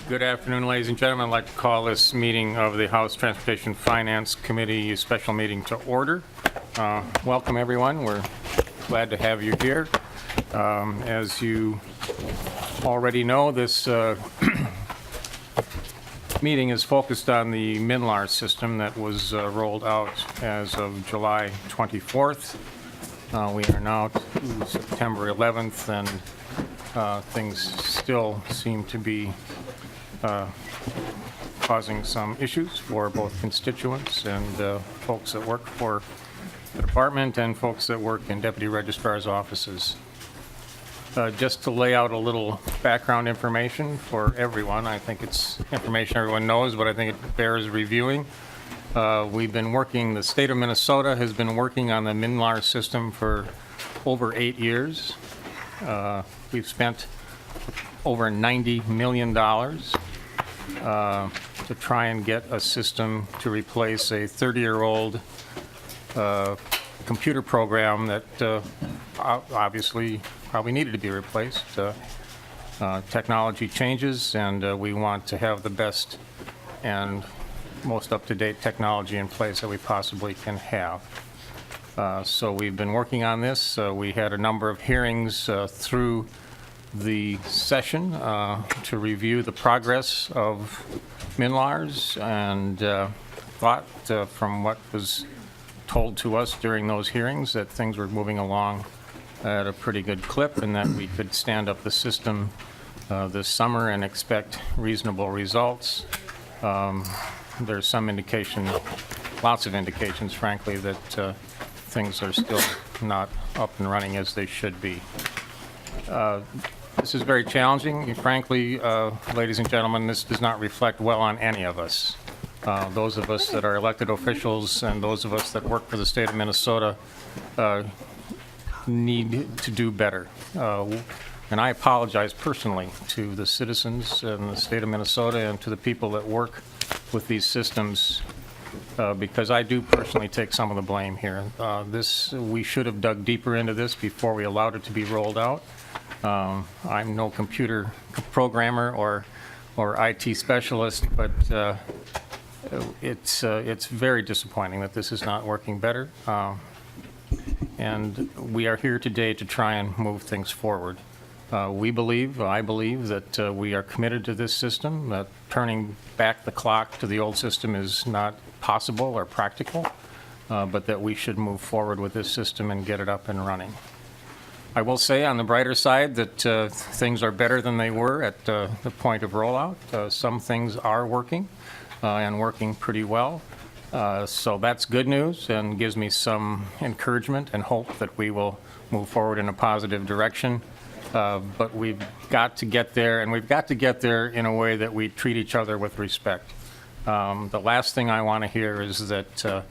Good afternoon, ladies and gentlemen. I'd like to call this meeting of the House Transportation Finance Committee special meeting to order. Welcome, everyone. We're glad to have you here. As you already know, this meeting is focused on the MNLARS system that was rolled out as of July 24th. We are now to September 11th, and things still seem to be causing some issues for both constituents and folks that work for the department and folks that work in deputy registrar's offices. Just to lay out a little background information for everyone, I think it's information everyone knows, but I think it bears reviewing. We've been working, the state of Minnesota has been working on the MNLARS system for over 8 years. We've spent over $90 million to try and get a system to replace a 30-year-old computer program that obviously probably needed to be replaced. Technology changes, and we want to have the best and most up-to-date technology in place that we possibly can have. So we've been working on this. We had a number of hearings through the session to review the progress of MNLARS, and thought from what was told to us during those hearings that things were moving along at a pretty good clip, and that we could stand up the system this summer and expect reasonable results. There's some indication, lots of indications, frankly, that things are still not up and running as they should be. This is very challenging. Frankly, ladies and gentlemen, this does not reflect well on any of us. Those of us that are elected officials and those of us that work for the state of Minnesota need to do better. And I apologize personally to the citizens in the state of Minnesota and to the people that work with these systems, because I do personally take some of the blame here. We should have dug deeper into this before we allowed it to be rolled out. I'm no computer programmer or IT specialist, but it's very disappointing that this is not working better. And we are here today to try and move things forward. I believe that we are committed to this system, that turning back the clock to the old system is not possible or practical, but that we should move forward with this system and get it up and running. I will say on the brighter side that things are better than they were at the point of rollout. Some things are working and working pretty well. So that's good news and gives me some encouragement and hope that we will move forward in a positive direction. But we've got to get there, and we've got to get there in a way that we treat each other with respect. The last thing I want to hear is that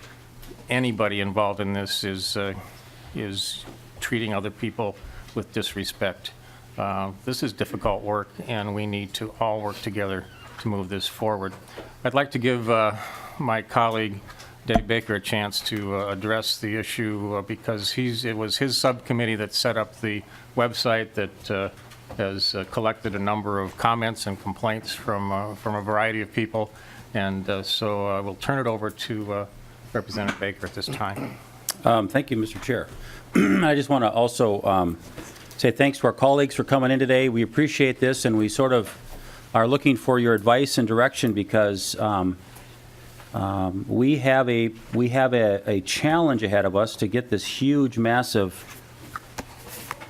anybody involved in this is treating other people with disrespect. This is difficult work, and we need to all work together to move this forward. I'd like to give my colleague Dave Baker a chance to address the issue because it was his subcommittee that set up the website that has collected a number of comments and complaints from a variety of people, and so we'll turn it over to Representative Baker at this time. Thank you, Mr. Chair. I just want to also say thanks to our colleagues for coming in today. We appreciate this, and we sort of are looking for your advice and direction because we have a challenge ahead of us to get this huge, massive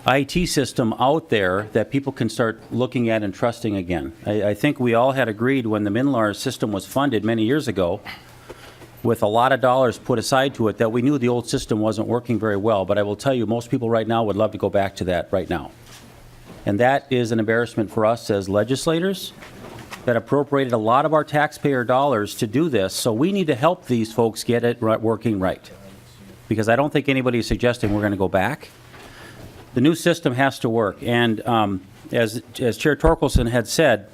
IT system out there that people can start looking at and trusting again. I think we all had agreed when the MNLARS system was funded many years ago, with a lot of dollars put aside to it, that we knew the old system wasn't working very well. But I will tell you, most people right now would love to go back to that right now. And that is an embarrassment for us as legislators that appropriated a lot of our taxpayer dollars to do this. So we need to help these folks get it working right. Because I don't think anybody is suggesting we're going to go back. The new system has to work. And as Chair Torkelson had said,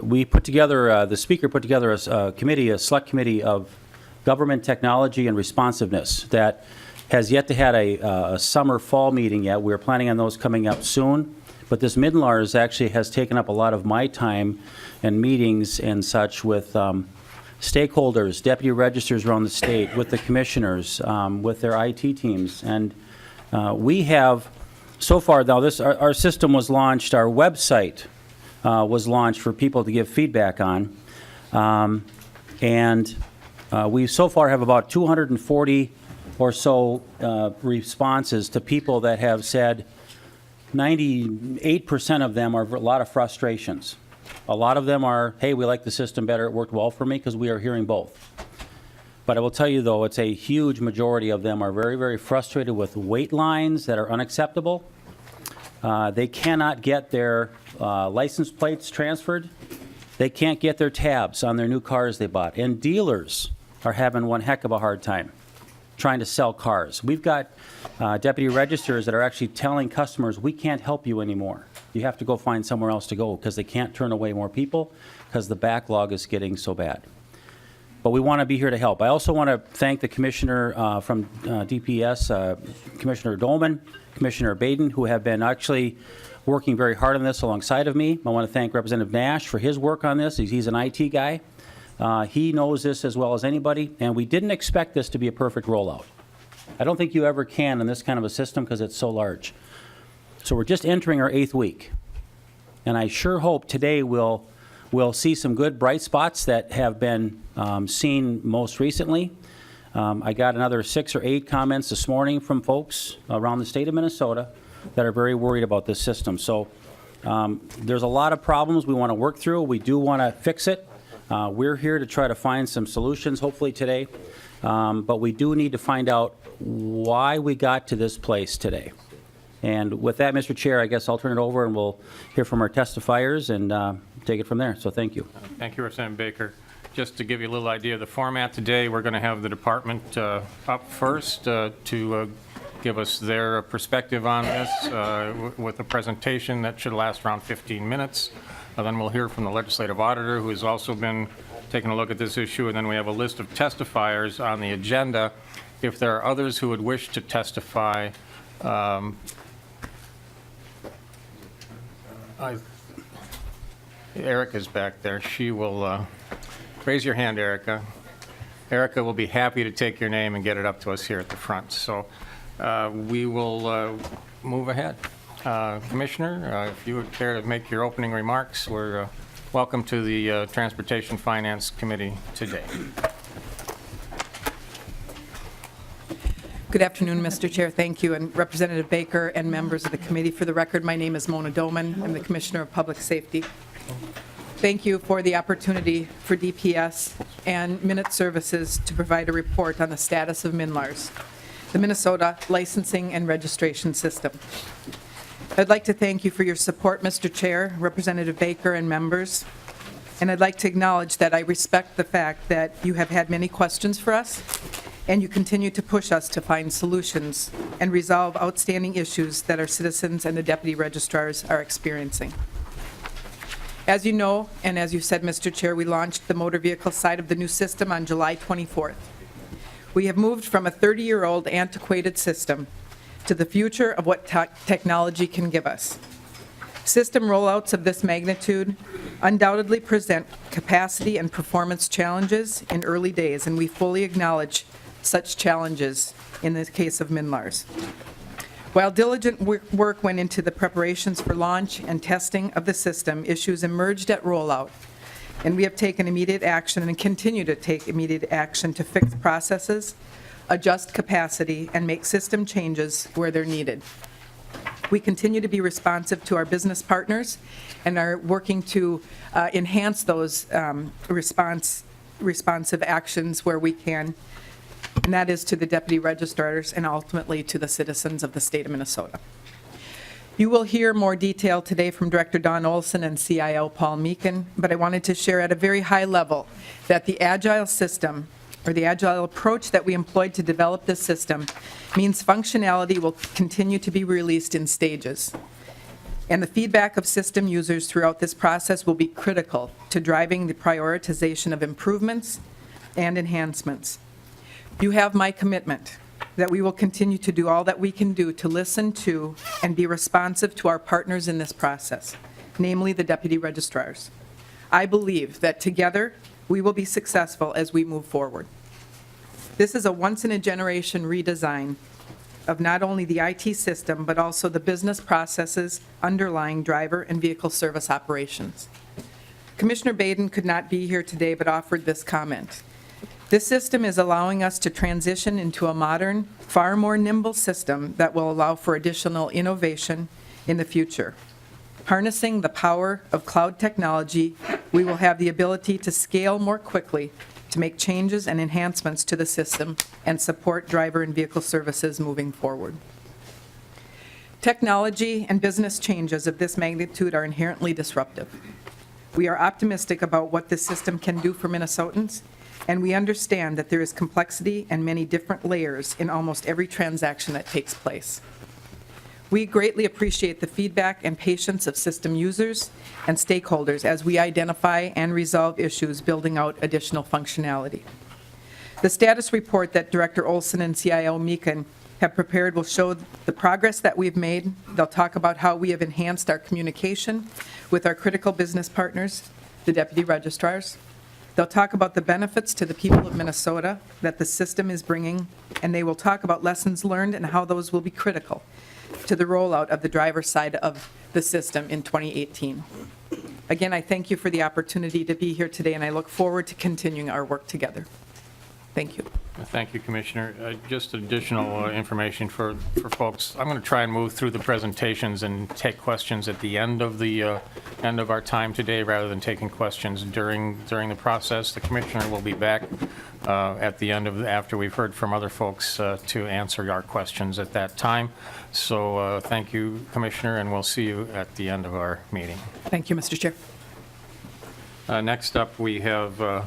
we put together, the Speaker put together a select committee of government technology and responsiveness that has yet to had a summer-fall meeting yet. We're planning on those coming up soon. But this MNLARS actually has taken up a lot of my time and meetings and such with stakeholders, deputy registers around the state, with the commissioners, with their IT teams. And we have, so far now, our system was launched, our website was launched for people to give feedback on. We so far have about 240 or so responses to people that have said 98% of them are a lot of frustrations. A lot of them are, hey, we like the system better, it worked well for me, because we are hearing both. But I will tell you, though, it's a huge majority of them are very, very frustrated with wait lines that are unacceptable. They cannot get their license plates transferred. They can't get their tabs on their new cars they bought. And dealers are having one heck of a hard time trying to sell cars. We've got deputy registers that are actually telling customers, we can't help you anymore. You have to go find somewhere else to go, because they can't turn away more people because the backlog is getting so bad. But we want to be here to help. I also want to thank the commissioner from DPS, Commissioner Dolman, Commissioner Baden, who have been actually working very hard on this alongside of me. I want to thank Representative Nash for his work on this. He's an IT guy. He knows this as well as anybody, and we didn't expect this to be a perfect rollout. I don't think you ever can in this kind of a system because it's so large. So we're just entering our 8th week, and I sure hope today we'll see some good bright spots that have been seen most recently. I got another 6 or 8 comments this morning from folks around the state of Minnesota that are very worried about this system. So there's a lot of problems we want to work through. We do want to fix it. We're here to try to find some solutions, hopefully today, but we do need to find out why we got to this place today. And with that, Mr. Chair, I guess I'll turn it over and we'll hear from our testifiers and take it from there. So thank you. Thank you, Representative Baker. Just to give you a little idea of the format today, we're going to have the department up first to give us their perspective on this with a presentation that should last around 15 minutes. Then we'll hear from the legislative auditor, who has also been taking a look at this issue, and then we have a list of testifiers on the agenda. If there are others who would wish to testify, Erica's back there. She will raise your hand, Erica. Erica will be happy to take your name and get it up to us here at the front. So we will move ahead. Commissioner, if you would care to make your opening remarks, we're welcome to the Transportation Finance Committee today. Good afternoon, Mr. Chair. Thank you, and Representative Baker and members of the committee. For the record, my name is Mona Doman. I'm the Commissioner of Public Safety. Thank you for the opportunity for DPS and Minute Services to provide a report on the status of MNLARS, the Minnesota Licensing and Registration System. I'd like to thank you for your support, Mr. Chair, Representative Baker, and members. And I'd like to acknowledge that I respect the fact that you have had many questions for us, and you continue to push us to find solutions and resolve outstanding issues that our citizens and the deputy registrars are experiencing. As you know, and as you said, Mr. Chair, we launched the motor vehicle side of the new system on July 24th. We have moved from a 30-year-old antiquated system to the future of what technology can give us. System rollouts of this magnitude undoubtedly present capacity and performance challenges in early days, and we fully acknowledge such challenges in the case of MNLARS. While diligent work went into the preparations for launch and testing of the system, issues emerged at rollout, and we have taken immediate action and continue to take immediate action to fix processes, adjust capacity, and make system changes where they're needed. We continue to be responsive to our business partners and are working to enhance those responsive actions where we can, and that is to the deputy registrars and ultimately to the citizens of the state of Minnesota. You will hear more detail today from Director Don Olson and CIO Paul Meekin, but I wanted to share at a very high level that the agile system, or the agile approach that we employed to develop this system, means functionality will continue to be released in stages. And the feedback of system users throughout this process will be critical to driving the prioritization of improvements and enhancements. You have my commitment that we will continue to do all that we can do to listen to and be responsive to our partners in this process, namely the deputy registrars. I believe that together we will be successful as we move forward. This is a once-in-a-generation redesign of not only the IT system, but also the business processes underlying driver and vehicle service operations. Commissioner Baden could not be here today, but offered this comment. This system is allowing us to transition into a modern, far more nimble system that will allow for additional innovation in the future. Harnessing the power of cloud technology, we will have the ability to scale more quickly to make changes and enhancements to the system and support driver and vehicle services moving forward. Technology and business changes of this magnitude are inherently disruptive. We are optimistic about what this system can do for Minnesotans, and we understand that there is complexity and many different layers in almost every transaction that takes place. We greatly appreciate the feedback and patience of system users and stakeholders as we identify and resolve issues building out additional functionality. The status report that Director Olson and CIO Meekin have prepared will show the progress that we've made. They'll talk about how we have enhanced our communication with our critical business partners, the deputy registrars. They'll talk about the benefits to the people of Minnesota that the system is bringing, and they will talk about lessons learned and how those will be critical to the rollout of the driver's side of the system in 2018. Again, I thank you for the opportunity to be here today, and I look forward to continuing our work together. Thank you. Thank you, Commissioner. Just additional information for folks. I'm going to try and move through the presentations and take questions at the end of our time today, rather than taking questions during the process. The Commissioner will be back at the end after we've heard from other folks to answer our questions at that time. So thank you, Commissioner, and we'll see you at the end of our meeting. Thank you, Mr. Chair. Next up, we have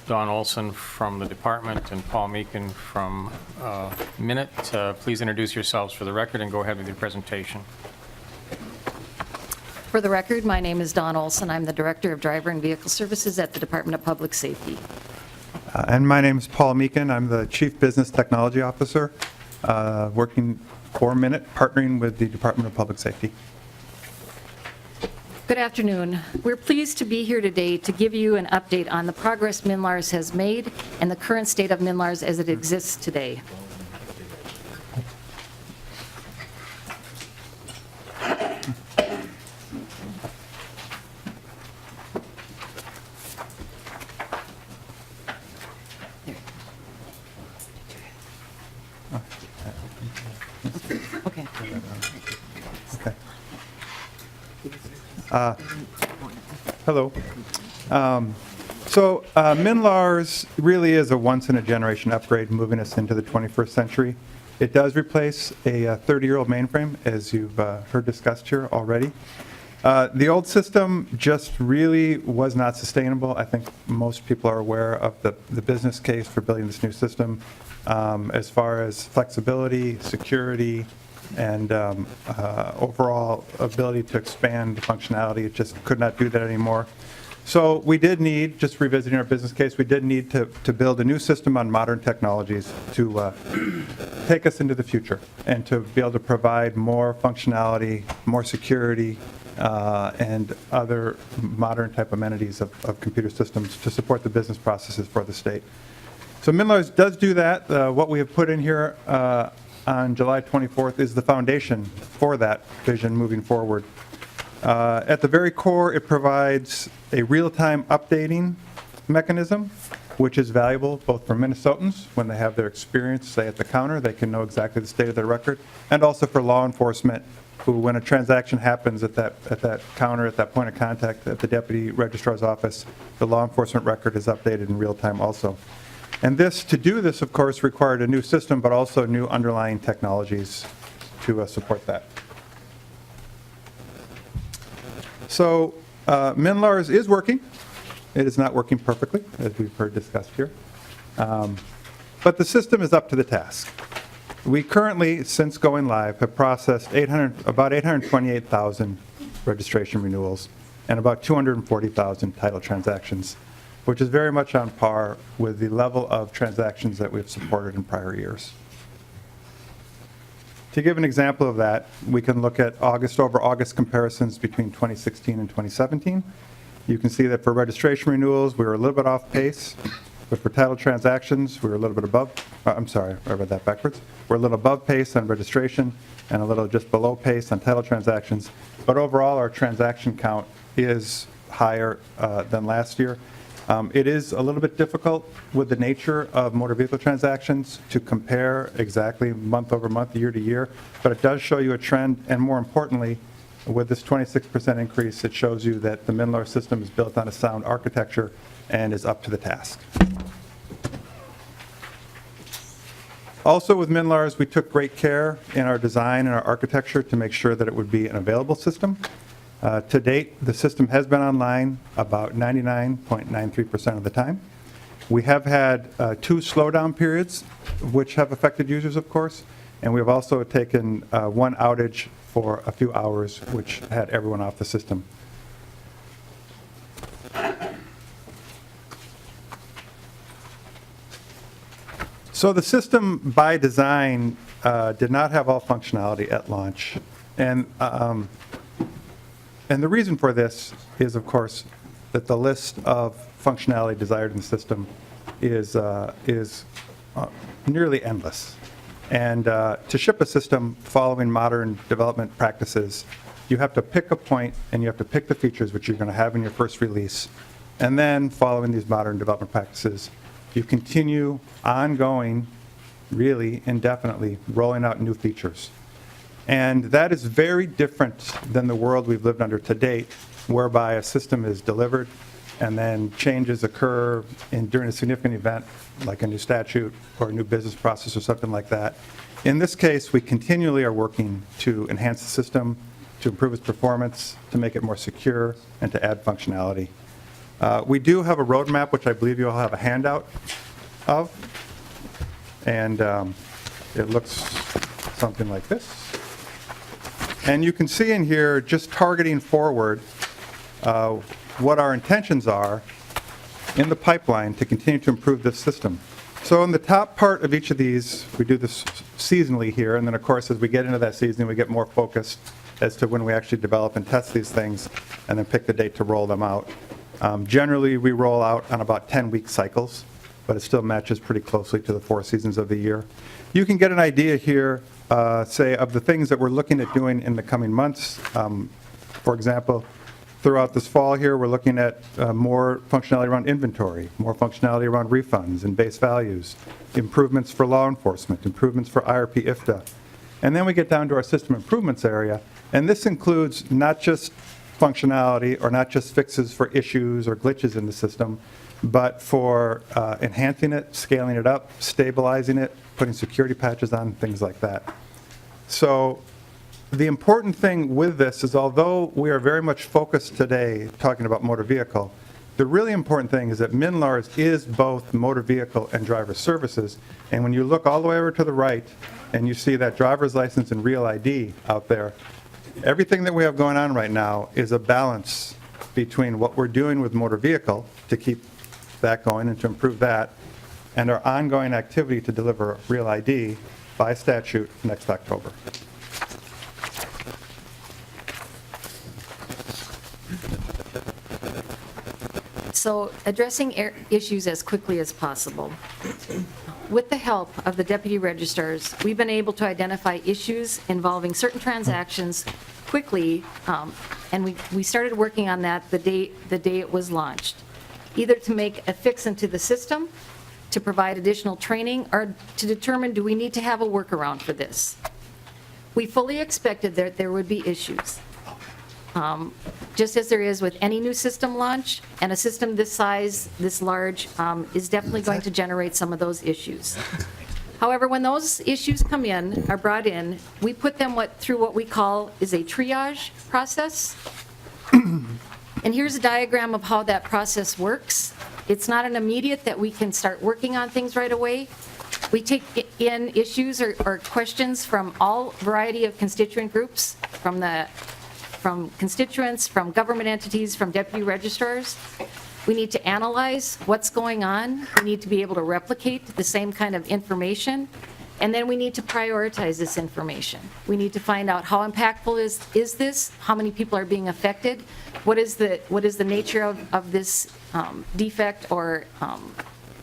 Dawn Olson from the department and Paul Meekin from Minute. Please introduce yourselves for the record and go ahead with your presentation. For the record, my name is Dawn Olson. I'm the Director of Driver and Vehicle Services at the Department of Public Safety. And my name is Paul Meekin. I'm the Chief Business Technology Officer, working for Minute, partnering with the Department of Public Safety. Good afternoon. We're pleased to be here today to give you an update on the progress MNLARS has made and the current state of MNLARS as it exists today. Okay. Okay. Hello. MNLARS really is a once-in-a-generation upgrade, moving us into the 21st century. It does replace a 30-year-old mainframe, as you've heard discussed here already. The old system just really was not sustainable. I think most people are aware of the business case for building this new system, as far as flexibility, security, and overall ability to expand the functionality. It just could not do that anymore. So we did need, just revisiting our business case, we did need to build a new system on modern technologies to take us into the future and to be able to provide more functionality, more security, and other modern type amenities of computer systems to support the business processes for the state. So MNLARS does do that. What we have put in here on July 24th is the foundation for that vision moving forward. At the very core, it provides a real-time updating mechanism, which is valuable both for Minnesotans when they have their experience, say at the counter, they can know exactly the state of their record, and also for law enforcement, who, when a transaction happens at that counter, at that point of contact at the deputy registrar's office, the law enforcement record is updated in real time also. And to do this, of course, required a new system, but also new underlying technologies to support that. So MNLARS is working. It is not working perfectly, as we've heard discussed here. But the system is up to the task. We currently, since going live, have processed about 828,000 registration renewals and about 240,000 title transactions, which is very much on par with the level of transactions that we've supported in prior years. To give an example of that, we can look at August over August comparisons between 2016 and 2017. You can see that for registration renewals, we were a little bit off pace, but for title transactions, we were a little bit above, I'm sorry, I read that backwards. We're a little above pace on registration and a little just below pace on title transactions. But overall, our transaction count is higher than last year. It is a little bit difficult with the nature of motor vehicle transactions to compare exactly month over month, year to year, but it does show you a trend, and more importantly, with this 26% increase, it shows you that the MNLARS system is built on a sound architecture and is up to the task. Also with MNLARS, we took great care in our design and our architecture to make sure that it would be an available system. To date, the system has been online about 99.93% of the time. We have had 2 slowdown periods, which have affected users, of course, and we've also taken 1 outage for a few hours, which had everyone off the system. So the system, by design, did not have all functionality at launch, and the reason for this is, of course, that the list of functionality desired in the system is nearly endless. And to ship a system following modern development practices, you have to pick a point and you have to pick the features which you're going to have in your first release. And then, following these modern development practices, you continue ongoing, really indefinitely, rolling out new features. And that is very different than the world we've lived under to date, whereby a system is delivered and then changes occur during a significant event, like a new statute or a new business process or something like that. In this case, we continually are working to enhance the system, to improve its performance, to make it more secure, and to add functionality. We do have a roadmap, which I believe you all have a handout of, and it looks something like this. And you can see in here, just targeting forward, what our intentions are in the pipeline to continue to improve this system. So in the top part of each of these, we do this seasonally here, and then of course as we get into that season, we get more focused as to when we actually develop and test these things, and then pick the date to roll them out. Generally, we roll out on about 10-week cycles, but it still matches pretty closely to the 4 seasons of the year. You can get an idea here, say, of the things that we're looking at doing in the coming months. For example, throughout this fall here, we're looking at more functionality around inventory, more functionality around refunds and base values, improvements for law enforcement, improvements for IRP IFTA. And then we get down to our system improvements area, and this includes not just functionality or not just fixes for issues or glitches in the system, but for enhancing it, scaling it up, stabilizing it, putting security patches on, things like that. So the important thing with this is, although we are very much focused today talking about motor vehicle, the really important thing is that MNLARS is both motor vehicle and driver services. And when you look all the way over to the right and you see that driver's license and real ID out there, everything that we have going on right now is a balance between what we're doing with motor vehicle to keep that going and to improve that, and our ongoing activity to deliver real ID by statute next October. So addressing issues as quickly as possible. With the help of the deputy registrars, we've been able to identify issues involving certain transactions quickly, and we started working on that the day it was launched, either to make a fix into the system, to provide additional training, or to determine, do we need to have a workaround for this? We fully expected that there would be issues. Just as there is with any new system launch, and a system this size, this large, is definitely going to generate some of those issues. However, when those issues come in, are brought in, we put them through what we call is a triage process. And here's a diagram of how that process works. It's not an immediate that we can start working on things right away. We take in issues or questions from all variety of constituent groups, from constituents, from government entities, from deputy registrars. We need to analyze what's going on. We need to be able to replicate the same kind of information. And then we need to prioritize this information. We need to find out how impactful is this, how many people are being affected, what is the nature of this defect or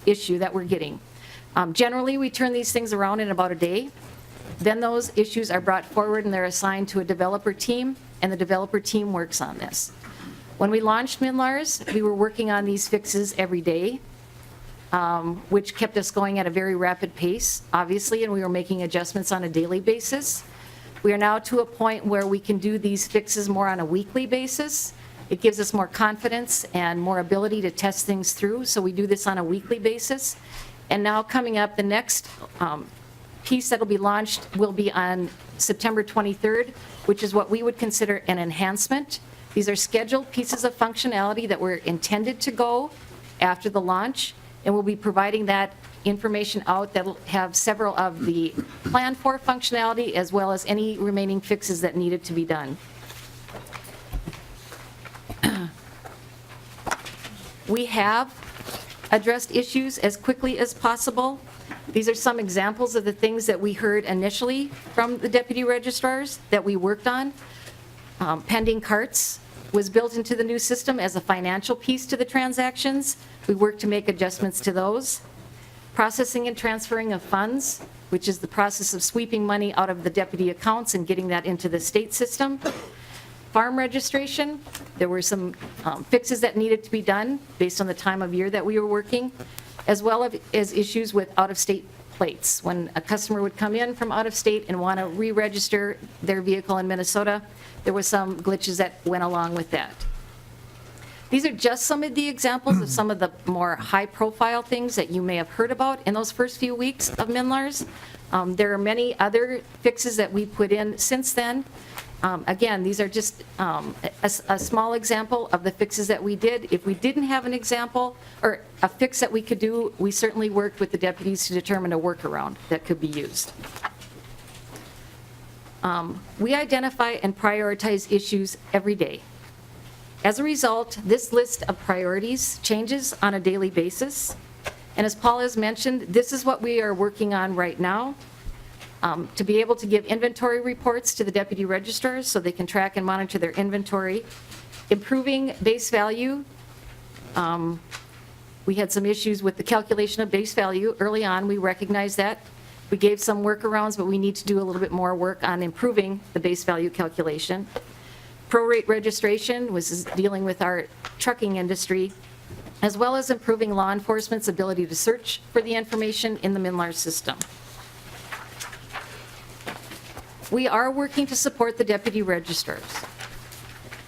issue that we're getting. Generally, we turn these things around in about a day. Then those issues are brought forward and they're assigned to a developer team, and the developer team works on this. When we launched MNLARS, we were working on these fixes every day, which kept us going at a very rapid pace, obviously, and we were making adjustments on a daily basis. We are now to a point where we can do these fixes more on a weekly basis. It gives us more confidence and more ability to test things through, so we do this on a weekly basis. And now coming up, the next piece that will be launched will be on September 23rd, which is what we would consider an enhancement. These are scheduled pieces of functionality that were intended to go after the launch, and we'll be providing that information out that will have several of the planned for functionality as well as any remaining fixes that needed to be done. We have addressed issues as quickly as possible. These are some examples of the things that we heard initially from the deputy registrars that we worked on. Pending carts was built into the new system as a financial piece to the transactions. We worked to make adjustments to those. Processing and transferring of funds, which is the process of sweeping money out of the deputy accounts and getting that into the state system. Farm registration, there were some fixes that needed to be done based on the time of year that we were working, as well as issues with out-of-state plates. When a customer would come in from out of state and want to re-register their vehicle in Minnesota, there were some glitches that went along with that. These are just some of the examples of some of the more high-profile things that you may have heard about in those first few weeks of MNLARS. There are many other fixes that we put in since then. Again, these are just a small example of the fixes that we did. If we didn't have an example or a fix that we could do, we certainly worked with the deputies to determine a workaround that could be used. We identify and prioritize issues every day. As a result, this list of priorities changes on a daily basis. And as Paul has mentioned, this is what we are working on right now. To be able to give inventory reports to the deputy registrars so they can track and monitor their inventory. Improving base value. We had some issues with the calculation of base value early on. We recognized that. We gave some workarounds, but we need to do a little bit more work on improving the base value calculation. Prorate registration was dealing with our trucking industry, as well as improving law enforcement's ability to search for the information in the MNLARS system. We are working to support the deputy registrars.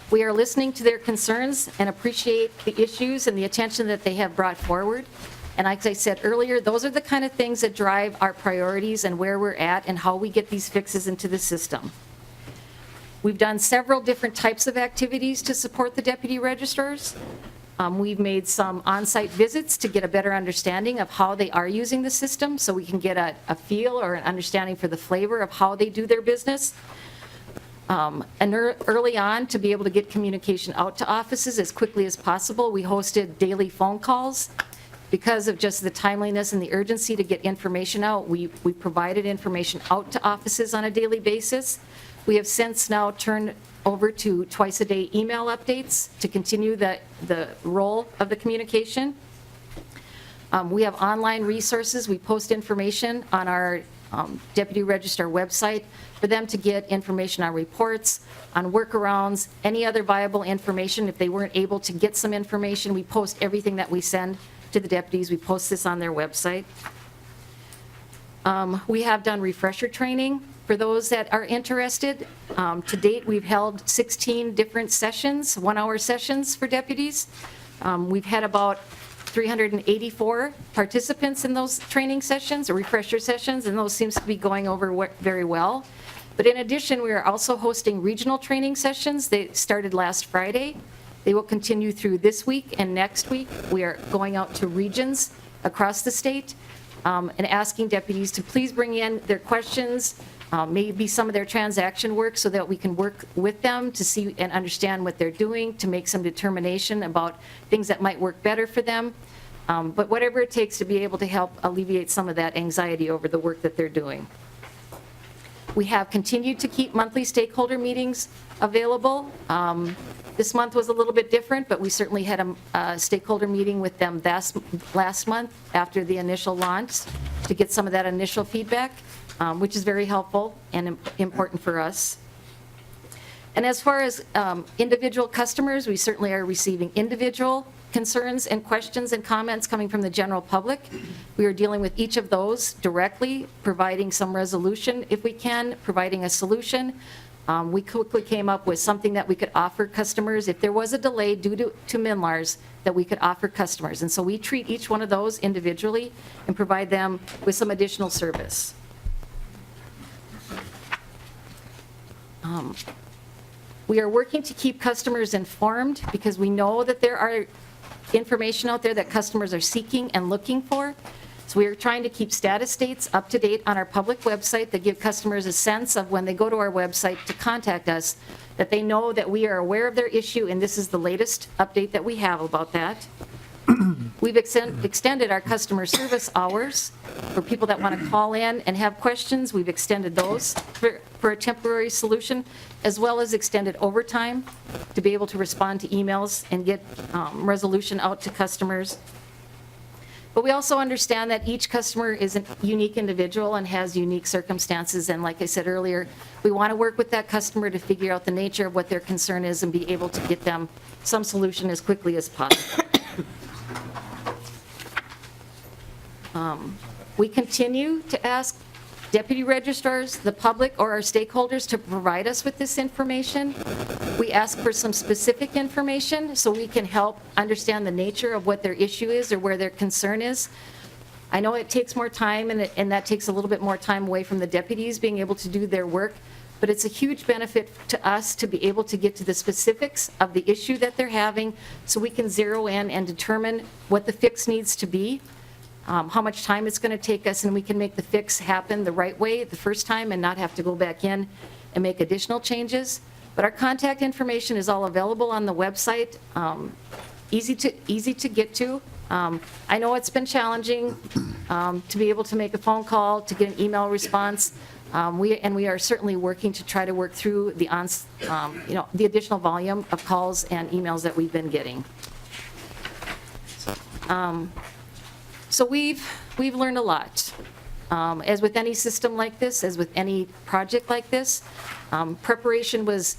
We are listening to their concerns and appreciate the issues and the attention that they have brought forward. And like I said earlier, those are the kind of things that drive our priorities and where we're at and how we get these fixes into the system. We've done several different types of activities to support the deputy registrars. We've made some on-site visits to get a better understanding of how they are using the system so we can get a feel or an understanding for the flavor of how they do their business. And early on, to be able to get communication out to offices as quickly as possible, we hosted daily phone calls. Because of just the timeliness and the urgency to get information out, we provided information out to offices on a daily basis. We have since now turned over to twice-a-day email updates to continue the role of the communication. We have online resources. We post information on our deputy registrar website for them to get information on reports, on workarounds, any other viable information. If they weren't able to get some information, we post everything that we send to the deputies. We post this on their website. We have done refresher training for those that are interested. To date, we've held 16 different sessions, one-hour sessions for deputies. We've had about 384 participants in those training sessions or refresher sessions, and those seems to be going over very well. But in addition, we are also hosting regional training sessions. They started last Friday. They will continue through this week and next week. We are going out to regions across the state and asking deputies to please bring in their questions, maybe some of their transaction work so that we can work with them to see and understand what they're doing, to make some determination about things that might work better for them. But whatever it takes to be able to help alleviate some of that anxiety over the work that they're doing. We have continued to keep monthly stakeholder meetings available. This month was a little bit different, but we certainly had a stakeholder meeting with them last month after the initial launch to get some of that initial feedback, which is very helpful and important for us. And as far as individual customers, we certainly are receiving individual concerns and questions and comments coming from the general public. We are dealing with each of those directly, providing some resolution if we can, providing a solution. We quickly came up with something that we could offer customers if there was a delay due to MNLARS that we could offer customers. And so we treat each one of those individually and provide them with some additional service. We are working to keep customers informed because we know that there are information out there that customers are seeking and looking for. So we are trying to keep status dates up to date on our public website that give customers a sense of when they go to our website to contact us, that they know that we are aware of their issue and this is the latest update that we have about that. We've extended our customer service hours for people that want to call in and have questions. We've extended those for a temporary solution, as well as extended overtime to be able to respond to emails and get resolution out to customers. But we also understand that each customer is a unique individual and has unique circumstances. And like I said earlier, we want to work with that customer to figure out the nature of what their concern is and be able to get them some solution as quickly as possible. We continue to ask deputy registrars, the public, or our stakeholders to provide us with this information. We ask for some specific information so we can help understand the nature of what their issue is or where their concern is. I know it takes more time and that takes a little bit more time away from the deputies being able to do their work, but it's a huge benefit to us to be able to get to the specifics of the issue that they're having so we can zero in and determine what the fix needs to be. How much time it's going to take us, and we can make the fix happen the right way the first time and not have to go back in and make additional changes. But our contact information is all available on the website, easy to get to. I know it's been challenging to be able to make a phone call, to get an email response. We are certainly working to try to work through the additional volume of calls and emails that we've been getting. So we've learned a lot. As with any system like this, as with any project like this, preparation was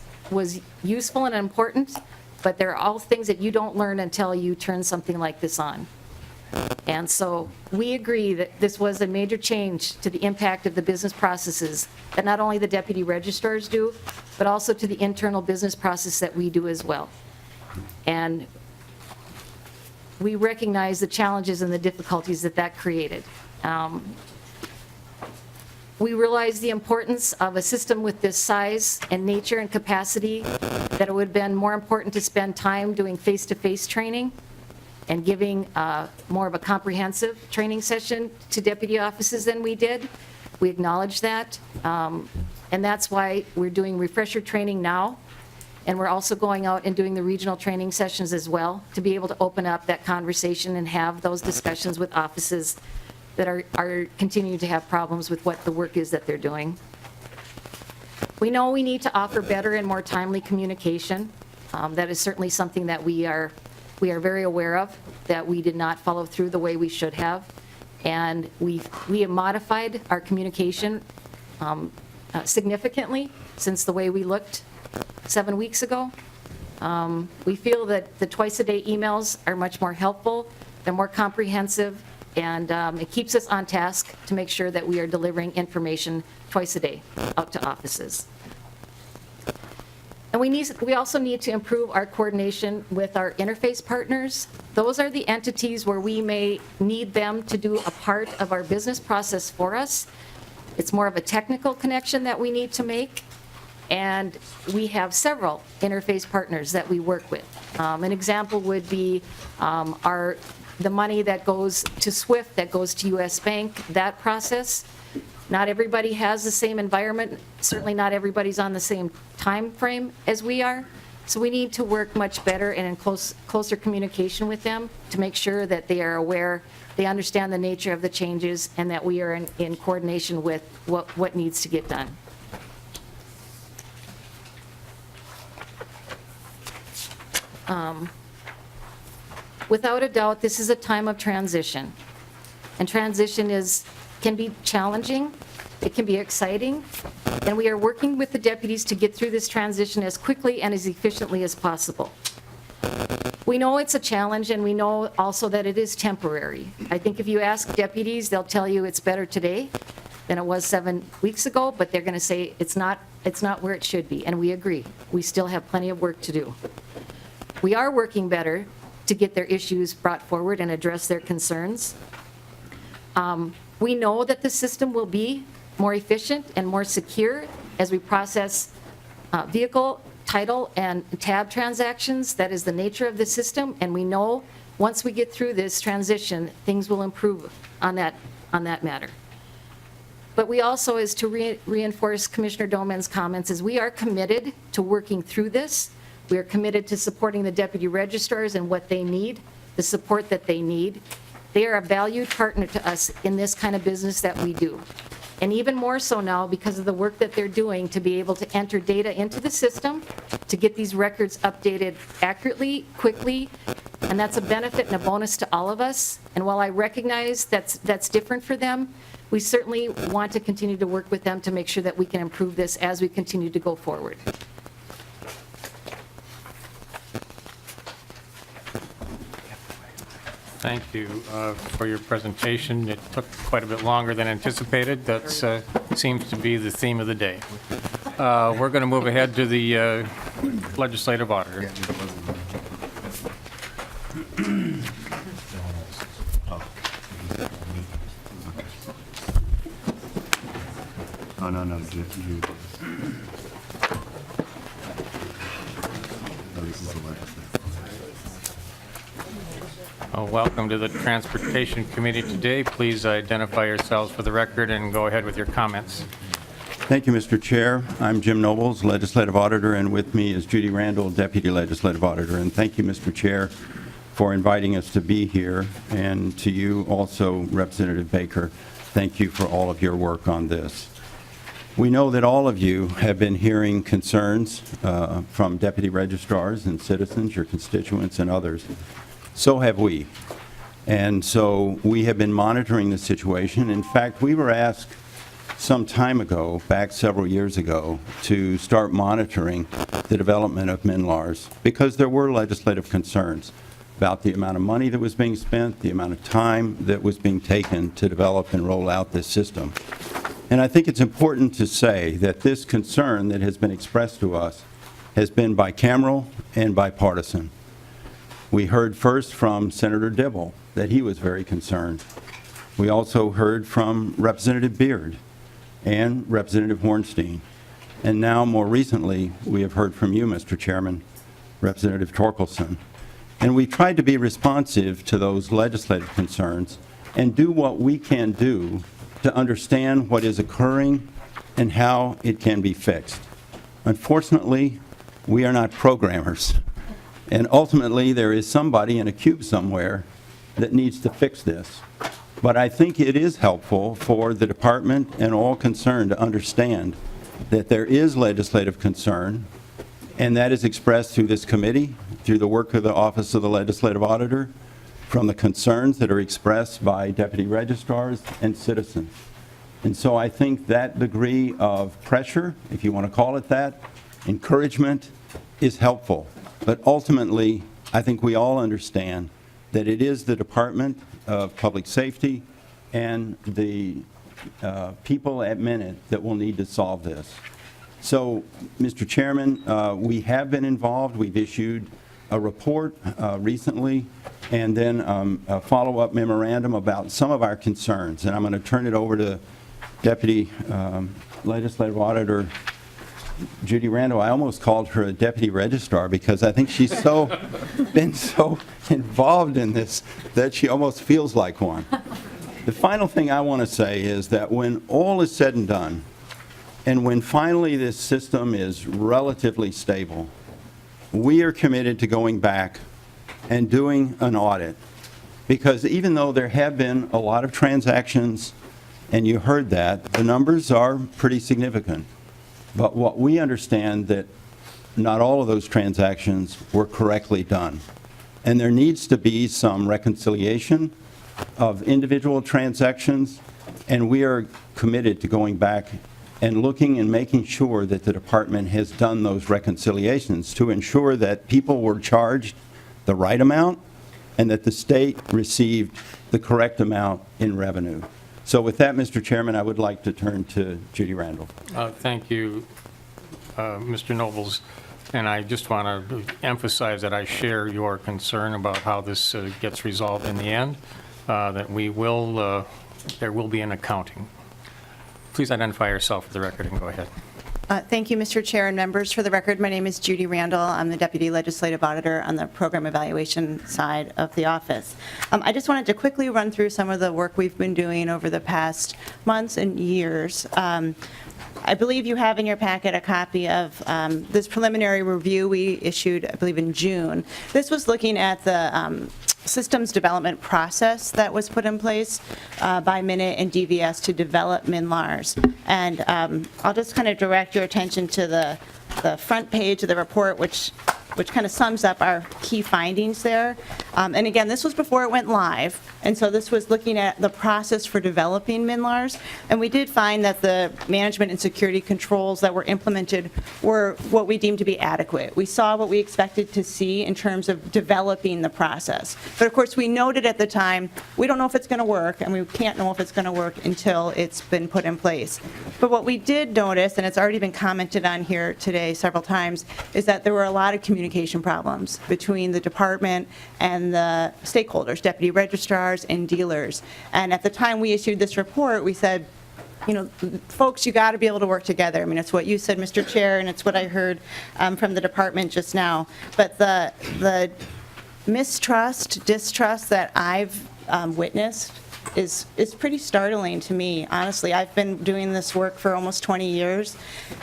useful and important, but there are all things that you don't learn until you turn something like this on. And so we agree that this was a major change to the impact of the business processes that not only the deputy registrars do, but also to the internal business process that we do as well. And we recognize the challenges and the difficulties that created. We realize the importance of a system with this size and nature and capacity, that it would have been more important to spend time doing face-to-face training and giving more of a comprehensive training session to deputy offices than we did. We acknowledge that, and that's why we're doing refresher training now. And we're also going out and doing the regional training sessions as well to be able to open up that conversation and have those discussions with offices that are continuing to have problems with what the work is that they're doing. We know we need to offer better and more timely communication. That is certainly something that we are very aware of, that we did not follow through the way we should have. And we have modified our communication significantly since the way we looked 7 weeks ago. We feel that the twice-a-day emails are much more helpful, they're more comprehensive, and it keeps us on task to make sure that we are delivering information twice a day out to offices. And we also need to improve our coordination with our interface partners. Those are the entities where we may need them to do a part of our business process for us. It's more of a technical connection that we need to make. And we have several interface partners that we work with. An example would be the money that goes to SWIFT, that goes to US Bank, that process. Not everybody has the same environment. Certainly not everybody's on the same time frame as we are. So we need to work much better and in closer communication with them to make sure that they are aware, they understand the nature of the changes, and that we are in coordination with what needs to get done. Without a doubt, this is a time of transition. And transition can be challenging, it can be exciting, and we are working with the deputies to get through this transition as quickly and as efficiently as possible. We know it's a challenge, and we know also that it is temporary. I think if you ask deputies, they'll tell you it's better today than it was 7 weeks ago, but they're going to say it's not where it should be, and we agree. We still have plenty of work to do. We are working better to get their issues brought forward and address their concerns. We know that the system will be more efficient and more secure as we process vehicle, title, and tab transactions. That is the nature of the system, and we know once we get through this transition, things will improve on that matter. But we also, is to reinforce Commissioner Doman's comments, is we are committed to working through this. We are committed to supporting the deputy registrars and what they need, the support that they need. They are a valued partner to us in this kind of business that we do. And even more so now because of the work that they're doing to be able to enter data into the system, to get these records updated accurately, quickly, and that's a benefit and a bonus to all of us. And while I recognize that's different for them, we certainly want to continue to work with them to make sure that we can improve this as we continue to go forward. Thank you for your presentation. It took quite a bit longer than anticipated. That seems to be the theme of the day. We're going to move ahead to the legislative auditor. Oh, no. Oh, this is the legislative. Welcome to the Transportation Committee today. Please identify yourselves for the record and go ahead with your comments. Thank you, Mr. Chair. I'm Jim Nobles, Legislative Auditor, and with me is Judy Randall, Deputy Legislative Auditor. And thank you, Mr. Chair, for inviting us to be here. And to you also, Representative Baker, thank you for all of your work on this. We know that all of you have been hearing concerns from deputy registrars and citizens, your constituents, and others. So have we. And so we have been monitoring the situation. In fact, we were asked some time ago, back several years ago, to start monitoring the development of MNLARS because there were legislative concerns about the amount of money that was being spent, the amount of time that was being taken to develop and roll out this system. And I think it's important to say that this concern that has been expressed to us has been bicameral and bipartisan. We heard first from Senator Dibble that he was very concerned. We also heard from Representative Beard and Representative Hornstein. And now, more recently, we have heard from you, Mr. Chairman, Representative Torkelson. And we tried to be responsive to those legislative concerns and do what we can do to understand what is occurring and how it can be fixed. Unfortunately, we are not programmers. And ultimately, there is somebody in a cube somewhere that needs to fix this. But I think it is helpful for the department and all concerned to understand that there is legislative concern, and that is expressed through this committee, through the work of the Office of the Legislative Auditor, from the concerns that are expressed by deputy registrars and citizens. And so I think that degree of pressure, if you want to call it that, encouragement, is helpful. But ultimately, I think we all understand that it is the Department of Public Safety and the people at Minute that will need to solve this. So, Mr. Chairman, we have been involved. We've issued a report recently and then a follow-up memorandum about some of our concerns. And I'm going to turn it over to Deputy Legislative Auditor Judy Randall. I almost called her a deputy registrar because I think she's been so involved in this that she almost feels like one. The final thing I want to say is that when all is said and done, and when finally this system is relatively stable, we are committed to going back and doing an audit, because even though there have been a lot of transactions, and you heard that, the numbers are pretty significant. But what we understand that not all of those transactions were correctly done. And there needs to be some reconciliation of individual transactions, and we are committed to going back and looking and making sure that the department has done those reconciliations to ensure that people were charged the right amount and that the state received the correct amount in revenue. So with that, Mr. Chairman, I would like to turn to Judy Randall. Thank you, Mr. Nobles. And I just want to emphasize that I share your concern about how this gets resolved in the end, that there will be an accounting. Please identify yourself for the record and go ahead. Thank you, Mr. Chair and members. For the record, my name is Judy Randall. I'm the Deputy Legislative Auditor on the Program Evaluation side of the office. I just wanted to quickly run through some of the work we've been doing over the past months and years. I believe you have in your packet a copy of this preliminary review we issued, I believe, in June. This was looking at the systems development process that was put in place by Minute and DVS to develop MNLARS. And I'll just kind of direct your attention to the front page of the report, which kind of sums up our key findings there. And again, this was before it went live, and so this was looking at the process for developing MNLARS. And we did find that the management and security controls that were implemented were what we deemed to be adequate. We saw what we expected to see in terms of developing the process. But of course, we noted at the time, we don't know if it's going to work, and we can't know if it's going to work until it's been put in place. But what we did notice, and it's already been commented on here today several times, is that there were a lot of communication problems between the department and the stakeholders, deputy registrars and dealers. And at the time we issued this report, we said, you know, folks, you got to be able to work together. I mean, it's what you said, Mr. Chair, and it's what I heard from the department just now. But the mistrust, distrust that I've witnessed is pretty startling to me, honestly. I've been doing this work for almost 20 years,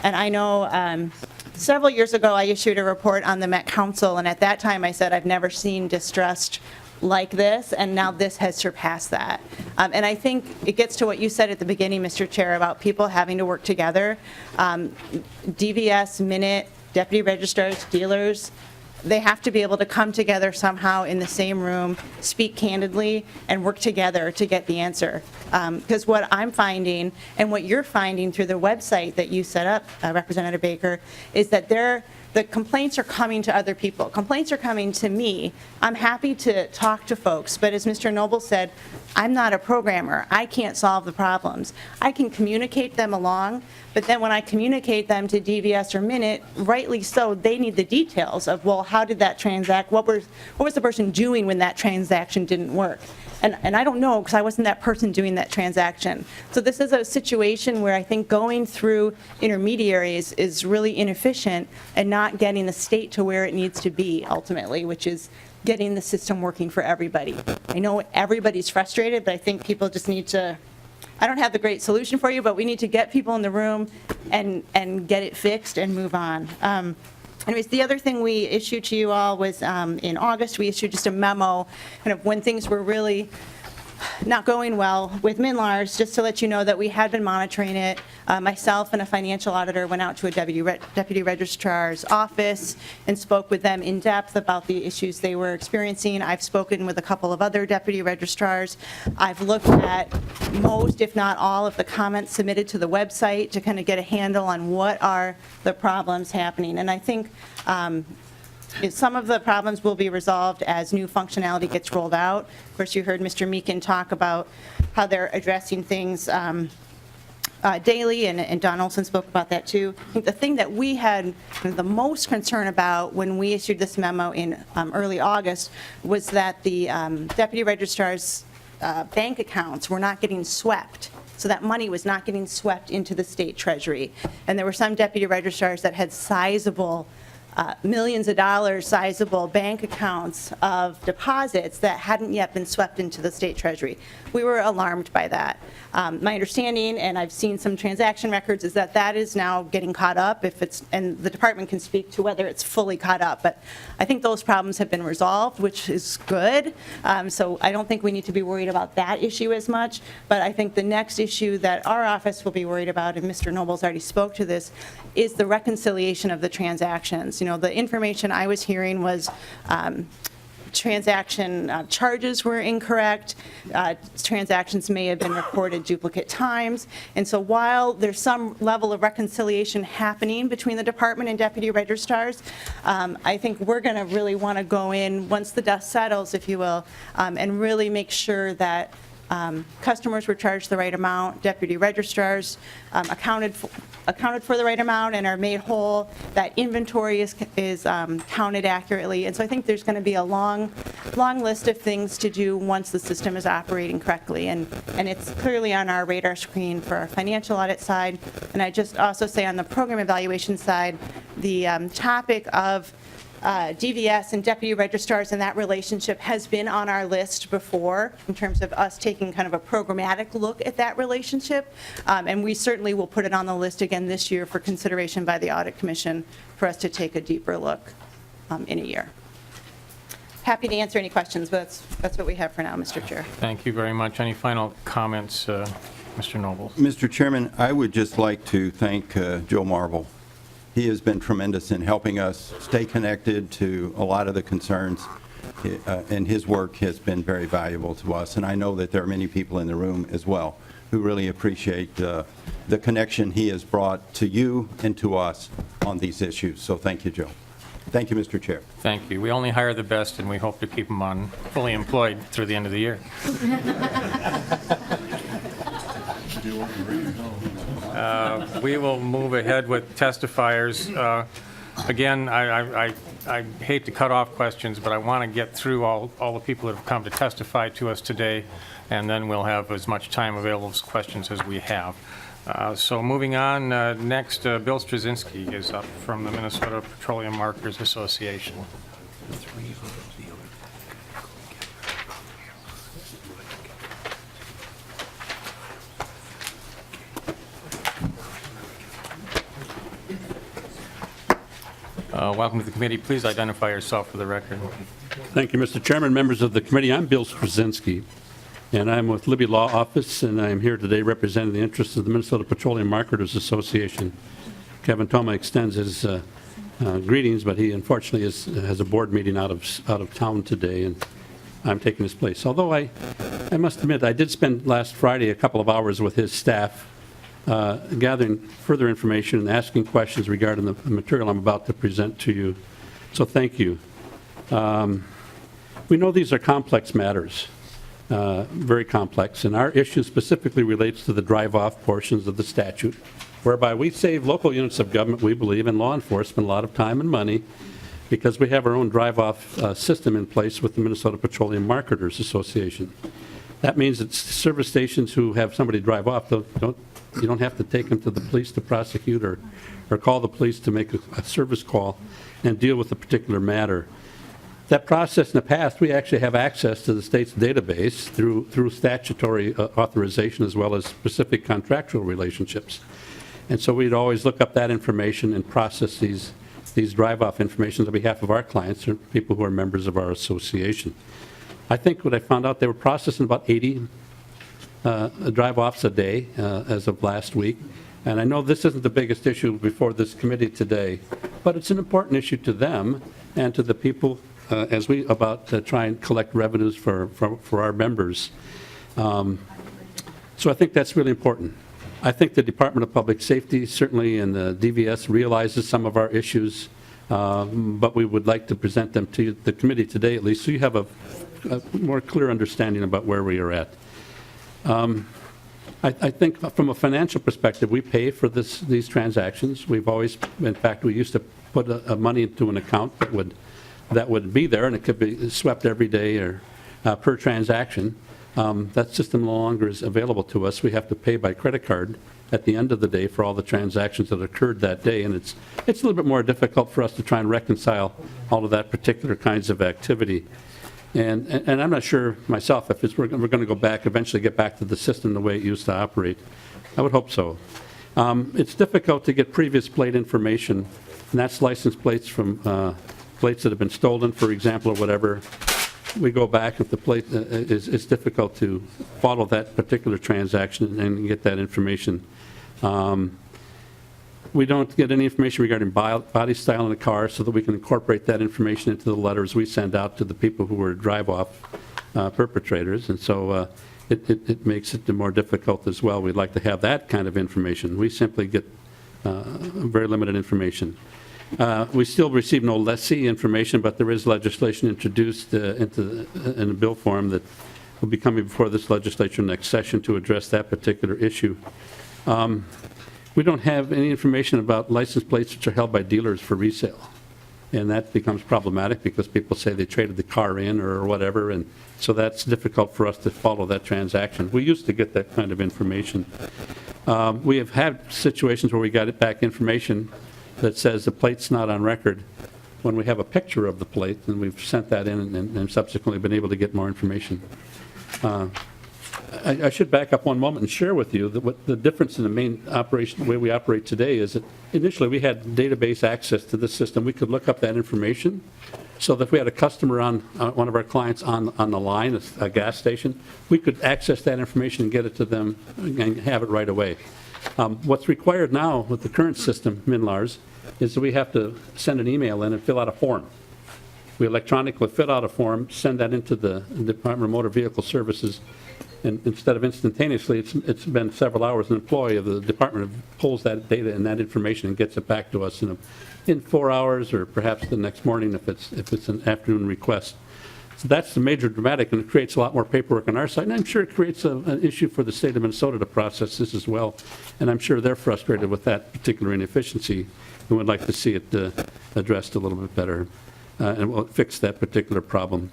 and I know several years ago I issued a report on the Met Council, and at that time I said I've never seen distrust like this, and now this has surpassed that. And I think it gets to what you said at the beginning, Mr. Chair, about people having to work together. DVS, Minute, deputy registrars, dealers, they have to be able to come together somehow in the same room, speak candidly, and work together to get the answer. Because what I'm finding, and what you're finding through the website that you set up, Representative Baker, is that the complaints are coming to other people. Complaints are coming to me. I'm happy to talk to folks, but as Mr. Noble said, I'm not a programmer. I can't solve the problems. I can communicate them along, but then when I communicate them to DVS or Minute, rightly so, they need the details of, well, how did that transact? What was the person doing when that transaction didn't work? And I don't know, because I wasn't that person doing that transaction. So this is a situation where I think going through intermediaries is really inefficient and not getting the state to where it needs to be ultimately, which is getting the system working for everybody. I know everybody's frustrated, but I think people just need to, I don't have the great solution for you, but we need to get people in the room and get it fixed and move on. Anyways, the other thing we issued to you all was in August, we issued just a memo kind of when things were really not going well with MNLARS, just to let you know that we had been monitoring it. Myself and a financial auditor went out to a deputy registrar's office and spoke with them in depth about the issues they were experiencing. I've spoken with a couple of other deputy registrars. I've looked at most, if not all, of the comments submitted to the website to kind of get a handle on what are the problems happening. And I think some of the problems will be resolved as new functionality gets rolled out. Of course, you heard Mr. Meekin talk about how they're addressing things daily, and Don Olson spoke about that too. I think the thing that we had the most concern about when we issued this memo in early August was that the deputy registrar's bank accounts were not getting swept. So that money was not getting swept into the state treasury. And there were some deputy registrars that had sizable millions of dollars sizable bank accounts of deposits that hadn't yet been swept into the state treasury. We were alarmed by that. My understanding, and I've seen some transaction records, is that that is now getting caught up, and the department can speak to whether it's fully caught up. But I think those problems have been resolved, which is good. So I don't think we need to be worried about that issue as much. But I think the next issue that our office will be worried about, and Mr. Nobles already spoke to this, is the reconciliation of the transactions. You know, the information I was hearing was transaction charges were incorrect, transactions may have been recorded duplicate times, and so while there's some level of reconciliation happening between the department and deputy registrars, I think we're going to really want to go in once the dust settles, if you will, and really make sure that customers were charged the right amount, deputy registrars accounted for the right amount and are made whole, that inventory is counted accurately. And so I think there's going to be a long list of things to do once the system is operating correctly. And it's clearly on our radar screen for our financial audit side. And I just also say on the program evaluation side, the topic of DVS and deputy registrars and that relationship has been on our list before in terms of us taking kind of a programmatic look at that relationship. And we certainly will put it on the list again this year for consideration by the Audit Commission for us to take a deeper look in a year. Happy to answer any questions, but that's what we have for now, Mr. Chair. Thank you very much. Any final comments, Mr. Noble? Mr. Chairman, I would just like to thank Joe Marble. He has been tremendous in helping us stay connected to a lot of the concerns, and his work has been very valuable to us. And I know that there are many people in the room as well who really appreciate the connection he has brought to you and to us on these issues. So thank you, Joe. Thank you, Mr. Chair. Thank you. We only hire the best, and we hope to keep them on fully employed through the end of the year. We will move ahead with testifiers. Again, I hate to cut off questions, but I want to get through all the people that have come to testify to us today, and then we'll have as much time available as questions as we have. So moving on, next, Bill Straczynski is up from the Minnesota Petroleum Marketers Association. Welcome to the committee. Please identify yourself for the record. Thank you, Mr. Chairman, members of the committee. I'm Bill Straczynski, and I'm with Libby Law Office, and I'm here today representing the interests of the Minnesota Petroleum Marketers Association. Kevin Toma extends his greetings, but he unfortunately has a board meeting out of town today, and I'm taking his place. Although I must admit, I did spend last Friday a couple of hours with his staff gathering further information and asking questions regarding the material I'm about to present to you. So thank you. We know these are complex matters, very complex, and our issue specifically relates to the drive-off portions of the statute, whereby we save local units of government, we believe, and law enforcement a lot of time and money because we have our own drive-off system in place with the Minnesota Petroleum Marketers Association. That means that service stations who have somebody drive off, you don't have to take them to the police to prosecute or call the police to make a service call and deal with a particular matter. That process in the past, we actually have access to the state's database through statutory authorization as well as specific contractual relationships. And so we'd always look up that information and process these drive-off information on behalf of our clients or people who are members of our association. I think what I found out, they were processing about 80 drive-offs a day as of last week. And I know this isn't the biggest issue before this committee today, but it's an important issue to them and to the people as we about to try and collect revenues for our members. So I think that's really important. I think the Department of Public Safety certainly and the DVS realizes some of our issues, but we would like to present them to the committee today at least so you have a more clear understanding about where we are at. I think from a financial perspective, we pay for these transactions. We've always, in fact, we used to put money into an account that would be there, and it could be swept every day or per transaction. That system no longer is available to us. We have to pay by credit card at the end of the day for all the transactions that occurred that day, and it's a little bit more difficult for us to try and reconcile all of that particular kinds of activity. And I'm not sure myself if we're going to go back, eventually get back to the system the way it used to operate. I would hope so. It's difficult to get previous plate information, and that's license plates from plates that have been stolen, for example, or whatever. We go back if the plate it's difficult to follow that particular transaction and get that information. We don't get any information regarding body style in the car so that we can incorporate that information into the letters we send out to the people who were drive-off perpetrators. And so it makes it more difficult as well. We'd like to have that kind of information. We simply get very limited information. We still receive no lessee information, but there is legislation introduced in a bill form that will be coming before this legislature next session to address that particular issue. We don't have any information about license plates which are held by dealers for resale. And that becomes problematic because people say they traded the car in or whatever, and so that's difficult for us to follow that transaction. We used to get that kind of information. We have had situations where we got it back information that says the plate's not on record when we have a picture of the plate, and we've sent that in and subsequently been able to get more information. I should back up one moment and share with you that what the difference in the main operation, the way we operate today, is that initially we had database access to the system. We could look up that information so that if we had a customer on one of our clients on the line, a gas station, we could access that information and get it to them and have it right away. What's required now with the current system, MNLARS, is that we have to send an email in and fill out a form. We electronically fill out a form, send that into the Department of Motor Vehicle Services, and instead of instantaneously, it's been several hours. An employee of the department pulls that data and that information and gets it back to us in 4 hours, or perhaps the next morning if it's an afternoon request. So that's the major dramatic, and it creates a lot more paperwork on our side. And I'm sure it creates an issue for the state of Minnesota to process this as well. And I'm sure they're frustrated with that particular inefficiency and would like to see it addressed a little bit better, and we'll fix that particular problem.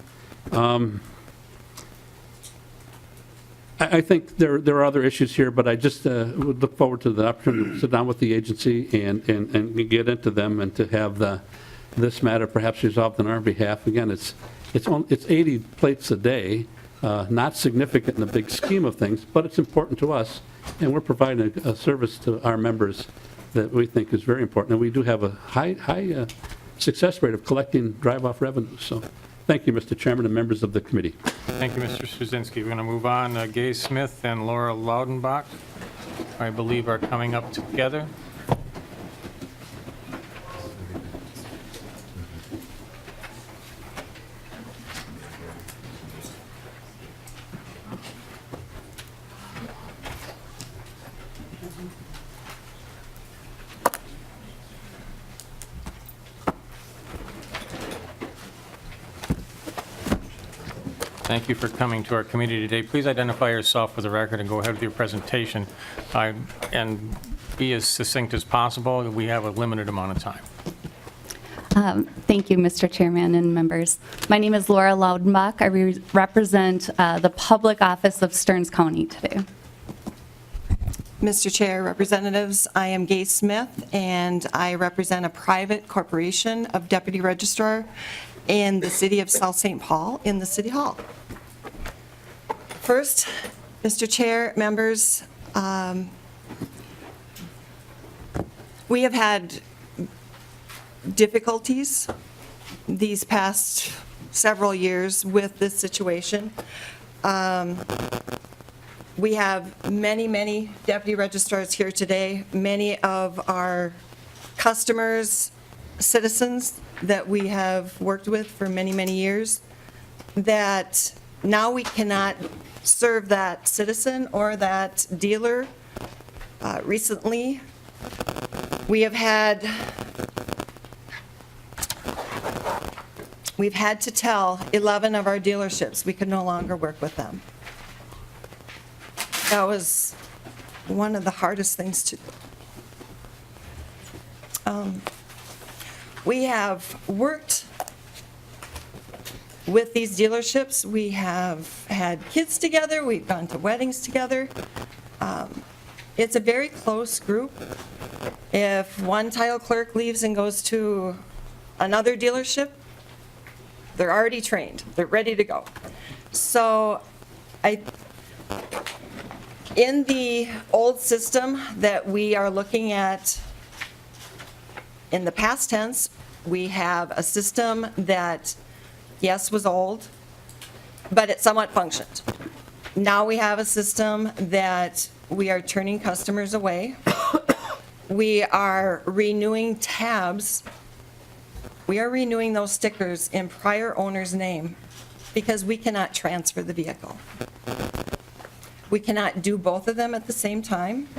I think there are other issues here, but I just would look forward to the opportunity to sit down with the agency and get into them and to have this matter perhaps resolved on our behalf. Again, it's 80 plates a day, not significant in the big scheme of things, but it's important to us, and we're providing a service to our members that we think is very important. And we do have a high success rate of collecting drive-off revenues. So thank you, Mr. Chairman and members of the committee. Thank you, Mr. Straczynski. We're going to move on. Gay Smith and Laura Laudenbach, I believe, are coming up together. Thank you for coming to our committee today. Please identify yourself for the record and go ahead with your presentation. And be as succinct as possible. We have a limited amount of time. Thank you, Mr. Chairman and members. My name is Laura Laudenbach. I represent the Public Office of Stearns County today. Mr. Chair, representatives, I am Gay Smith, and I represent a private corporation of deputy registrar in the city of South St. Paul in the City Hall. First, Mr. Chair, members, we have had difficulties these past several years with this situation. We have many deputy registrars here today, many of our customers, citizens that we have worked with for many years, that now we cannot serve that citizen or that dealer. Recently, we've had to tell 11 of our dealerships we could no longer work with them. That was one of the hardest things to do. We have worked with these dealerships. We have had kids together, we've gone to weddings together. It's a very close group. If one title clerk leaves and goes to another dealership, they're already trained, they're ready to go. So in the old system that we are looking at in the past tense, we have a system that, yes, was old, but it somewhat functioned. Now we have a system that we are turning customers away. We are renewing tabs. We are renewing those stickers in prior owner's name because we cannot transfer the vehicle. We cannot do both of them at the same time.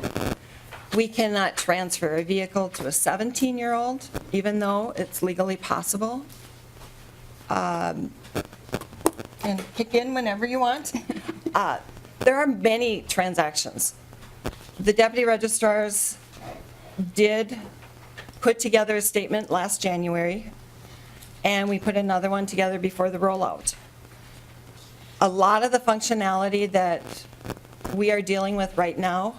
We cannot transfer a vehicle to a 17-year-old, even though it's legally possible. And kick in whenever you want. There are many transactions. The deputy registrars did put together a statement last January, and we put another one together before the rollout. A lot of the functionality that we are dealing with right now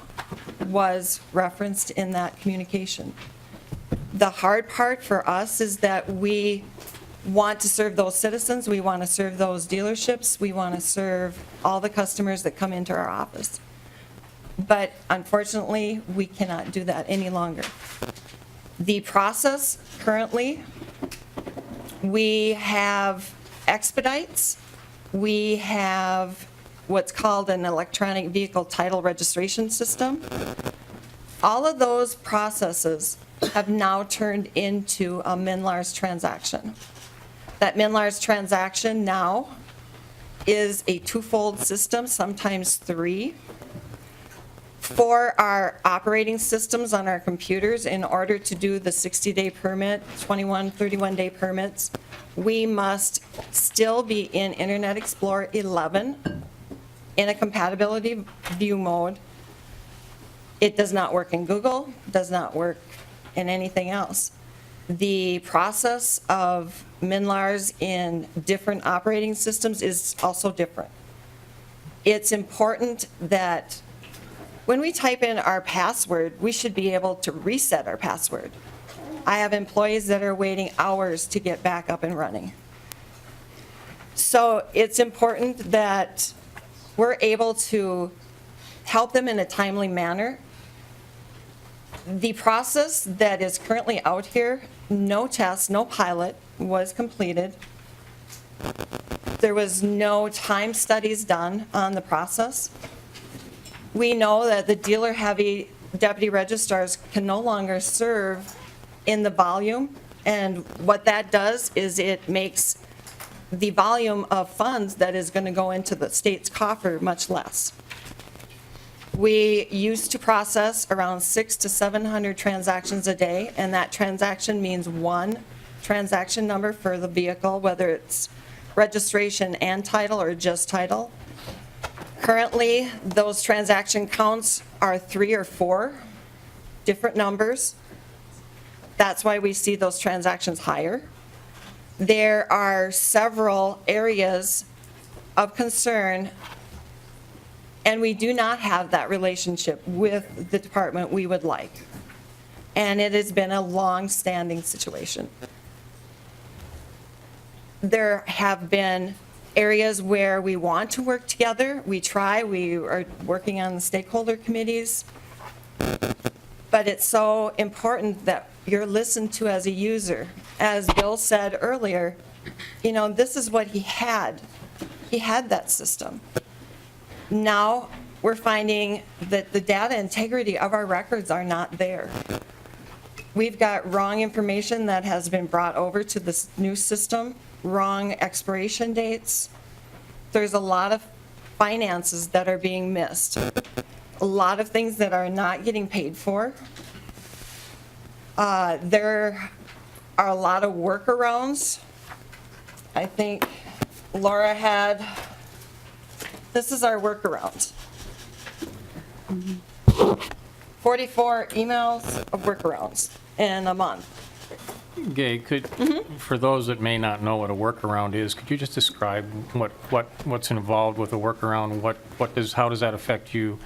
was referenced in that communication. The hard part for us is that we want to serve those citizens, we want to serve those dealerships, we want to serve all the customers that come into our office. But unfortunately, we cannot do that any longer. The process currently, we have expedites, we have what's called an electronic vehicle title registration system. All of those processes have now turned into a MNLARS transaction. That MNLARS transaction now is a twofold system, sometimes three. For our operating systems on our computers, in order to do the 60-day permit, 21, 31-day permits, we must still be in Internet Explorer 11 in a compatibility view mode. It does not work in Google, does not work in anything else. The process of MNLARS in different operating systems is also different. It's important that when we type in our password, we should be able to reset our password. I have employees that are waiting hours to get back up and running. So it's important that we're able to help them in a timely manner. The process that is currently out here, no test, no pilot was completed. There was no time studies done on the process. We know that the dealer-heavy deputy registrars can no longer serve in the volume, and what that does is it makes the volume of funds that is going to go into the state's coffer much less. We used to process around 600 to 700 transactions a day, and that transaction means one transaction number for the vehicle, whether it's registration and title or just title. Currently, those transaction counts are 3 or 4 different numbers. That's why we see those transactions higher. There are several areas of concern, and we do not have that relationship with the department we would like. And it has been a long-standing situation. There have been areas where we want to work together. We try. We are working on the stakeholder committees. But it's so important that you're listened to as a user. As Bill said earlier, you know, this is what he had. He had that system. Now we're finding that the data integrity of our records are not there. We've got wrong information that has been brought over to this new system, wrong expiration dates. There's a lot of finances that are being missed, a lot of things that are not getting paid for. There are a lot of workarounds. I think Laura had, this is our workaround. 44 emails of workarounds in a month. Gay, for those that may not know what a workaround is, could you just describe what's involved with a workaround? How does that affect you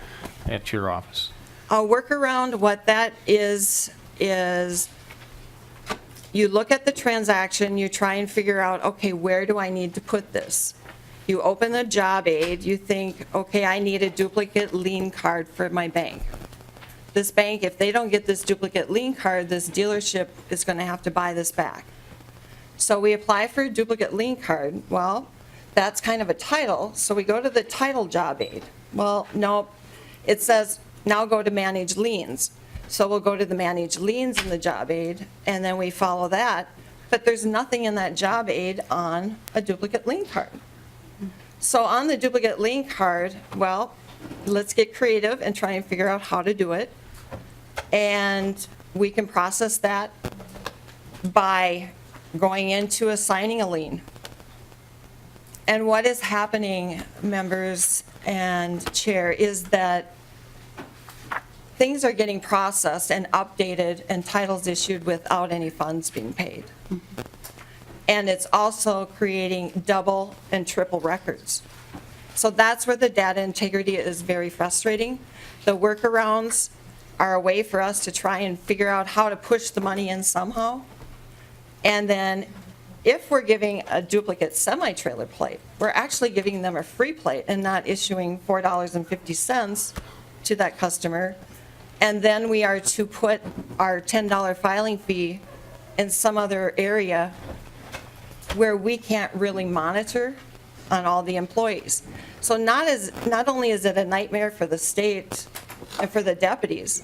at your office? A workaround, what that is you look at the transaction, you try and figure out, okay, where do I need to put this? You open the job aid, you think, okay, I need a duplicate lien card for my bank. This bank, if they don't get this duplicate lien card, this dealership is going to have to buy this back. So we apply for a duplicate lien card. Well, that's kind of a title, so we go to the title job aid. Well, no, it says now go to manage liens. So we'll go to the manage liens in the job aid, and then we follow that. But there's nothing in that job aid on a duplicate lien card. So on the duplicate lien card, well, let's get creative and try and figure out how to do it. And we can process that by going into assigning a lien. And what is happening, members and chair, is that things are getting processed and updated and titles issued without any funds being paid. And it's also creating double and triple records. So that's where the data integrity is very frustrating. The workarounds are a way for us to try and figure out how to push the money in somehow. And then if we're giving a duplicate semi-trailer plate, we're actually giving them a free plate and not issuing $4.50 to that customer. And then we are to put our $10 filing fee in some other area where we can't really monitor on all the employees. So not only is it a nightmare for the state and for the deputies,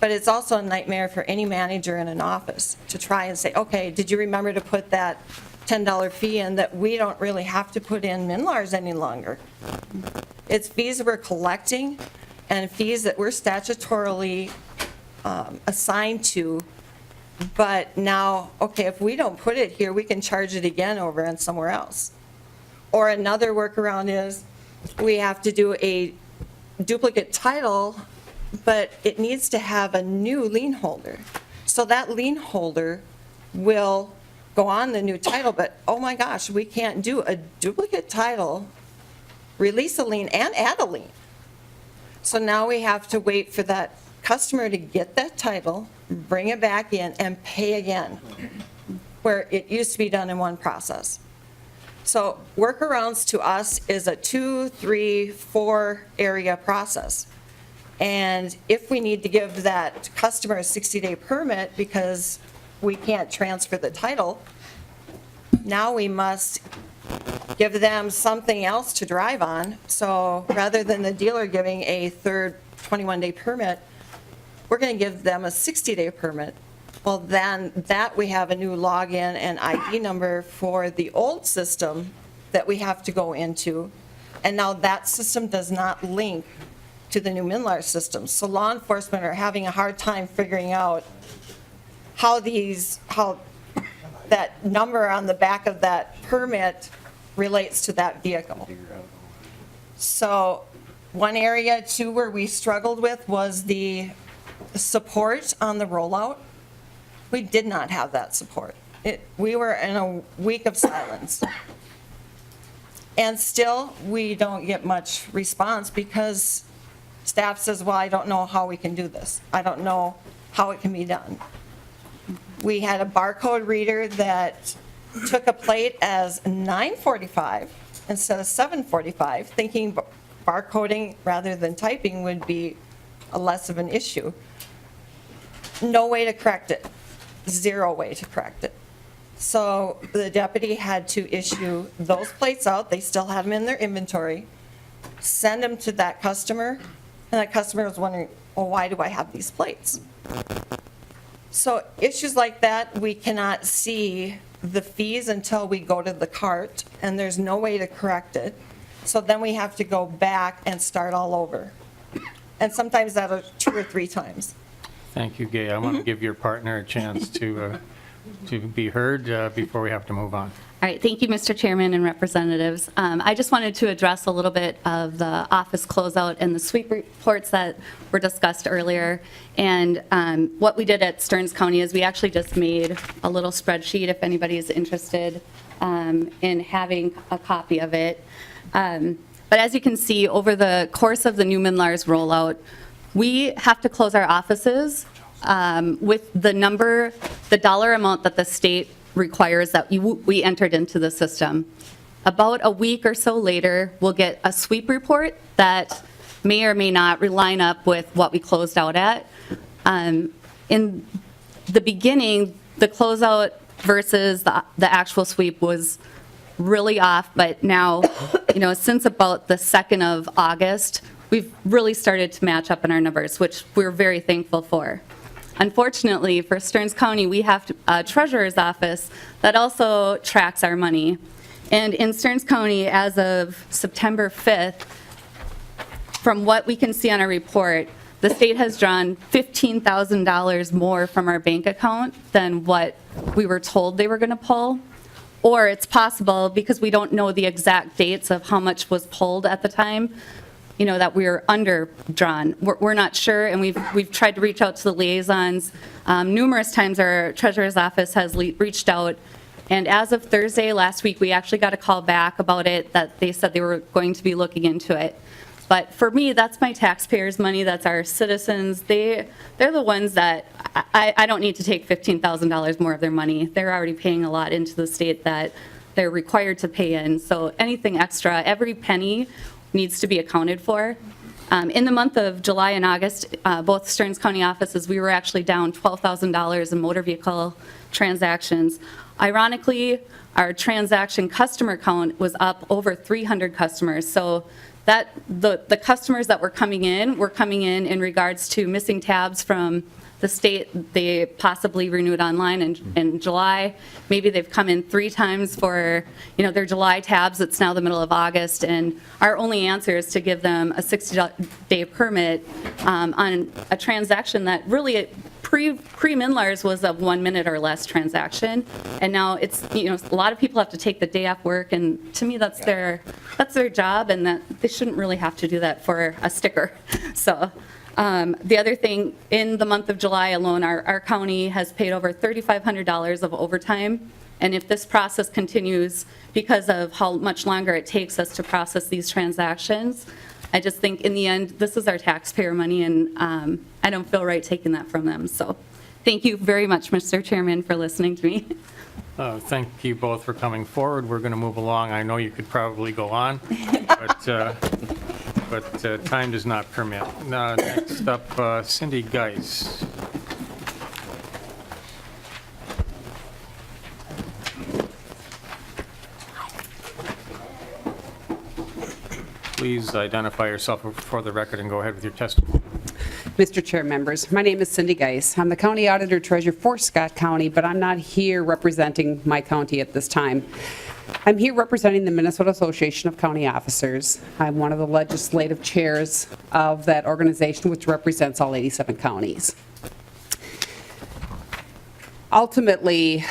but it's also a nightmare for any manager in an office to try and say, okay, did you remember to put that $10 fee in that we don't really have to put in MNLARS any longer? It's fees we're collecting and fees that we're statutorily assigned to, but now, okay, if we don't put it here, we can charge it again over and somewhere else. Or another workaround is we have to do a duplicate title, but it needs to have a new lien holder. So that lien holder will go on the new title, but oh my gosh, we can't do a duplicate title, release a lien, and add a lien. So now we have to wait for that customer to get that title, bring it back in, and pay again, where it used to be done in one process. So workarounds to us is a 2, 3, 4 area process. And if we need to give that customer a 60-day permit because we can't transfer the title, now we must give them something else to drive on. So rather than the dealer giving a third 21-day permit, we're going to give them a 60-day permit. Well, then that we have a new login and ID number for the old system that we have to go into. And now that system does not link to the new MNLARS system. So law enforcement are having a hard time figuring out how that number on the back of that permit relates to that vehicle. So one area too where we struggled with was the support on the rollout. We did not have that support. We were in a week of silence. And still, we don't get much response because staff says, well, I don't know how we can do this. I don't know how it can be done. We had a barcode reader that took a plate as 945 instead of 745, thinking barcoding rather than typing would be a less of an issue. No way to correct it. Zero way to correct it. So the deputy had to issue those plates out. They still had them in their inventory, send them to that customer, and that customer was wondering, well, why do I have these plates? So issues like that, we cannot see the fees until we go to the cart, and there's no way to correct it. So then we have to go back and start all over. And sometimes that are 2 or 3 times. Thank you, Gay. I want to give your partner a chance to be heard before we have to move on. All right, thank you, Mr. Chairman and representatives. I just wanted to address a little bit of the office closeout and the sweep reports that were discussed earlier. And what we did at Stearns County is we actually just made a little spreadsheet if anybody is interested in having a copy of it. But as you can see, over the course of the new MNLARS rollout, we have to close our offices with the dollar amount that the state requires that we entered into the system. About a week or so later, we'll get a sweep report that may or may not line up with what we closed out at. In the beginning, the closeout versus the actual sweep was really off, but now, since about the 2nd of August, we've really started to match up in our numbers, which we're very thankful for. Unfortunately, for Stearns County, we have a treasurer's office that also tracks our money. And in Stearns County, as of September 5th, from what we can see on our report, the state has drawn $15,000 more from our bank account than what we were told they were going to pull. Or it's possible, because we don't know the exact dates of how much was pulled at the time, that we're underdrawn. We're not sure, and we've tried to reach out to the liaisons. Numerous times our treasurer's office has reached out, and as of Thursday last week, we actually got a call back about it, that they said they were going to be looking into it. But for me, that's my taxpayers' money, that's our citizens. They're the ones that, I don't need to take $15,000 more of their money. They're already paying a lot into the state that they're required to pay in. So anything extra, every penny needs to be accounted for. In the month of July and August, both Stearns County offices, we were actually down $12,000 in motor vehicle transactions. Ironically, our transaction customer count was up over 300 customers. So that the customers that were coming in in regards to missing tabs from the state. They possibly renewed online in July. Maybe they've come in 3 times for their July tabs. It's now the middle of August, and our only answer is to give them a 60-day permit on a transaction that really pre-MNLARS was a 1 minute or less transaction, and now it's a lot of people have to take the day off work, and to me that's their job, and that they shouldn't really have to do that for a sticker. So. The other thing, in the month of July alone, our county has paid over $3,500 of overtime. And if this process continues, because of how much longer it takes us to process these transactions, I just think in the end, this is our taxpayer money, and I don't feel right taking that from them. So thank you very much, Mr. Chairman, for listening to me. Thank you both for coming forward. We're going to move along. I know you could probably go on, but time does not permit. Next up, Cindy Geis. Please identify yourself for the record and go ahead with your testimony. Mr. Chair, members, my name is Cindy Geis. I'm the County Auditor Treasurer for Scott County, but I'm not here representing my county at this time. I'm here representing the Minnesota Association of County Officers. I'm one of the legislative chairs of that organization, which represents all 87 counties. Ultimately,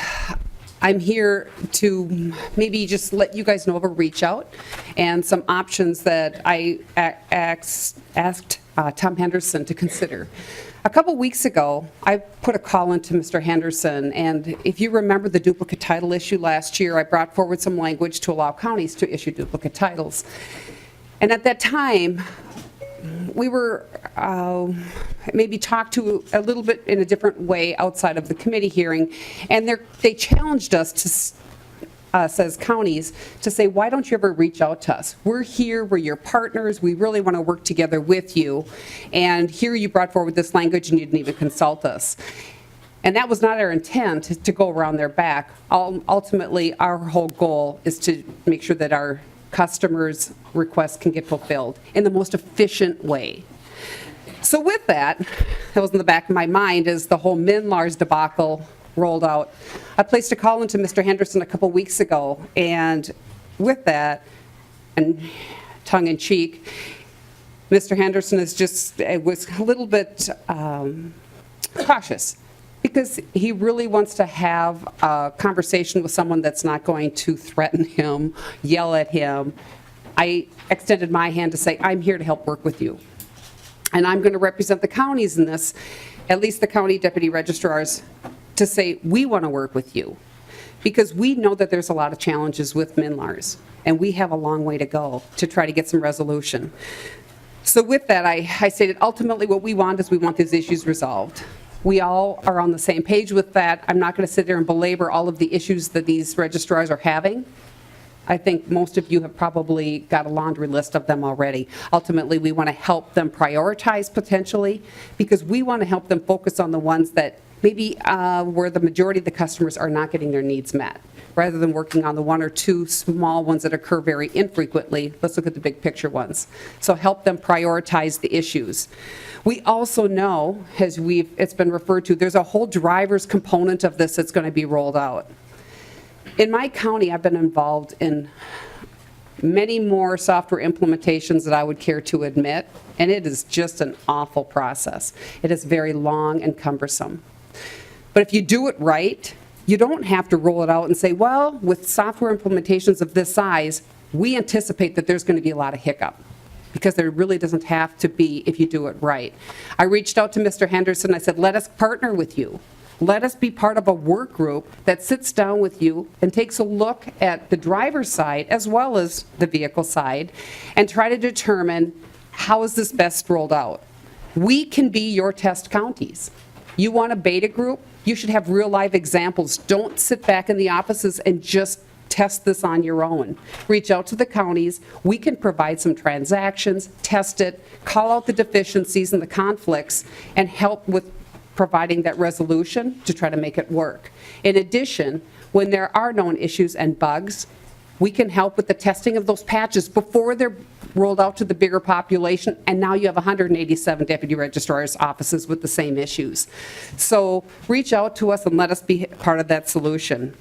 I'm here to maybe just let you guys know of a reach out and some options that I asked Tom Henderson to consider. A couple weeks ago, I put a call into Mr. Henderson, and if you remember the duplicate title issue last year, I brought forward some language to allow counties to issue duplicate titles. And at that time, we were maybe talked to a little bit in a different way outside of the committee hearing, and they challenged us to as counties to say, why don't you ever reach out to us? We're here, we're your partners, we really want to work together with you, and here you brought forward this language and you didn't even consult us. And that was not our intent, to go around their back. Ultimately, our whole goal is to make sure that our customers' requests can get fulfilled in the most efficient way. So with that was in the back of my mind as the whole MNLARS debacle rolled out. I placed a call into Mr. Henderson a couple weeks ago, and with that, and tongue-in-cheek, Mr. Henderson was a little bit cautious because he really wants to have a conversation with someone that's not going to threaten him, yell at him. I extended my hand to say, I'm here to help work with you. And I'm going to represent the counties in this, at least the county deputy registrars, to say, we want to work with you. Because we know that there's a lot of challenges with MNLARS, and we have a long way to go to try to get some resolution. So with that, I stated ultimately what we want is we want these issues resolved. We all are on the same page with that. I'm not going to sit there and belabor all of the issues that these registrars are having. I think most of you have probably got a laundry list of them already. Ultimately, we want to help them prioritize potentially, because we want to help them focus on the ones that maybe where the majority of the customers are not getting their needs met, rather than working on the one or two small ones that occur very infrequently. Let's look at the big picture ones. So help them prioritize the issues. We also know, as it's been referred to, there's a whole driver's component of this that's going to be rolled out. In my county, I've been involved in many more software implementations that I would care to admit, and it is just an awful process. It is very long and cumbersome. But if you do it right, you don't have to roll it out and say, well, with software implementations of this size, we anticipate that there's going to be a lot of hiccup, because there really doesn't have to be if you do it right. I reached out to Mr. Henderson. I said, let us partner with you. Let us be part of a work group that sits down with you and takes a look at the driver's side as well as the vehicle side and try to determine how is this best rolled out. We can be your test counties. You want a beta group? You should have real live examples. Don't sit back in the offices and just test this on your own. Reach out to the counties. We can provide some transactions, test it, call out the deficiencies and the conflicts, and help with providing that resolution to try to make it work. In addition, when there are known issues and bugs, we can help with the testing of those patches before they're rolled out to the bigger population, and now you have 187 deputy registrars' offices with the same issues. So reach out to us and let us be part of that solution.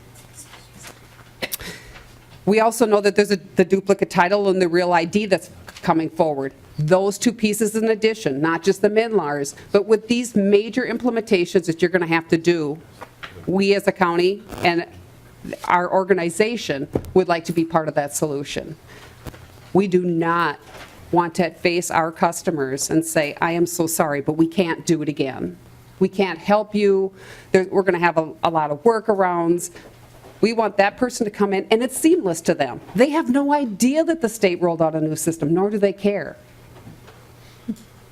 We also know that there's the duplicate title and the real ID that's coming forward. Those two pieces in addition, not just the MNLARS, but with these major implementations that you're going to have to do, we as a county and our organization would like to be part of that solution. We do not want to face our customers and say, I am so sorry, but we can't do it again. We can't help you. We're going to have a lot of workarounds. We want that person to come in, and it's seamless to them. They have no idea that the state rolled out a new system, nor do they care.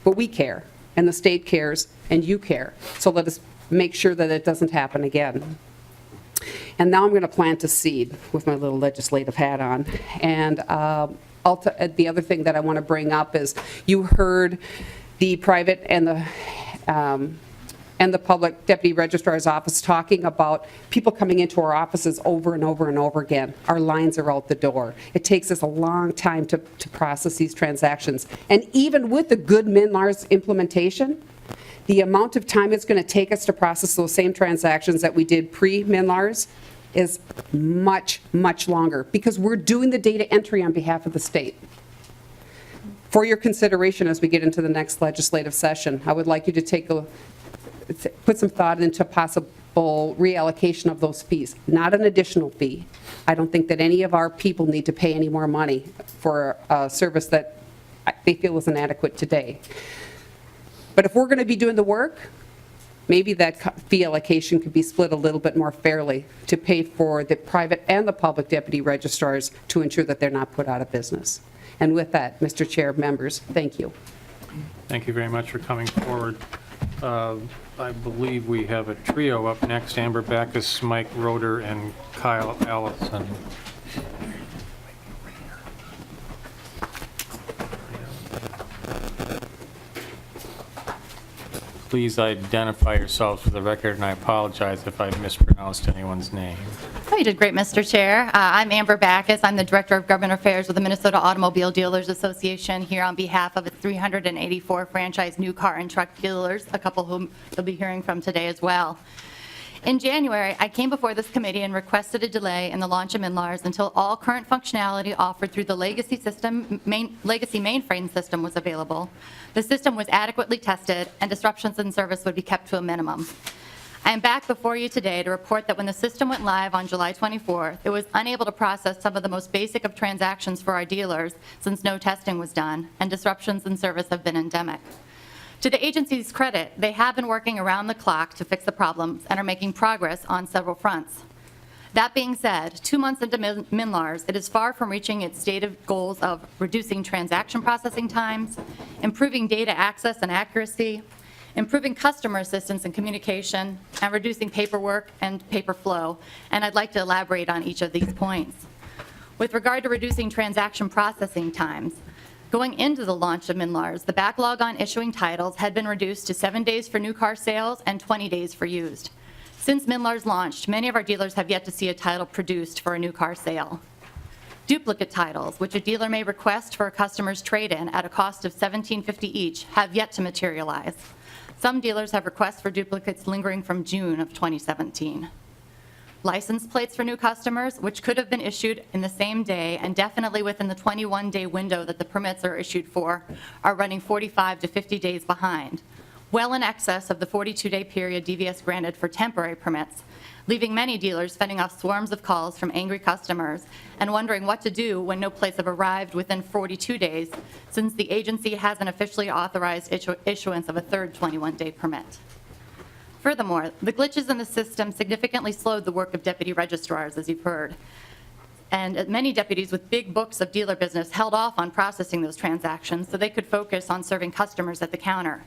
But we care, and the state cares, and you care. So let us make sure that it doesn't happen again. And now I'm going to plant a seed with my little legislative hat on. And the other thing that I want to bring up is you heard the private and the public deputy registrar's office talking about people coming into our offices over and over and over again. Our lines are out the door. It takes us a long time to process these transactions. And even with the good MNLARS implementation, the amount of time it's going to take us to process those same transactions that we did pre-MNLARS is much, much longer, because we're doing the data entry on behalf of the state. For your consideration as we get into the next legislative session, I would like you to put some thought into possible reallocation of those fees, not an additional fee. I don't think that any of our people need to pay any more money for a service that they feel is inadequate today. But if we're going to be doing the work, maybe that fee allocation could be split a little bit more fairly to pay for the private and the public deputy registrars to ensure that they're not put out of business. And with that, Mr. Chair, members, thank you. Thank you very much for coming forward. I believe we have a trio up next: Amber Backus, Mike Roeder, and Kyle Allison. Please identify yourselves for the record, and I apologize if I mispronounced anyone's name. Oh, you did great, Mr. Chair. I'm Amber Backus. I'm the Director of Government Affairs with the Minnesota Automobile Dealers Association, here on behalf of its 384 franchise new car and truck dealers, a couple whom you'll be hearing from today as well. In January, I came before this committee and requested a delay in the launch of MNLARS until all current functionality offered through the legacy mainframe system was available. The system was adequately tested, and disruptions in service would be kept to a minimum. I am back before you today to report that when the system went live on July 24th, it was unable to process some of the most basic of transactions for our dealers since no testing was done, and disruptions in service have been endemic. To the agency's credit, they have been working around the clock to fix the problems and are making progress on several fronts. That being said, 2 months into MNLARS, it is far from reaching its stated goals of reducing transaction processing times, improving data access and accuracy, improving customer assistance and communication, and reducing paperwork and paper flow. And I'd like to elaborate on each of these points. With regard to reducing transaction processing times, going into the launch of MNLARS, the backlog on issuing titles had been reduced to 7 days for new car sales and 20 days for used. Since MNLARS launched, many of our dealers have yet to see a title produced for a new car sale. Duplicate titles, which a dealer may request for a customer's trade-in at a cost of $17.50 each, have yet to materialize. Some dealers have requests for duplicates lingering from June of 2017. License plates for new customers, which could have been issued in the same day and definitely within the 21-day window that the permits are issued for, are running 45 to 50 days behind, well in excess of the 42-day period DVS granted for temporary permits, leaving many dealers fending off swarms of calls from angry customers and wondering what to do when no plates have arrived within 42 days, since the agency hasn't officially authorized issuance of a third 21-day permit. Furthermore, the glitches in the system significantly slowed the work of deputy registrars, as you've heard. And many deputies with big books of dealer business held off on processing those transactions so they could focus on serving customers at the counter.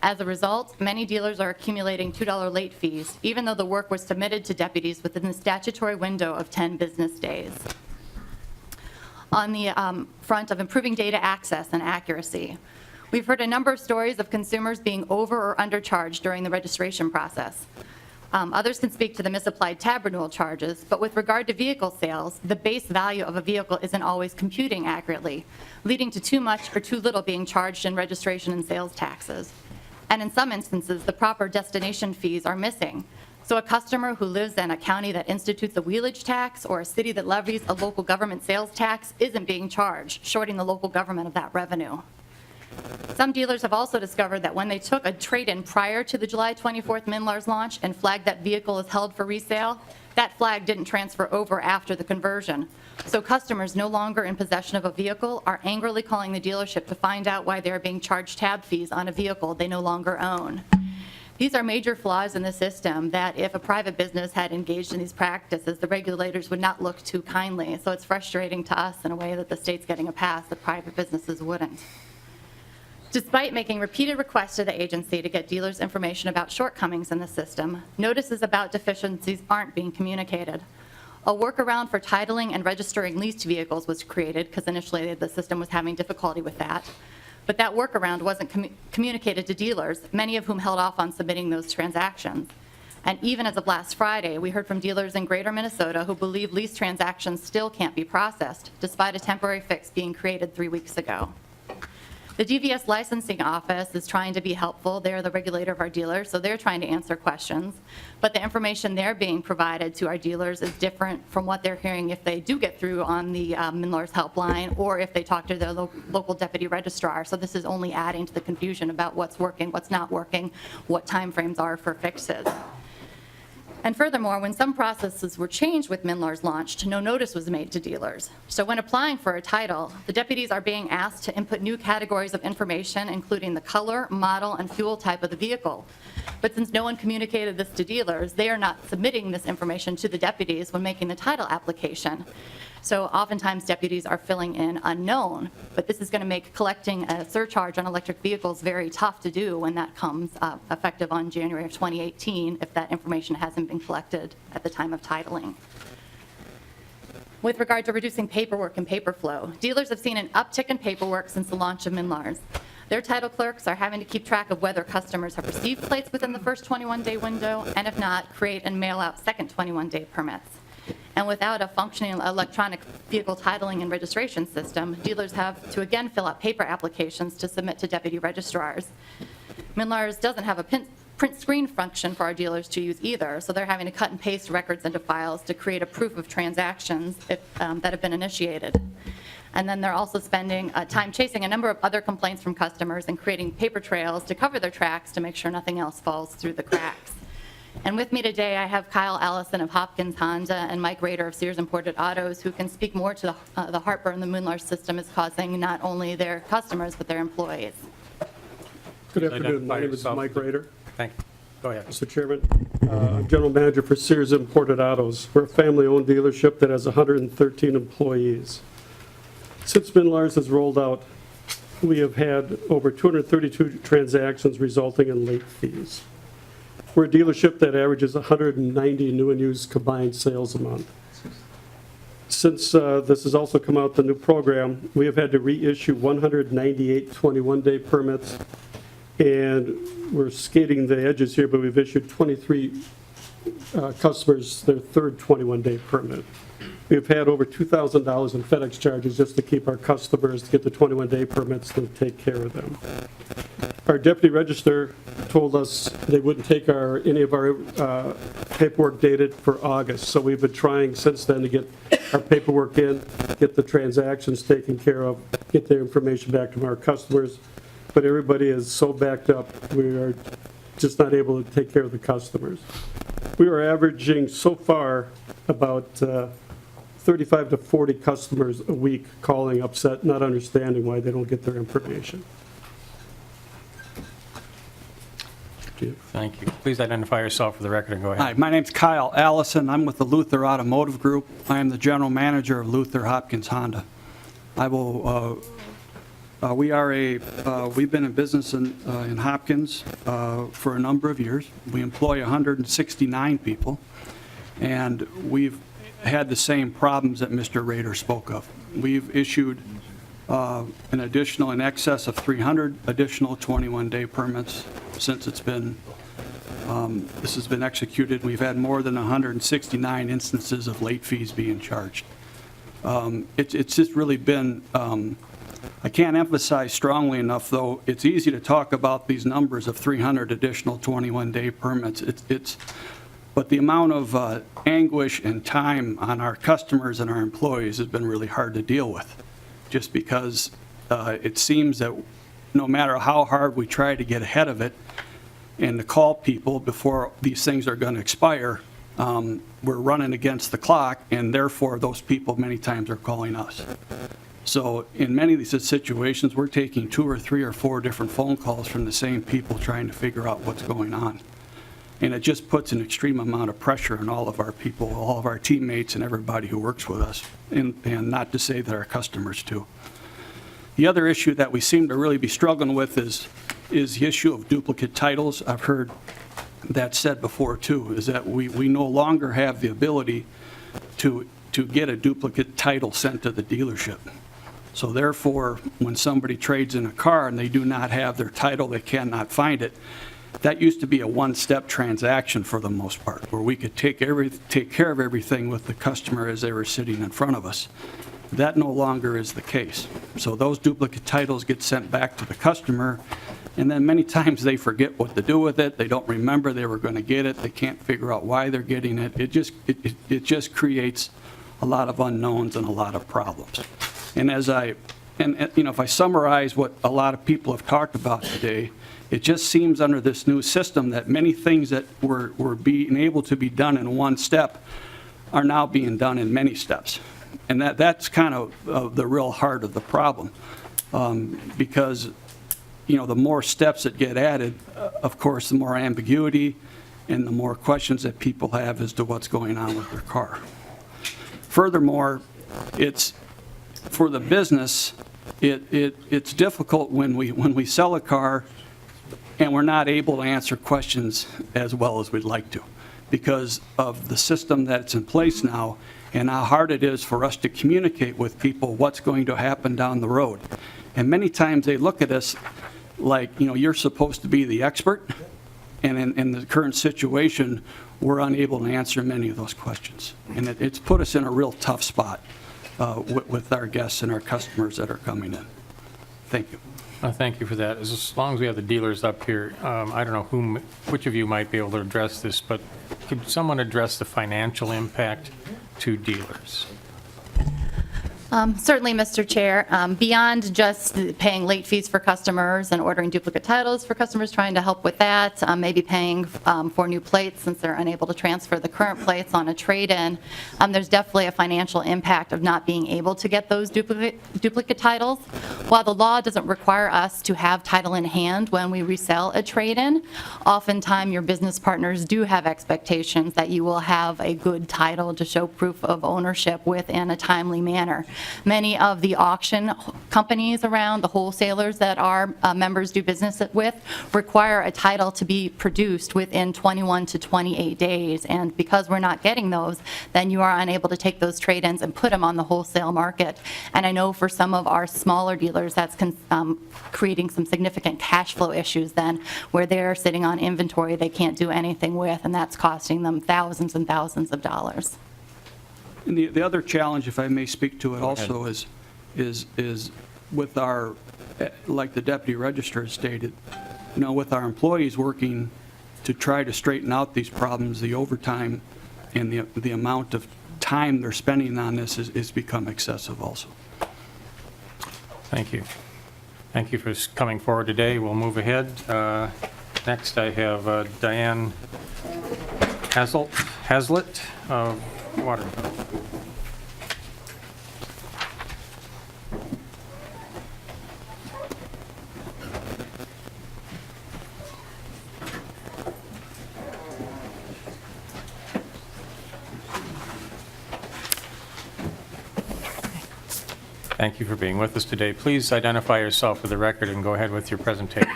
As a result, many dealers are accumulating $2 late fees, even though the work was submitted to deputies within the statutory window of 10 business days. On the front of improving data access and accuracy, we've heard a number of stories of consumers being over or undercharged during the registration process. Others can speak to the misapplied tab renewal charges, but with regard to vehicle sales, the base value of a vehicle isn't always computing accurately, leading to too much or too little being charged in registration and sales taxes. And in some instances, the proper destination fees are missing. So a customer who lives in a county that institutes a wheelage tax or a city that levies a local government sales tax isn't being charged, shorting the local government of that revenue. Some dealers have also discovered that when they took a trade-in prior to the July 24th MNLARS launch and flagged that vehicle as held for resale, that flag didn't transfer over after the conversion. So customers no longer in possession of a vehicle are angrily calling the dealership to find out why they're being charged tab fees on a vehicle they no longer own. These are major flaws in the system that if a private business had engaged in these practices, the regulators would not look too kindly. So it's frustrating to us in a way that the state's getting a pass that private businesses wouldn't. Despite making repeated requests to the agency to get dealers information about shortcomings in the system, notices about deficiencies aren't being communicated. A workaround for titling and registering leased vehicles was created because initially the system was having difficulty with that. But that workaround wasn't communicated to dealers, many of whom held off on submitting those transactions. And even as of last Friday, we heard from dealers in Greater Minnesota who believe lease transactions still can't be processed, despite a temporary fix being created 3 weeks ago. The DVS licensing office is trying to be helpful. They're the regulator of our dealers, so they're trying to answer questions. But the information they're being provided to our dealers is different from what they're hearing if they do get through on the MNLARS helpline or if they talk to their local deputy registrar. So this is only adding to the confusion about what's working, what's not working, what timeframes are for fixes. And furthermore, when some processes were changed with MNLARS launched, no notice was made to dealers. So when applying for a title, the deputies are being asked to input new categories of information, including the color, model, and fuel type of the vehicle. But since no one communicated this to dealers, they are not submitting this information to the deputies when making the title application. So oftentimes deputies are filling in unknown, but this is going to make collecting a surcharge on electric vehicles very tough to do when that comes effective on January of 2018 if that information hasn't been collected at the time of titling. With regard to reducing paperwork and paper flow, dealers have seen an uptick in paperwork since the launch of MNLARS. Their title clerks are having to keep track of whether customers have received plates within the first 21-day window, and if not, create and mail out second 21-day permits. And without a functioning electronic vehicle titling and registration system, dealers have to again fill out paper applications to submit to deputy registrars. MNLARS doesn't have a print screen function for our dealers to use either, so they're having to cut and paste records into files to create a proof of transactions that have been initiated. And then they're also spending time chasing a number of other complaints from customers and creating paper trails to cover their tracks to make sure nothing else falls through the cracks. And with me today, I have Kyle Allison of Hopkins Honda and Mike Rader of Sears Imported Autos, who can speak more to the heartburn the MNLARS system is causing not only their customers, but their employees. Good afternoon. My name is Mike Rader. Thank you. Go ahead. Mr. Chairman, I'm General Manager for Sears Imported Autos. We're a family-owned dealership that has 113 employees. Since MNLARS has rolled out, we have had over 232 transactions resulting in late fees. We're a dealership that averages 190 new and used combined sales a month. Since this has also come out, the new program, we have had to reissue 198 21-day permits, and we're skating the edges here, but we've issued 23 customers their third 21-day permit. We've had over $2,000 in FedEx charges just to keep our customers to get the 21-day permits to take care of them. Our deputy register told us they wouldn't take any of our paperwork dated for August, so we've been trying since then to get our paperwork in, get the transactions taken care of, get their information back to our customers, but everybody is so backed up, we are just not able to take care of the customers. We are averaging so far about 35 to 40 customers a week calling upset, not understanding why they don't get their information. Thank you. Please identify yourself for the record and go ahead. Hi, my name's Kyle Allison. I'm with the Luther Automotive Group. I am the general manager of Luther Hopkins Honda. We've been in business in Hopkins for a number of years. We employ 169 people, and we've had the same problems that Mr. Rader spoke of. We've issued an additional, in excess of 300 additional 21-day permits since this has been executed. We've had more than 169 instances of late fees being charged. It's just really been, I can't emphasize strongly enough, though, it's easy to talk about these numbers of 300 additional 21-day permits. But the amount of anguish and time on our customers and our employees has been really hard to deal with, just because it seems that no matter how hard we try to get ahead of it and to call people before these things are going to expire, we're running against the clock, and therefore those people many times are calling us. So in many of these situations, we're taking 2 or 3 or 4 different phone calls from the same people trying to figure out what's going on. And it just puts an extreme amount of pressure on all of our people, all of our teammates, and everybody who works with us, and not to say that our customers too. The other issue that we seem to really be struggling with is the issue of duplicate titles. I've heard that said before too, is that we no longer have the ability to get a duplicate title sent to the dealership. So therefore, when somebody trades in a car and they do not have their title, they cannot find it, that used to be a one-step transaction for the most part, where we could take care of everything with the customer as they were sitting in front of us. That no longer is the case. So those duplicate titles get sent back to the customer, and then many times they forget what to do with it. They don't remember they were going to get it. They can't figure out why they're getting it. It just creates a lot of unknowns and a lot of problems. And if I summarize what a lot of people have talked about today, it just seems under this new system that many things that were being able to be done in one step are now being done in many steps. And that's kind of the real heart of the problem, because the more steps that get added, of course, the more ambiguity and the more questions that people have as to what's going on with their car. Furthermore, it's for the business, it's difficult when we sell a car and we're not able to answer questions as well as we'd like to because of the system that's in place now and how hard it is for us to communicate with people what's going to happen down the road. And many times they look at us like, you're supposed to be the expert, and in the current situation, we're unable to answer many of those questions. And it's put us in a real tough spot with our guests and our customers that are coming in. Thank you. Thank you for that. As long as we have the dealers up here, I don't know which of you might be able to address this, but could someone address the financial impact to dealers? Certainly, Mr. Chair. Beyond just paying late fees for customers and ordering duplicate titles for customers, trying to help with that, maybe paying for new plates since they're unable to transfer the current plates on a trade-in, there's definitely a financial impact of not being able to get those duplicate titles. While the law doesn't require us to have title in hand when we resell a trade-in, oftentimes your business partners do have expectations that you will have a good title to show proof of ownership within a timely manner. Many of the auction companies around, the wholesalers that our members do business with, require a title to be produced within 21 to 28 days. And because we're not getting those, then you are unable to take those trade-ins and put them on the wholesale market. And I know for some of our smaller dealers, that's creating some significant cash flow issues then, where they're sitting on inventory they can't do anything with, and that's costing them thousands and thousands of dollars. And the other challenge, if I may speak to it also, is with our, like the deputy registrar stated, with our employees working to try to straighten out these problems, the overtime and the amount of time they're spending on this is become excessive also. Thank you. Thank you for coming forward today. We'll move ahead. Next, I have Diane Hazlitt of Waterville. Thank you for being with us today. Please identify yourself for the record and go ahead with your presentation.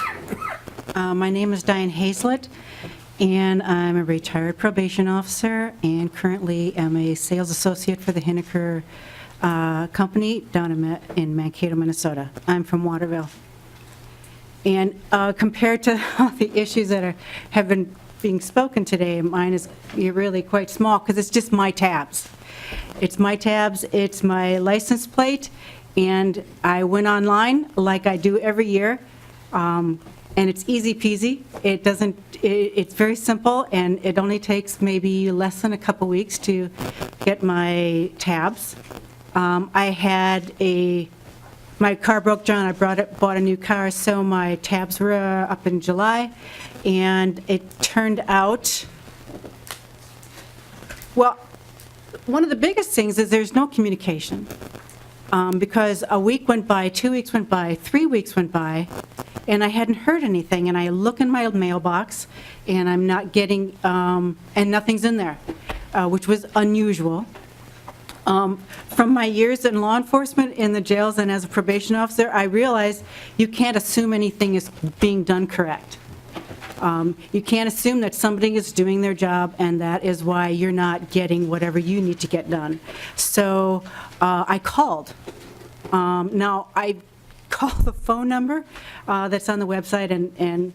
My name is Diane Hazlitt, and I'm a retired probation officer and currently am a sales associate for the Hinneker company down in Mankato, Minnesota. I'm from Waterville. And compared to all the issues that have been being spoken today, mine is really quite small because it's just my tabs. It's my tabs, it's my license plate, and I went online like I do every year, and it's easy peasy. It's very simple, and it only takes maybe less than a couple weeks to get my tabs. I had my car broke down, I bought a new car, so my tabs were up in July, and it turned out, well, one of the biggest things is there's no communication, because a week went by, 2 weeks went by, 3 weeks went by, and I hadn't heard anything, and I look in my mailbox, and I'm not getting, and nothing's in there, which was unusual. From my years in law enforcement in the jails and as a probation officer, I realized you can't assume anything is being done correct. You can't assume that somebody is doing their job, and that is why you're not getting whatever you need to get done. So I called. Now, I called the phone number that's on the website, and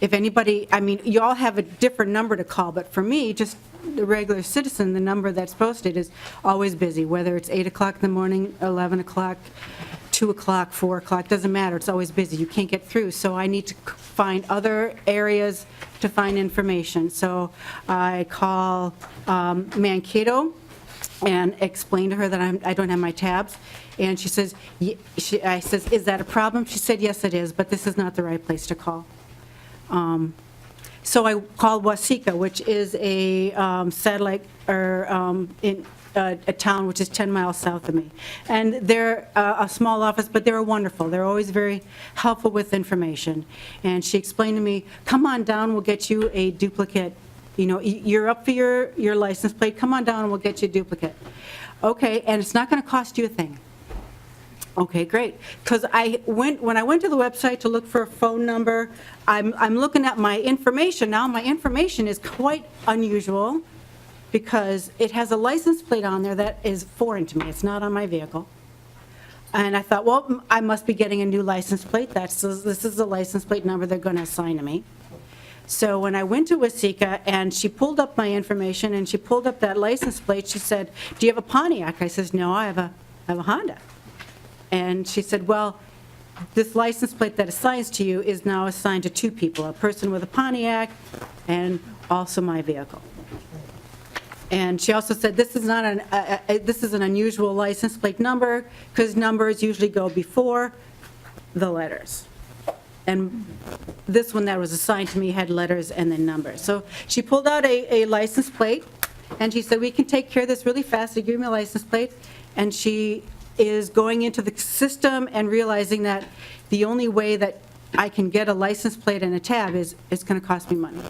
if anybody, I mean, you all have a different number to call, but for me, just the regular citizen, the number that's posted is always busy, whether it's 8 o'clock in the morning, 11 o'clock, 2 o'clock, 4 o'clock, doesn't matter, it's always busy, you can't get through, so I need to find other areas to find information. So I call Mankato and explain to her that I don't have my tabs, and she says, I says, is that a problem? She said, yes, it is, but this is not the right place to call. So I called Waseca, which is a satellite, or in a town which is 10 miles south of me. And they're a small office, but they're wonderful. They're always very helpful with information. And she explained to me, come on down, we'll get you a duplicate. You know, you're up for your license plate, come on down and we'll get you a duplicate. Okay, and it's not going to cost you a thing. Okay, great. Because when I went to the website to look for a phone number, I'm looking at my information now. My information is quite unusual because it has a license plate on there that is foreign to me. It's not on my vehicle. And I thought, well, I must be getting a new license plate. This is the license plate number they're going to assign to me. So when I went to Waseca and she pulled up my information and she pulled up that license plate, she said, do you have a Pontiac? I says, no, I have a Honda. And she said, well, this license plate that assigns to you is now assigned to two people, a person with a Pontiac and also my vehicle. And she also said, this is not this is an unusual license plate number, because numbers usually go before the letters. And this one that was assigned to me had letters and then numbers. So she pulled out a license plate, and she said, we can take care of this really fast. They give me a license plate. And she is going into the system and realizing that the only way that I can get a license plate and a tab is it's going to cost me money.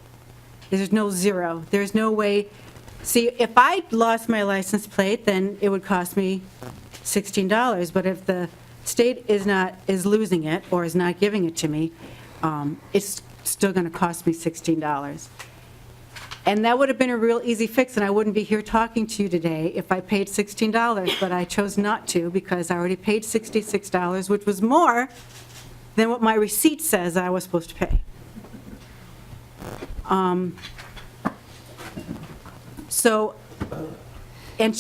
There's no zero. There's no way. See, if I lost my license plate, then it would cost me $16. But if the state is losing it or is not giving it to me, it's still going to cost me $16. And that would have been a real easy fix, and I wouldn't be here talking to you today if I paid $16, but I chose not to because I already paid $66, which was more than what my receipt says I was supposed to pay. So, and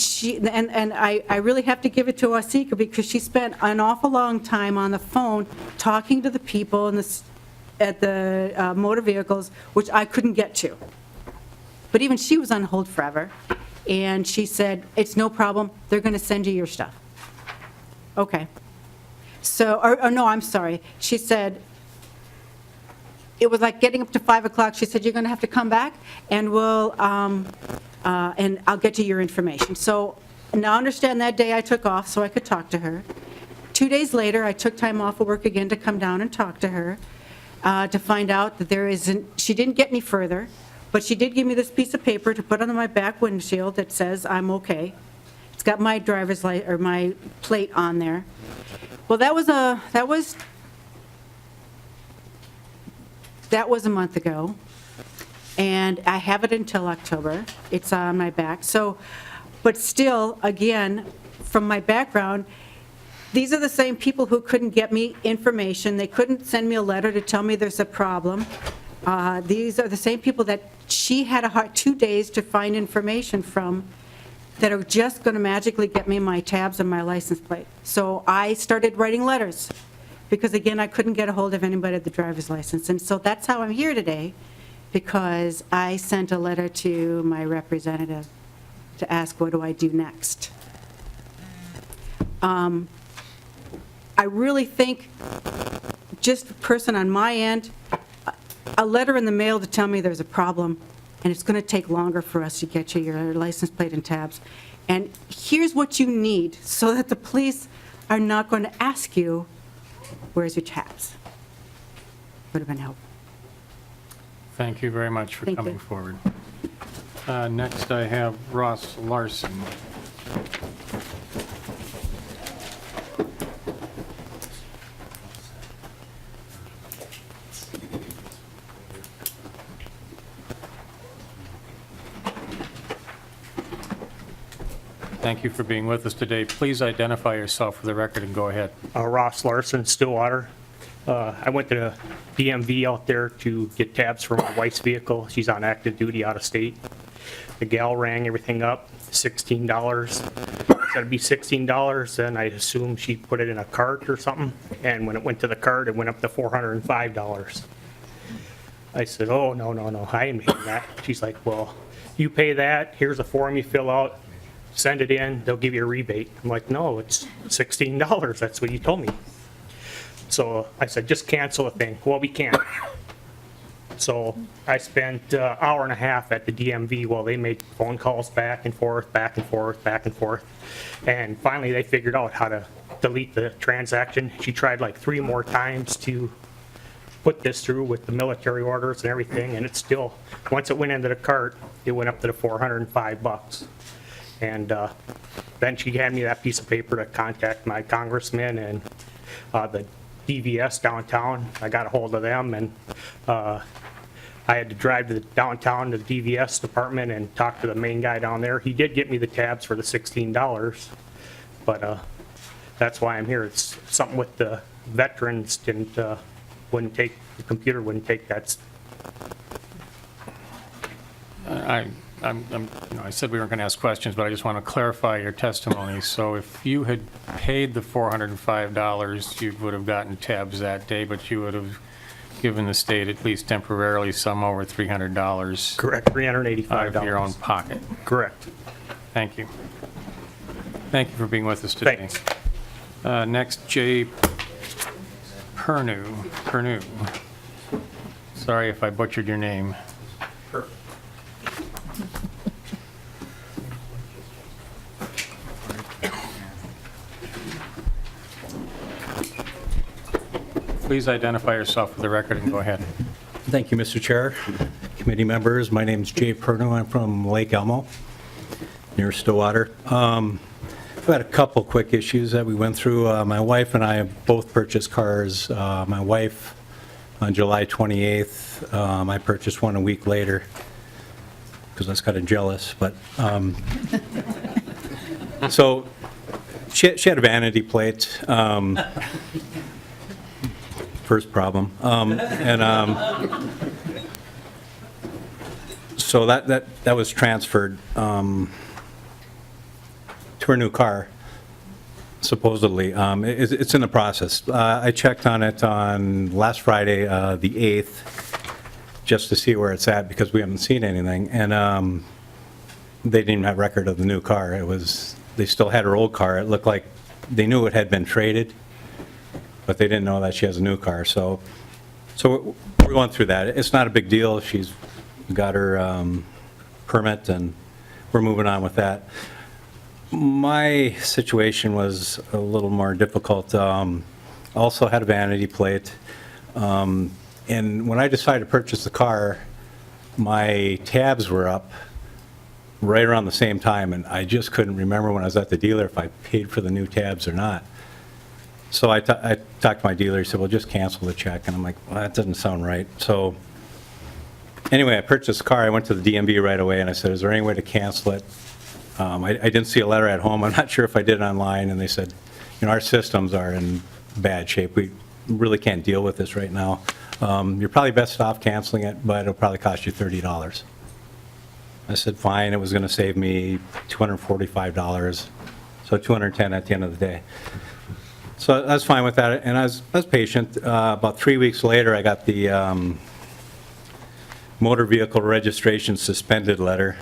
I really have to give it to Wasika because she spent an awful long time on the phone talking to the people at the motor vehicles, which I couldn't get to. But even she was on hold forever, and she said, it's no problem, they're going to send you your stuff. Okay. So, or no, I'm sorry. She said, it was like getting up to 5 o'clock. She said, you're going to have to come back, and and I'll get you your information. So now understand that day I took off so I could talk to her. 2 days later, I took time off of work again to come down and talk to her to find out that she didn't get any further, but she did give me this piece of paper to put on my back windshield that says I'm okay. It's got my driver's license or my plate on there. Well, that was a month ago, and I have it until October. It's on my back. So, but still, again, from my background, these are the same people who couldn't get me information. They couldn't send me a letter to tell me there's a problem. These are the same people that she had 2 days to find information from that are just going to magically get me my tabs and my license plate. So I started writing letters because, again, I couldn't get a hold of anybody at the driver's license. And so that's how I'm here today, because I sent a letter to my representative to ask, what do I do next? I really think, just a person on my end, a letter in the mail to tell me there's a problem, and it's going to take longer for us to get you your license plate and tabs. And here's what you need so that the police are not going to ask you, where's your tabs? Would have been helpful. Thank you very much for Thank coming you. forward. Next, I have Ross Larson. Thank you for being with us today. Please identify yourself for the record and go ahead. Ross Larson, Stillwater. I went to the DMV out there to get tabs for my wife's vehicle. She's on active duty out of state. The gal rang everything up, $16. Said it'd be $16, then I assumed she put it in a cart or something. And when it went to the cart, it went up to $405. I said, oh, no, I ain't paying that. She's like, well, you pay that, here's a form you fill out, send it in, they'll give you a rebate. I'm like, no, it's $16, that's what you told me. So I said, just cancel the thing. Well, we can't. So I spent an hour and a half at the DMV while they made phone calls back and forth, back and forth, back and forth. And finally they figured out how to delete the transaction. She tried like 3 more times to put this through with the military orders and everything, and it's still, once it went into the cart, it went up to the $405. And then she had me that piece of paper to contact my congressman and the DVS downtown. I got a hold of them, and I had to drive to the downtown to the DVS department and talk to the main guy down there. He did get me the tabs for the $16, but that's why I'm here. It's something with the veterans wouldn't take, the computer wouldn't take that. I said we weren't going to ask questions, but I just want to clarify your testimony. So if you had paid the $405, you would have gotten tabs that day, but you would have given the state, at least temporarily, some over $300 Correct, $385. out of your own pocket. Correct. Thank you. Thank you for being with us today. Thanks. Next, Jay Pernew. Sorry if I butchered your name. Please identify yourself for the record and go ahead. Thank you, Mr. Chair, committee members. My name is Jay Pernew. I'm from Lake Elmo, near Stillwater. I've had a couple quick issues that we went through. My wife and I have both purchased cars. My wife on July 28th. I purchased one a week later because I was kind of jealous. But so she had a vanity plate. First problem. So that was transferred to her new car, supposedly. It's in the process. I checked on it on last Friday, the 8th, just to see where it's at because we haven't seen anything. And they didn't even have record of the new car. They still had her old car. It looked like they knew it had been traded, but they didn't know that she has a new car. So we're going through that. It's not a big deal. She's got her permit, and we're moving on with that. My situation was a little more difficult. Also had a vanity plate. And when I decided to purchase the car, my tabs were up right around the same time, and I just couldn't remember when I was at the dealer if I paid for the new tabs or not. So I talked to my dealer. He said, well, just cancel the check. And I'm like, well, that doesn't sound right. So anyway, I purchased the car. I went to the DMV right away, and I said, is there any way to cancel it? I didn't see a letter at home. I'm not sure if I did it online. And they said, our systems are in bad shape. We really can't deal with this right now. You're probably best off canceling it, but it'll probably cost you $30. I said, fine. It was going to save me $245, so $210 at the end of the day. So I was fine with that, and I was patient. About 3 weeks later, I got the motor vehicle registration suspended letter,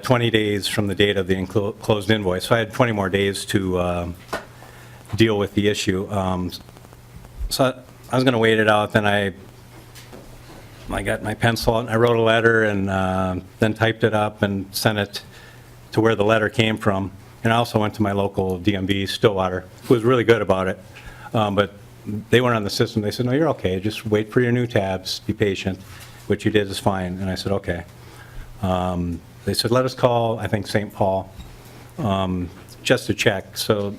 20 days from the date of the enclosed invoice. So I had 20 more days to deal with the issue. So I was going to wait it out. Then I got my pencil and I wrote a letter and then typed it up and sent it to where the letter came from. And I also went to my local DMV, Stillwater, who was really good about it. But they went on the system. They said, no, you're okay. Just wait for your new tabs. Be patient. What you did is fine. And I said, okay. They said, let us call, I think, St. Paul, just to check. So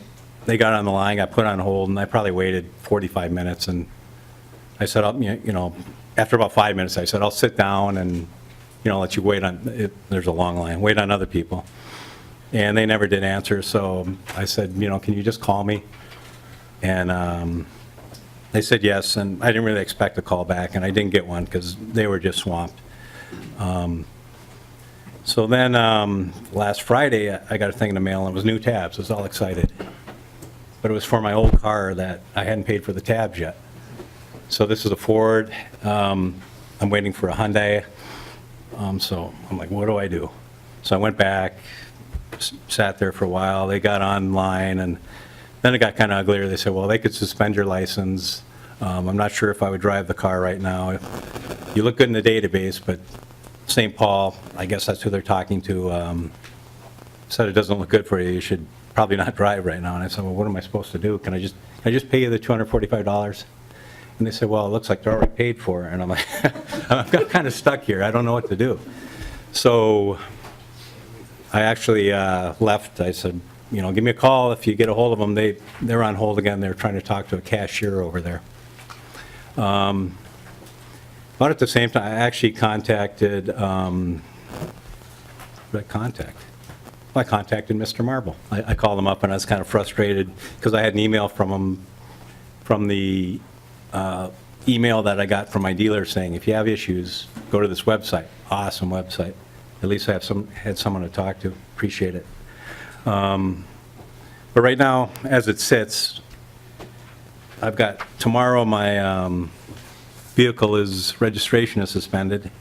they got on the line, got put on hold, and I probably waited 45 minutes. And I said, after about 5 minutes, I said, I'll sit down and, let you wait on it. There's a long line. Wait on other people. And they never did answer, so I said, can you just call me? And they said yes, and I didn't really expect a call back, and I didn't get one because they were just swamped. So then last Friday, I got a thing in the mail, and it was new tabs. I was all excited. But it was for my old car that I hadn't paid for the tabs yet. So this is a Ford. I'm waiting for a Hyundai. So I'm like, what do I do? So I went back, sat there for a while. They got online, and then it got kind of uglier. They said, well, they could suspend your license. I'm not sure if I would drive the car right now. You look good in the database, but St. Paul, I guess that's who they're talking to, said it doesn't look good for you. You should probably not drive right now. And I said, well, what am I supposed to do? Can I just pay you the $245? And they said, well, it looks like they're already paid for. And I'm like, I'm kind of stuck here. I don't know what to do. So I actually left. I said, give me a call if you get a hold of them. They're on hold again. They're trying to talk to a cashier over there. But at the same time, I actually contacted, who did I contact? Well, I contacted Mr. Marble. I called him up, and I was kind of frustrated because I had an email from him, from the email that I got from my dealer saying, if you have issues, go to this website. Awesome website. At least I had someone to talk to. Appreciate it. But right now, as it sits, I've got tomorrow my vehicle is, registration is suspended.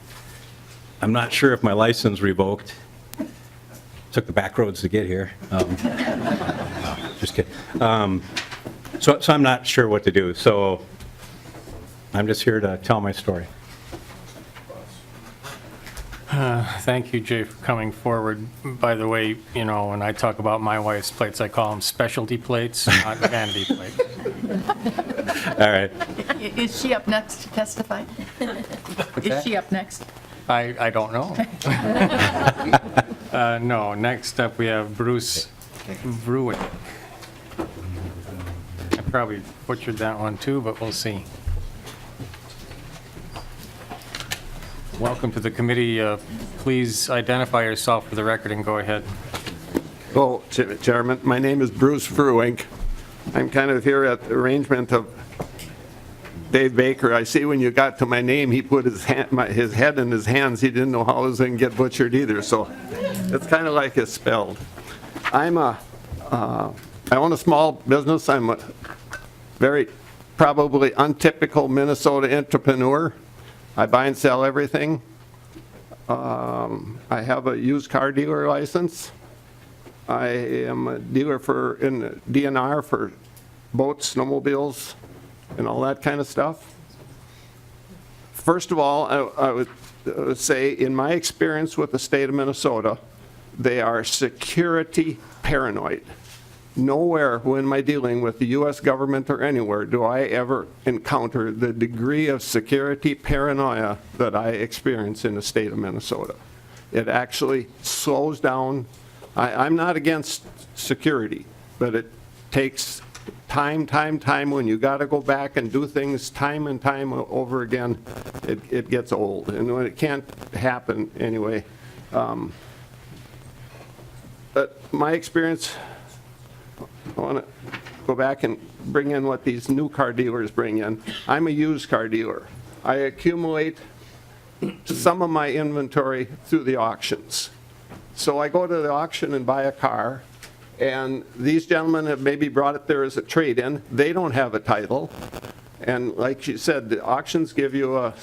I'm not sure if my license revoked. Took the back roads to get here. Just kidding. So I'm not sure what to do. So I'm just here to tell my story. Thank you, Jay, for coming forward. By the way, you know, when I talk about my wife's plates, I call them specialty plates, not vanity plates. All right. Is she up next to testify? Is she up next? I don't know. No, next up we have Bruce Bruick. I probably butchered that one too, but we'll see. Welcome to the committee. Please identify yourself for the record and go ahead. Well, Chairman, my name is Bruce Fruink. I'm kind of here at the arrangement of Dave Baker. I see when you got to my name, he put his head in his hands. He didn't know how it was going to get butchered either, so it's kind of like it's spelled. I own a small business. I'm a very probably untypical Minnesota entrepreneur. I buy and sell everything. I have a used car dealer license. I am a dealer in the DNR for boats, snowmobiles, and all that kind of stuff. First of all, I would say, in my experience with the state of Minnesota, they are security paranoid. Nowhere when my dealing with the U.S. government or anywhere do I ever encounter the degree of security paranoia that I experience in the state of Minnesota. It actually slows down. I'm not against security, but it takes time when you got to go back and do things time and time over again. It gets old, and when it can't happen anyway. But my experience, I want to go back and bring in what these new car dealers bring in. I'm a used car dealer. I accumulate some of my inventory through the auctions. So I go to the auction and buy a car, and these gentlemen have maybe brought it there as a trade-in. They don't have a title. And like you said, the auctions give you a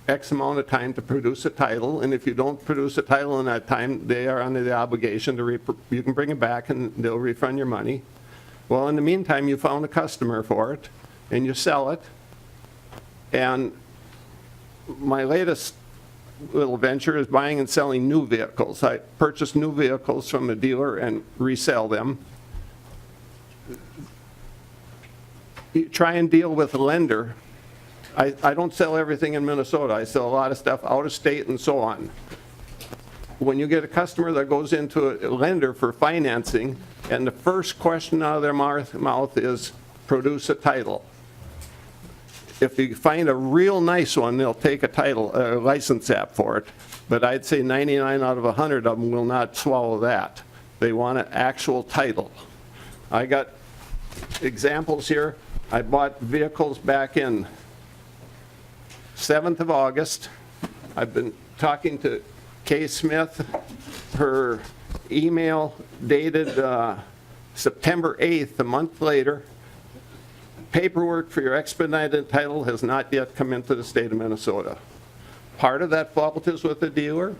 X amount of time to produce a title, and if you don't produce a title in that time, they are under the obligation to, you can bring it back and they'll refund your money. Well, in the meantime, you found a customer for it, and you sell it. And my latest little venture is buying and selling new vehicles. I purchase new vehicles from a dealer and resell them. You try and deal with a lender. I don't sell everything in Minnesota. I sell a lot of stuff out of state and so on. When you get a customer that goes into a lender for financing, and the first question out of their mouth is, produce a title. If you find a real nice one, they'll take a license app for it. But I'd say 99 out of 100 of them will not swallow that. They want an actual title. I got examples here. I bought vehicles back in 7th of August. I've been talking to Kay Smith. Her email dated September 8th, a month later. Paperwork for your expedited title has not yet come into the state of Minnesota. Part of that fault is with the dealer.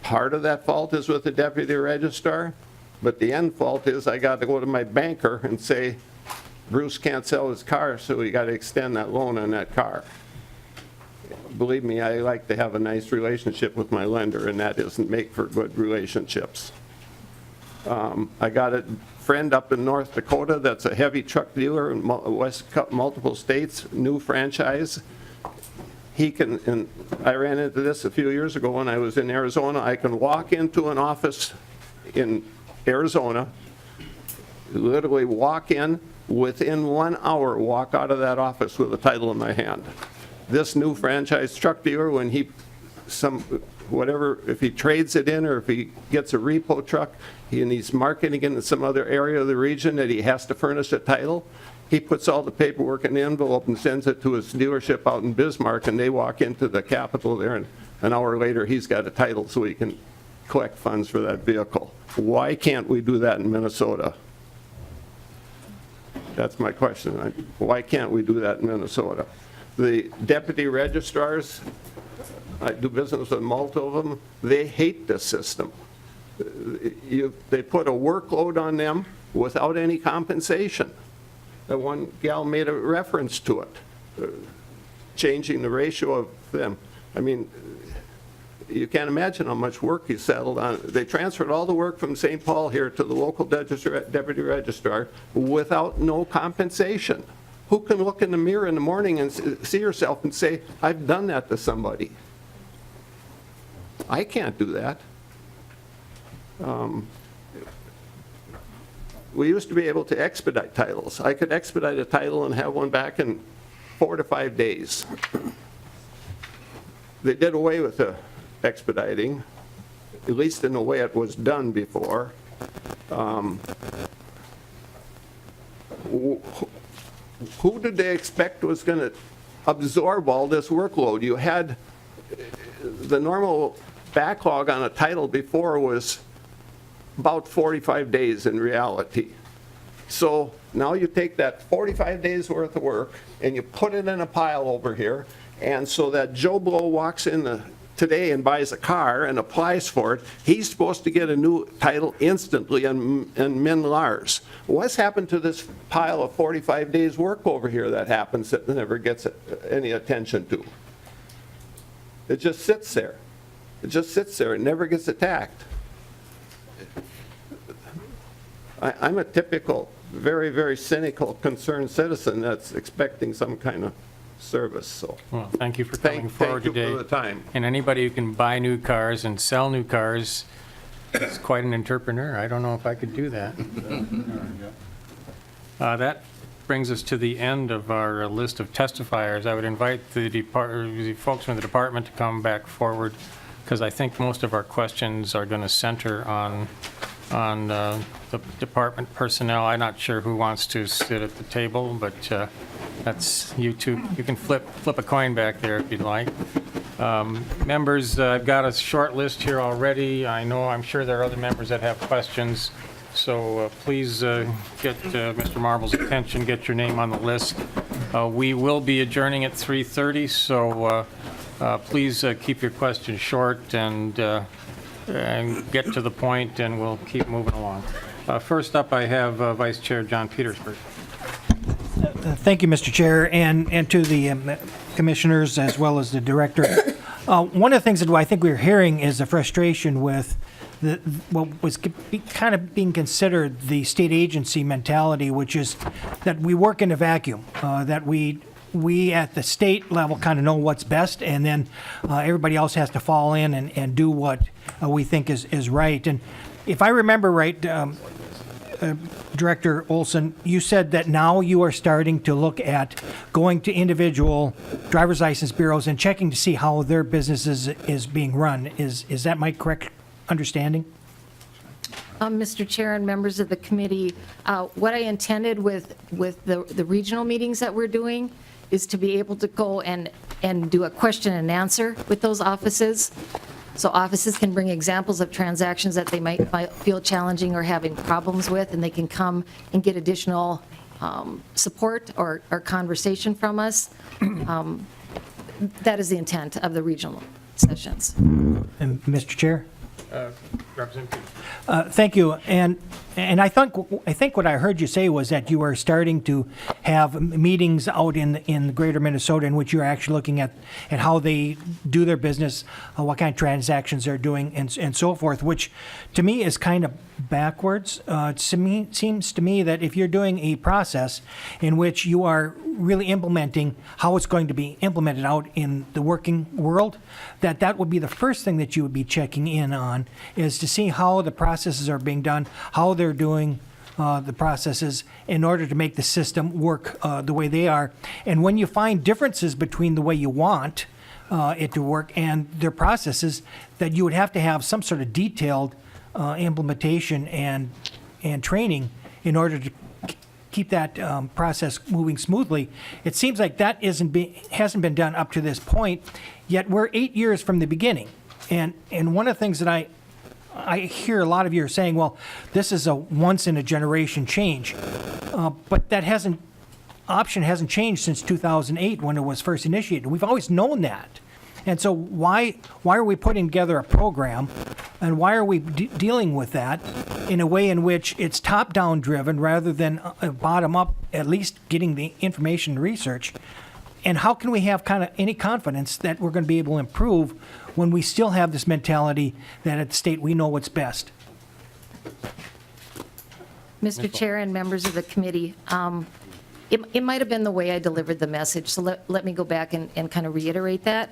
Part of that fault is with the deputy registrar. But the end fault is I got to go to my banker and say, Bruce can't sell his car, so we got to extend that loan on that car. Believe me, I like to have a nice relationship with my lender, and that doesn't make for good relationships. I got a friend up in North Dakota that's a heavy truck dealer in multiple states, new franchise. He can, and I ran into this a few years ago when I was in Arizona. I can walk into an office in Arizona, literally walk in, within 1 hour, walk out of that office with a title in my hand. This new franchise truck dealer, when he, if he trades it in or if he gets a repo truck and he's marketing it in some other area of the region that he has to furnish a title, he puts all the paperwork in the envelope and sends it to his dealership out in Bismarck, and they walk into the Capitol there, and an hour later he's got a title so he can collect funds for that vehicle. Why can't we do that in Minnesota? That's my question. Why can't we do that in Minnesota? The deputy registrars, I do business with multiple of them, they hate this system. They put a workload on them without any compensation. The one gal made a reference to it, changing the ratio of them. I mean, you can't imagine how much work he settled on. They transferred all the work from St. Paul here to the local deputy registrar without no compensation. Who can look in the mirror in the morning and see yourself and say, I've done that to somebody? I can't do that. We used to be able to expedite titles. I could expedite a title and have one back in 4 to 5 days. They did away with the expediting, at least in the way it was done before. Who did they expect was going to absorb all this workload? You had the normal backlog on a title before was about 45 days in reality. So now you take that 45 days worth of work and you put it in a pile over here, and so that Joe Blow walks in today and buys a car and applies for it, he's supposed to get a new title instantly in MNLARS. What's happened to this pile of 45 days work over here that happens that never gets any attention to? It just sits there. It just sits there. It never gets attacked. I'm a typical, very, very cynical, concerned citizen that's expecting some kind of service, so. Well, thank you for coming forward today. Thank you for the time. And anybody who can buy new cars and sell new cars is quite an entrepreneur. I don't know if I could do that. That brings us to the end of our list of testifiers. I would invite the folks from the department to come back forward, because I think most of our questions are going to center on the department personnel. I'm not sure who wants to sit at the table, but that's you two. You can flip a coin back there if you'd like. Members, I've got a short list here already. I'm sure there are other members that have questions. So please get Mr. Marble's attention, get your name on the list. We will be adjourning at 3:30, so please keep your questions short and get to the point, and we'll keep moving along. First up, I have Vice Chair John Petersburg. Thank you, Mr. Chair, and to the commissioners as well as the director. One of the things that I think we're hearing is the frustration with what was kind of being considered the state agency mentality, which is that we work in a vacuum, that we at the state level kind of know what's best, and then everybody else has to fall in and do what we think is right. And if I remember right, Director Olson, you said that now you are starting to look at going to individual driver's license bureaus and checking to see how their business is being run. Is that my correct understanding? Mr. Chair and members of the committee, what I intended with the regional meetings that we're doing is to be able to go and do a question and answer with those offices. So offices can bring examples of transactions that they might feel challenging or having problems with, and they can come and get additional support or conversation from us. That is the intent of the regional sessions. And Mr. Chair? Representative. Thank you. And I think what I heard you say was that you are starting to have meetings out in greater Minnesota in which you're actually looking at how they do their business, what kind of transactions they're doing, and so forth, which to me is kind of backwards. It seems to me that if you're doing a process in which you are really implementing how it's going to be implemented out in the working world, that would be the first thing that you would be checking in on, is to see how the processes are being done, how they're doing the processes in order to make the system work the way they are. And when you find differences between the way you want it to work and their processes, that you would have to have some sort of detailed implementation and training in order to keep that process moving smoothly. It seems like that hasn't been done up to this point, yet we're 8 years from the beginning. And one of the things that I hear a lot of you are saying, well, this is a once-in-a-generation change. But that hasn't option hasn't changed since 2008 when it was first initiated. We've always known that. And so why are we putting together a program, and why are we dealing with that in a way in which it's top-down driven rather than bottom-up, at least getting the information and research? And how can we have kind of any confidence that we're going to be able to improve when we still have this mentality that at the state we know what's best? Mr. Chair and members of the committee, it might have been the way I delivered the message, so let me go back and kind of reiterate that.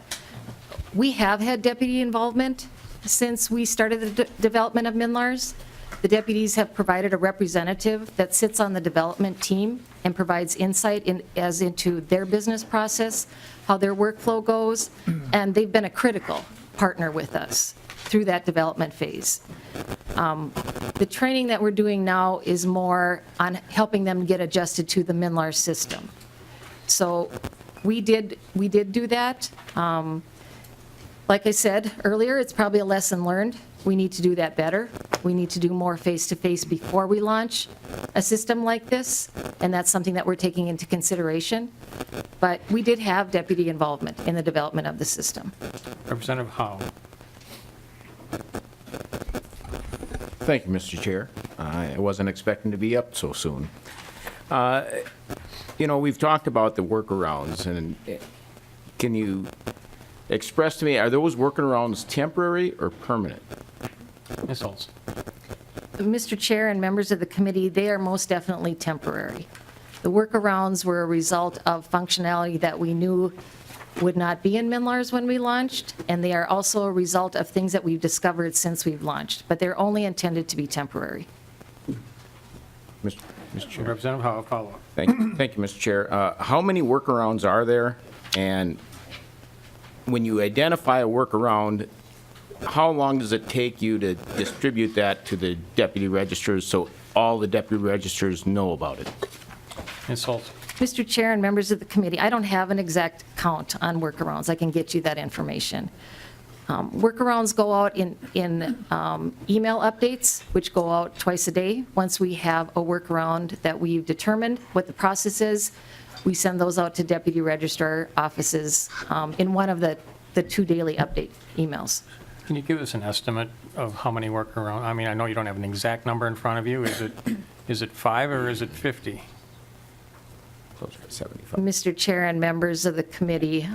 We have had deputy involvement since we started the development of MNLARS. The deputies have provided a representative that sits on the development team and provides insight into their business process, how their workflow goes, and they've been a critical partner with us through that development phase. The training that we're doing now is more on helping them get adjusted to the MNLARS system. So we did do that. Like I said earlier, it's probably a lesson learned. We need to do that better. We need to do more face-to-face before we launch a system like this, and that's something that we're taking into consideration. But we did have deputy involvement in the development of the system. Representative Howe. Thank you, Mr. Chair. I wasn't expecting to be up so soon. We've talked about the workarounds, and can you express to me, are those workarounds temporary or permanent? Ms. Olson. Mr. Chair and members of the committee, they are most definitely temporary. The workarounds were a result of functionality that we knew would not be in MNLARS when we launched, and they are also a result of things that we've discovered since we've launched, but they're only intended to be temporary. Mr. Chair. Representative Howe, follow-up. Thank you, Mr. Chair. How many workarounds are there? And when you identify a workaround, how long does it take you to distribute that to the deputy registrars so all the deputy registrars know about it? Ms. Olson. Mr. Chair and members of the committee, I don't have an exact count on workarounds. I can get you that information. Workarounds go out in email updates, which go out twice a day. Once we have a workaround that we've determined what the process is, we send those out to deputy registrar offices in one of the 2 daily update emails. Can you give us an estimate of how many workarounds? I mean, I know you don't have an exact number in front of you. Is it 5 or is it 50? Closer to 75. Mr. Chair and members of the committee,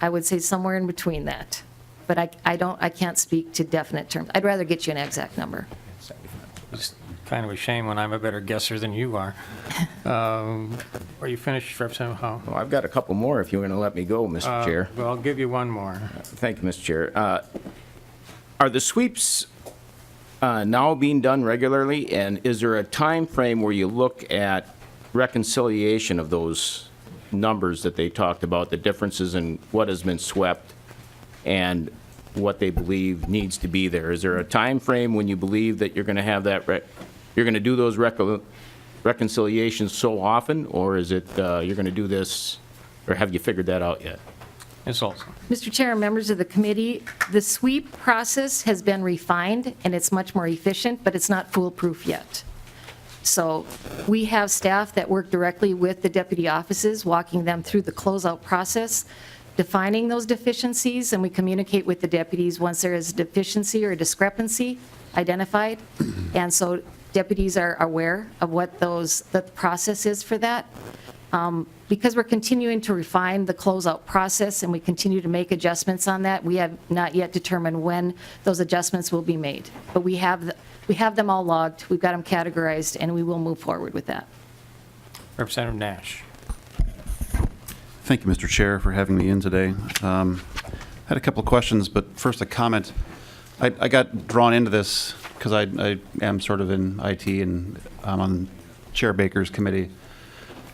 I would say somewhere in between that. But I can't speak to definite terms. I'd rather get you an exact number. It's kind of a shame when I'm a better guesser than you are. Are you finished, Representative Howe? Well, I've got a couple more if you're going to let me go, Mr. Chair. Well, I'll give you one more. Thank you, Mr. Chair. Are the sweeps now being done regularly, and is there a time frame where you look at reconciliation of those numbers that they talked about, the differences in what has been swept and what they believe needs to be there? Is there a time frame when you believe that you're going to have that, you're going to do those reconciliations so often, or is it you're going to do this, or have you figured that out yet? Ms. Olson. Mr. Chair and members of the committee, the sweep process has been refined and it's much more efficient, but it's not foolproof yet. So we have staff that work directly with the deputy offices, walking them through the closeout process, defining those deficiencies, and we communicate with the deputies once there is a deficiency or a discrepancy identified. And so deputies are aware of what the process is for that. Because we're continuing to refine the closeout process and we continue to make adjustments on that, we have not yet determined when those adjustments will be made. But we have them all logged, we've got them categorized, and we will move forward with that. Representative Nash. Thank you, Mr. Chair, for having me in today. I had a couple of questions, but first a comment. I got drawn into this because I am sort of in IT and I'm on Chair Baker's committee.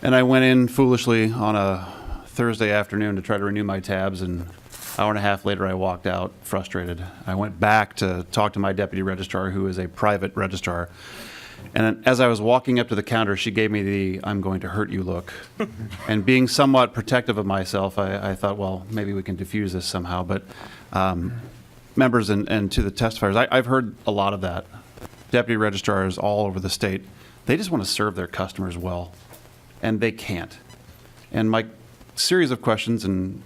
And I went in foolishly on a Thursday afternoon to try to renew my tabs, and an hour and a half later I walked out frustrated. I went back to talk to my deputy registrar, who is a private registrar. And as I was walking up to the counter, she gave me the "I'm going to hurt you" look. And being somewhat protective of myself, I thought, well, maybe we can diffuse this somehow. But members and to the testifiers, I've heard a lot of that. Deputy registrars all over the state, they just want to serve their customers well, and they can't. And my series of questions, and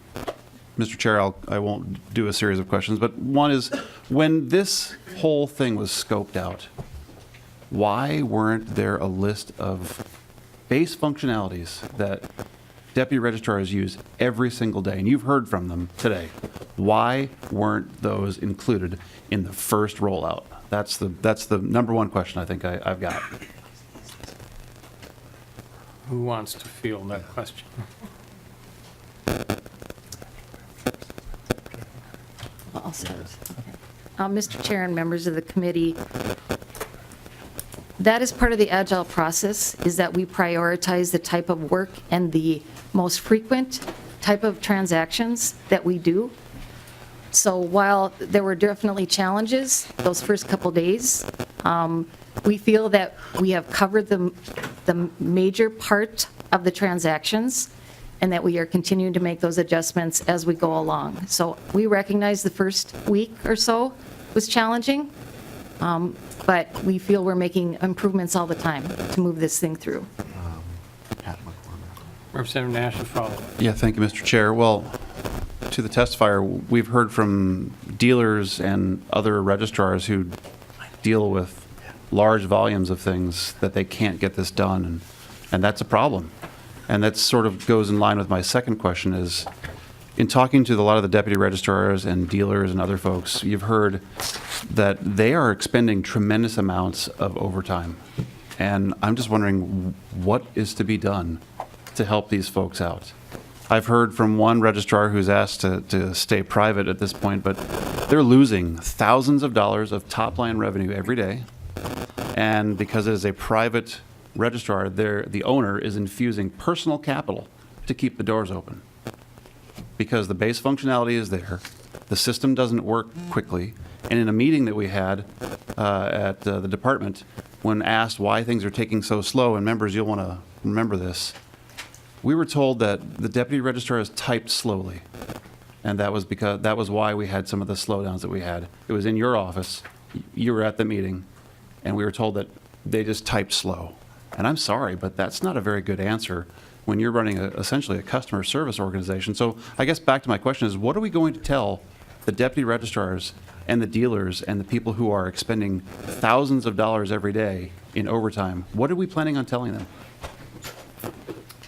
Mr. Chair, I won't do a series of questions, but one is, when this whole thing was scoped out, why weren't there a list of base functionalities that deputy registrars use every single day? And you've heard from them today. Why weren't those included in the first rollout? That's the number one question I think I've got. Who wants to field that question? I'll start. Mr. Chair and members of the committee, that is part of the agile process, is that we prioritize the type of work and the most frequent type of transactions that we do. So while there were definitely challenges those first couple days, we feel that we have covered the major part of the transactions, and that we are continuing to make those adjustments as we go along. So we recognize the first week or so was challenging, but we feel we're making improvements all the time to move this thing through. Representative Nash will follow. Yeah, thank you, Mr. Chair. Well, to the testifier, we've heard from dealers and other registrars who deal with large volumes of things that they can't get this done, and that's a problem. And that sort of goes in line with my second question is, in talking to a lot of the deputy registrars and dealers and other folks, you've heard that they are expending tremendous amounts of overtime. And I'm just wondering what is to be done to help these folks out. I've heard from one registrar who's asked to stay private at this point, but they're losing thousands of dollars of top-line revenue every day. And because it is a private registrar, the owner is infusing personal capital to keep the doors open. Because the base functionality is there, the system doesn't work quickly, and in a meeting that we had at the department, when asked why things are taking so slow, and members, you'll want to remember this, we were told that the deputy registrars typed slowly, and that was why we had some of the slowdowns that we had. It was in your office, you were at the meeting, and we were told that they just typed slow. And I'm sorry, but that's not a very good answer when you're running essentially a customer service organization. So I guess back to my question is, what are we going to tell the deputy registrars and the dealers and the people who are expending thousands of dollars every day in overtime? What are we planning on telling them?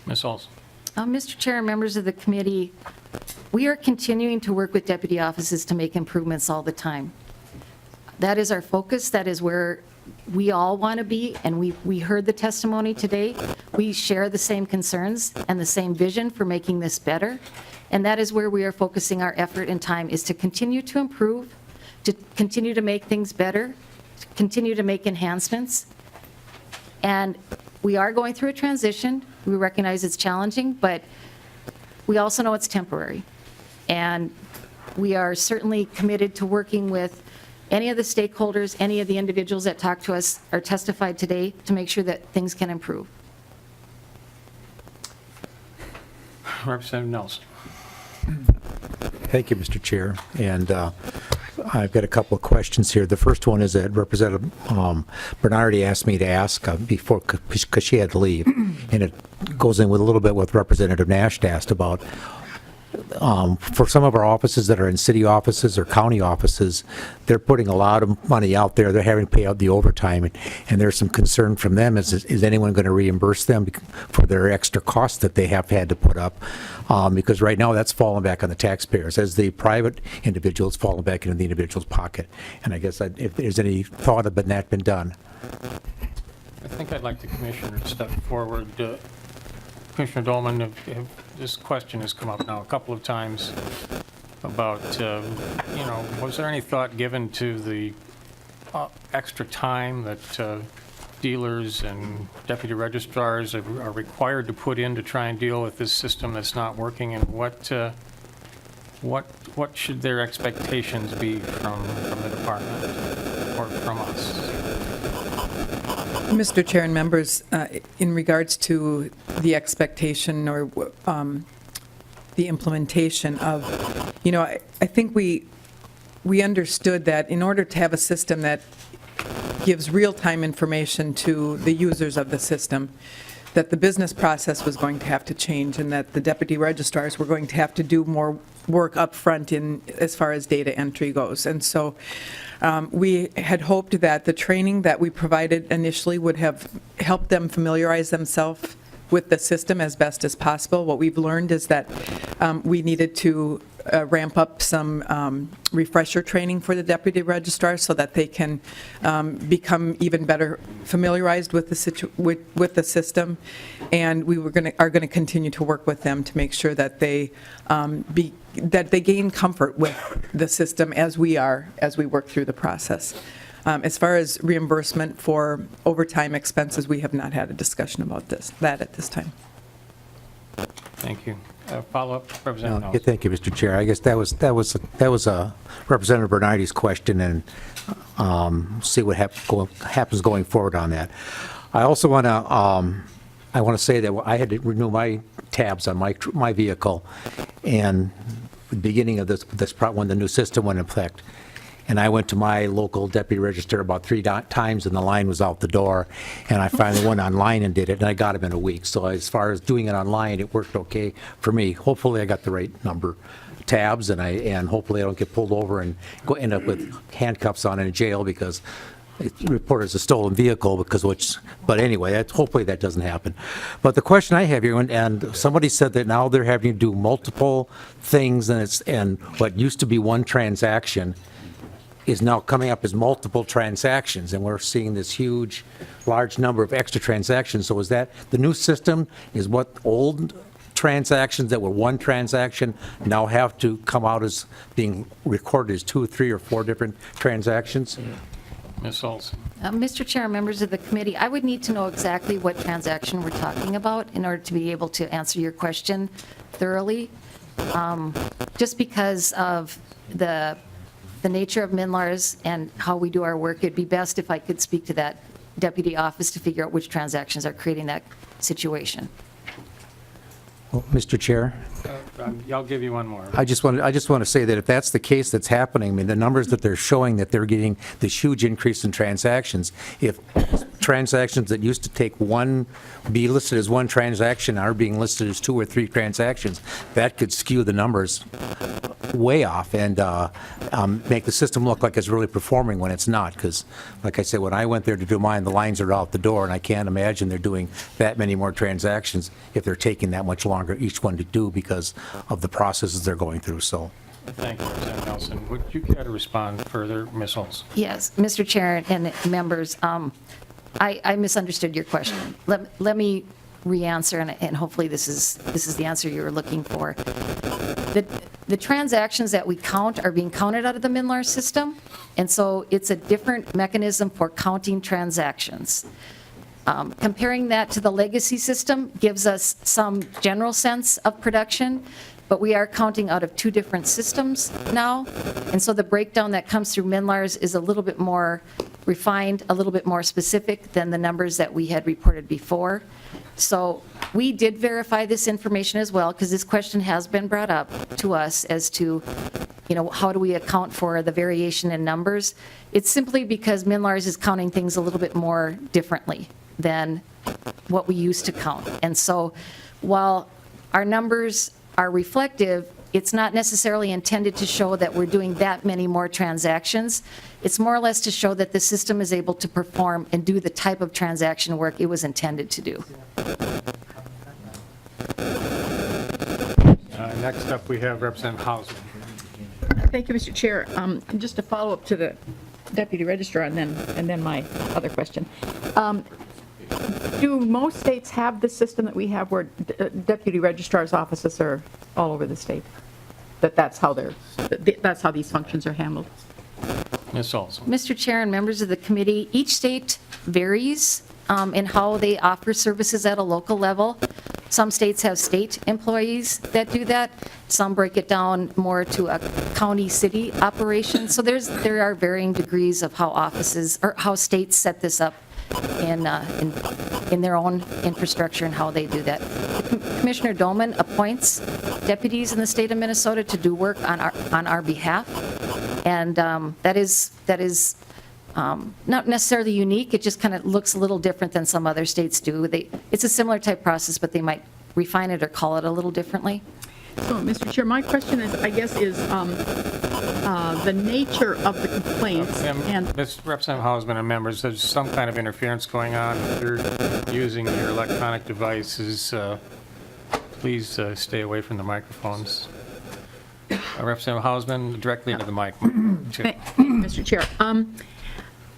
Ms. Olson. Mr. Chair and members of the committee, we are continuing to work with deputy offices to make improvements all the time. That is our focus. That is where we all want to be, and we heard the testimony today. We share the same concerns and the same vision for making this better, and that is where we are focusing our effort and time, is to continue to improve, to continue to make things better, to continue to make enhancements. And we are going through a transition. We recognize it's challenging, but we also know it's temporary. And we are certainly committed to working with any of the stakeholders, any of the individuals that talked to us or testified today, to make sure that things can improve. Representative Nelson. Thank you, Mr. Chair. And I've got a couple of questions here. The first one is that Representative Bernardi asked me to ask before, because she had to leave, and it goes in with a little bit what Representative Nash asked about. For some of our offices that are in city offices or county offices, they're putting a lot of money out there. They're having to pay out the overtime, and there's some concern from them. Is anyone going to reimburse them for their extra costs that they have had to put up? Because right now that's falling back on the taxpayers, as the private individuals falling back into the individual's pocket. And I guess if there's any thought of that been done. I think I'd like the commissioner to step forward. Commissioner Dolman, this question has come up now a couple of times about, was there any thought given to the extra time that dealers and deputy registrars are required to put in to try and deal with this system that's not working, and what should their expectations be from the department or from us? Mr. Chair and members, in regards to the expectation or the implementation of, I think we understood that in order to have a system that gives real-time information to the users of the system, that the business process was going to have to change and that the deputy registrars were going to have to do more work up front in as far as data entry goes. And so we had hoped that the training that we provided initially would have helped them familiarize themselves with the system as best as possible. What we've learned is that we needed to ramp up some refresher training for the deputy registrars so that they can become even better familiarized with the system. And we are going to continue to work with them to make sure that they gain comfort with the system as we work through the process. As far as reimbursement for overtime expenses, we have not had a discussion about that at this time. Thank you. Follow-up, Representative Nelson. Thank you, Mr. Chair. I guess that was Representative Bernardi's question, and see what happens going forward on that. I also want to say that I had to renew my tabs on my vehicle, and the beginning of this when the new system went in effect. And I went to my local deputy register about 3 times, and the line was out the door. And I finally went online and did it, and I got them in a week. So as far as doing it online, it worked okay for me. Hopefully, I got the right number tabs, and hopefully I don't get pulled over and end up with handcuffs on in jail because it's reported as a stolen vehicle. But anyway, hopefully that doesn't happen. But the question I have here, and somebody said that now they're having to do multiple things, and what used to be one transaction is now coming up as multiple transactions, and we're seeing this large number of extra transactions. So is that the new system? Is what old transactions that were one transaction now have to come out as being recorded as 2, 3, or 4 different transactions? Ms. Olson. Mr. Chair, members of the committee, I would need to know exactly what transaction we're talking about in order to be able to answer your question thoroughly. Just because of the nature of MNLARS and how we do our work, it'd be best if I could speak to that deputy office to figure out which transactions are creating that situation. Well, Mr. Chair? I'll give you one more. I just want to say that if that's the case that's happening, I mean, the numbers that they're showing that they're getting this huge increase in transactions, if transactions that used to be listed as one transaction are being listed as 2 or 3 transactions, that could skew the numbers way off and make the system look like it's really performing when it's not. Because, like I said, when I went there to do mine, the lines are out the door, and I can't imagine they're doing that many more transactions if they're taking that much longer each one to do because of the processes they're going through. So. Thank you, Representative Nelson. Would you care to respond further, Ms. Olson? Yes, Mr. Chair and members, I misunderstood your question. Let me re-answer, and hopefully this is the answer you were looking for. The transactions that we count are being counted out of the MNLARS system, and so it's a different mechanism for counting transactions. Comparing that to the legacy system gives us some general sense of production, but we are counting out of 2 different systems now, and so the breakdown that comes through MNLARS is a little bit more refined, a little bit more specific than the numbers that we had reported before. So we did verify this information as well, because this question has been brought up to us as to, how do we account for the variation in numbers? It's simply because MNLARS is counting things a little bit more differently than what we used to count. And so while our numbers are reflective, it's not necessarily intended to show that we're doing that many more transactions. It's more or less to show that the system is able to perform and do the type of transaction work it was intended to do. Next up, we have Representative Hausman. Thank you, Mr. Chair. Just a follow-up to the deputy registrar and then my other question. Do most states have the system that we have where deputy registrar's offices are all over the state? That's how these functions are handled? Ms. Olson. Mr. Chair and members of the committee, each state varies in how they offer services at a local level. Some states have state employees that do that. Some break it down more to a county-city operation. So there are varying degrees of how offices or how states set this up in their own infrastructure and how they do that. Commissioner Doman appoints deputies in the state of Minnesota to do work on our behalf, and that is not necessarily unique, it just kind of looks a little different than some other states do. It's a similar type process, but they might refine it or call it a little differently. So, Mr. Chair, my question is, I guess, is the nature of the complaints and Representative Hausman and members, there's some kind of interference going on. If you're using your electronic devices, please stay away from the microphones. Representative Hausman, directly into the mic. Thank you, Mr. Chair.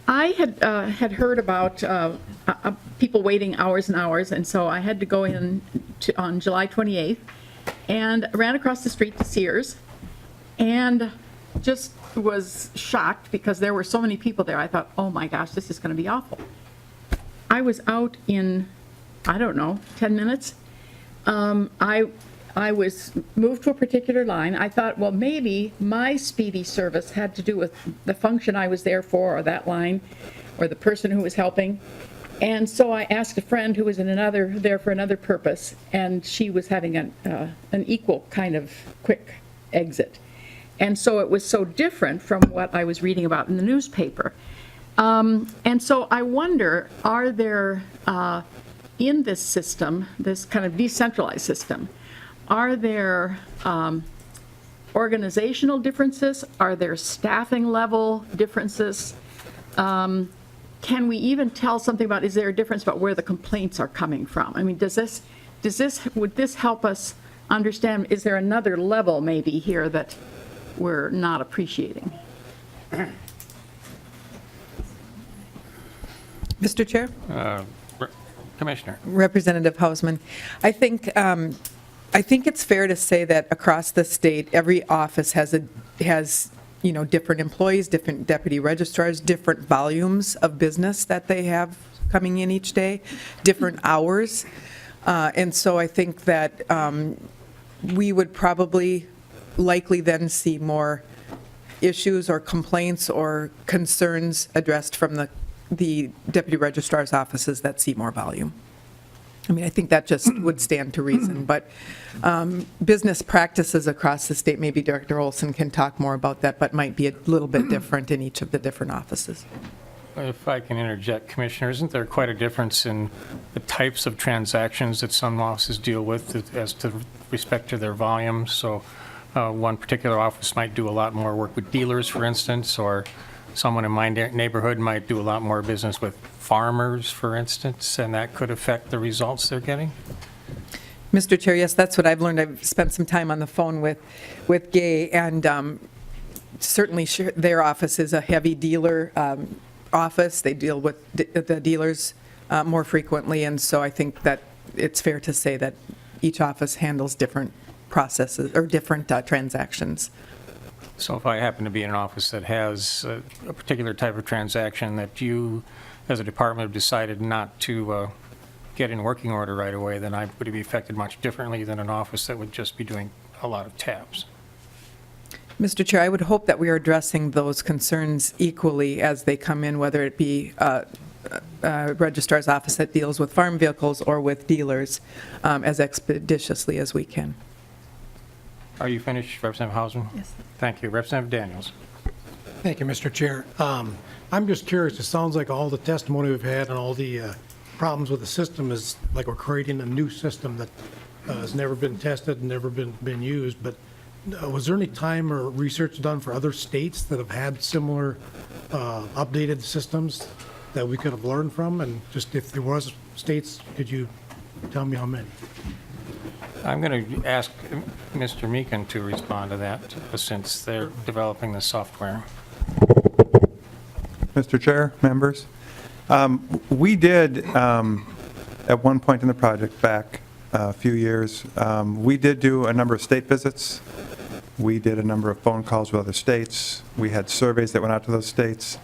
I had heard about people waiting hours and hours, and so I had to go in on July 28th and ran across the street to Sears and just was shocked because there were so many people there. I thought, oh my gosh, this is going to be awful. I was out in, I don't know, 10 minutes. I was moved to a particular line. I thought, well, maybe my speedy service had to do with the function I was there for, or that line, or the person who was helping. And so I asked a friend who was there for another purpose, and she was having an equal kind of quick exit. And so it was so different from what I was reading about in the newspaper. And so I wonder, are there, in this system, this kind of decentralized system, are there organizational differences? Are there staffing level differences? Can we even tell something about, is there a difference about where the complaints are coming from? I mean, would this help us understand, is there another level maybe here that we're not appreciating? Mr. Chair? Commissioner. Representative Hausman, I think it's fair to say that across the state, every office has different employees, different deputy registrars, different volumes of business that they have coming in each day, different hours. And so I think that we would probably likely then see more issues or complaints or concerns addressed from the deputy registrar's offices that see more volume. I mean, I think that just would stand to reason, but business practices across the state, maybe Director Olson can talk more about that, but might be a little bit different in each of the different offices. If I can interject, Commissioner, isn't there quite a difference in the types of transactions that some offices deal with as to respect to their volume? So one particular office might do a lot more work with dealers, for instance, or someone in my neighborhood might do a lot more business with farmers, for instance, and that could affect the results they're getting? Mr. Chair, yes, that's what I've learned. I've spent some time on the phone with Gay, and certainly their office is a heavy dealer office. They deal with the dealers more frequently, and so I think that it's fair to say that each office handles different processes or different transactions. So if I happen to be in an office that has a particular type of transaction that you, as a department, have decided not to get in working order right away, then I would be affected much differently than an office that would just be doing a lot of tabs. Mr. Chair, I would hope that we are addressing those concerns equally as they come in, whether it be registrar's office that deals with farm vehicles or with dealers, as expeditiously as we can. Are you finished, Representative Hausman? Yes. Thank you. Representative Daniels. Thank you, Mr. Chair. I'm just curious, it sounds like all the testimony we've had and all the problems with the system is like we're creating a new system that has never been tested and never been used, but was there any time or research done for other states that have had similar updated systems that we could have learned from? And just if there was states, could you tell me how many? I'm going to ask Mr. Meekin to respond to that, since they're developing the software. Mr. Chair, members, we did, at one point in the project back a few years, we did do a number of state visits. We did a number of phone calls with other states. We had surveys that went out to those states.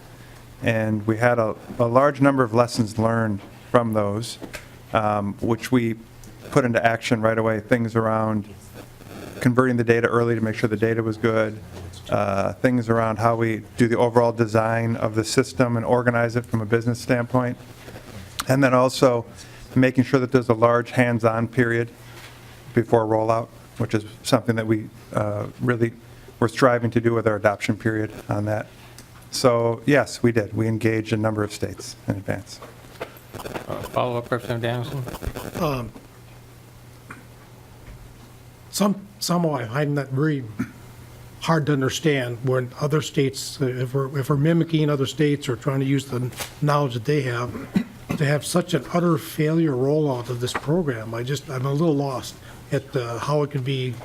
And we had a large number of lessons learned from those, which we put into action right away. Things around converting the data early to make sure the data was good, things around how we do the overall design of the system and organize it from a business standpoint, and then also making sure that there's a large hands-on period before rollout, which is something that we really were striving to do with our adoption period on that. So yes, we did. We engaged a number of states in advance. Follow-up, Representative Danielson? Somehow I find that very hard to understand when other states, if we're mimicking other states or trying to use the knowledge that they have, to have such an utter failure rollout of this program. I'm a little lost at how it can be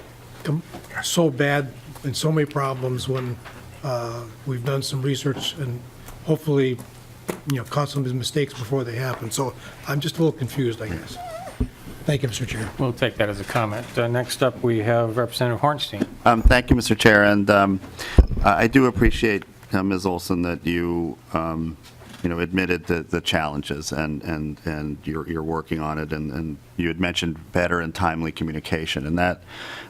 so bad and so many problems when we've done some research and hopefully, caught some of these mistakes before they happen. So I'm just a little confused, I guess. Thank you, Mr. Chair. We'll take that as a comment. Next up, we have Representative Hornstein. Thank you, Mr. Chair, and I do appreciate, Ms. Olson, that you, admitted the challenges and you're working on it, and you had mentioned better and timely communication, and that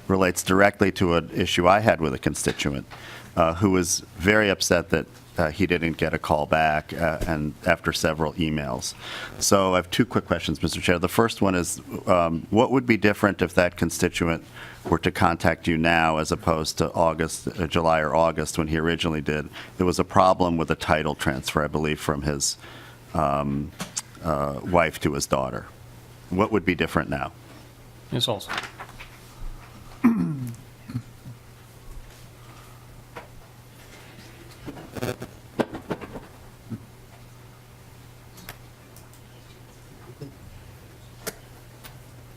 relates directly to an issue I had with a constituent who was very upset that he didn't get a call back and after several emails. So I have two quick questions, Mr. Chair. The first one is, what would be different if that constituent were to contact you now as opposed to July or August when he originally did? There was a problem with a title transfer, I believe, from his wife to his daughter. What would be different now? Ms. Olson.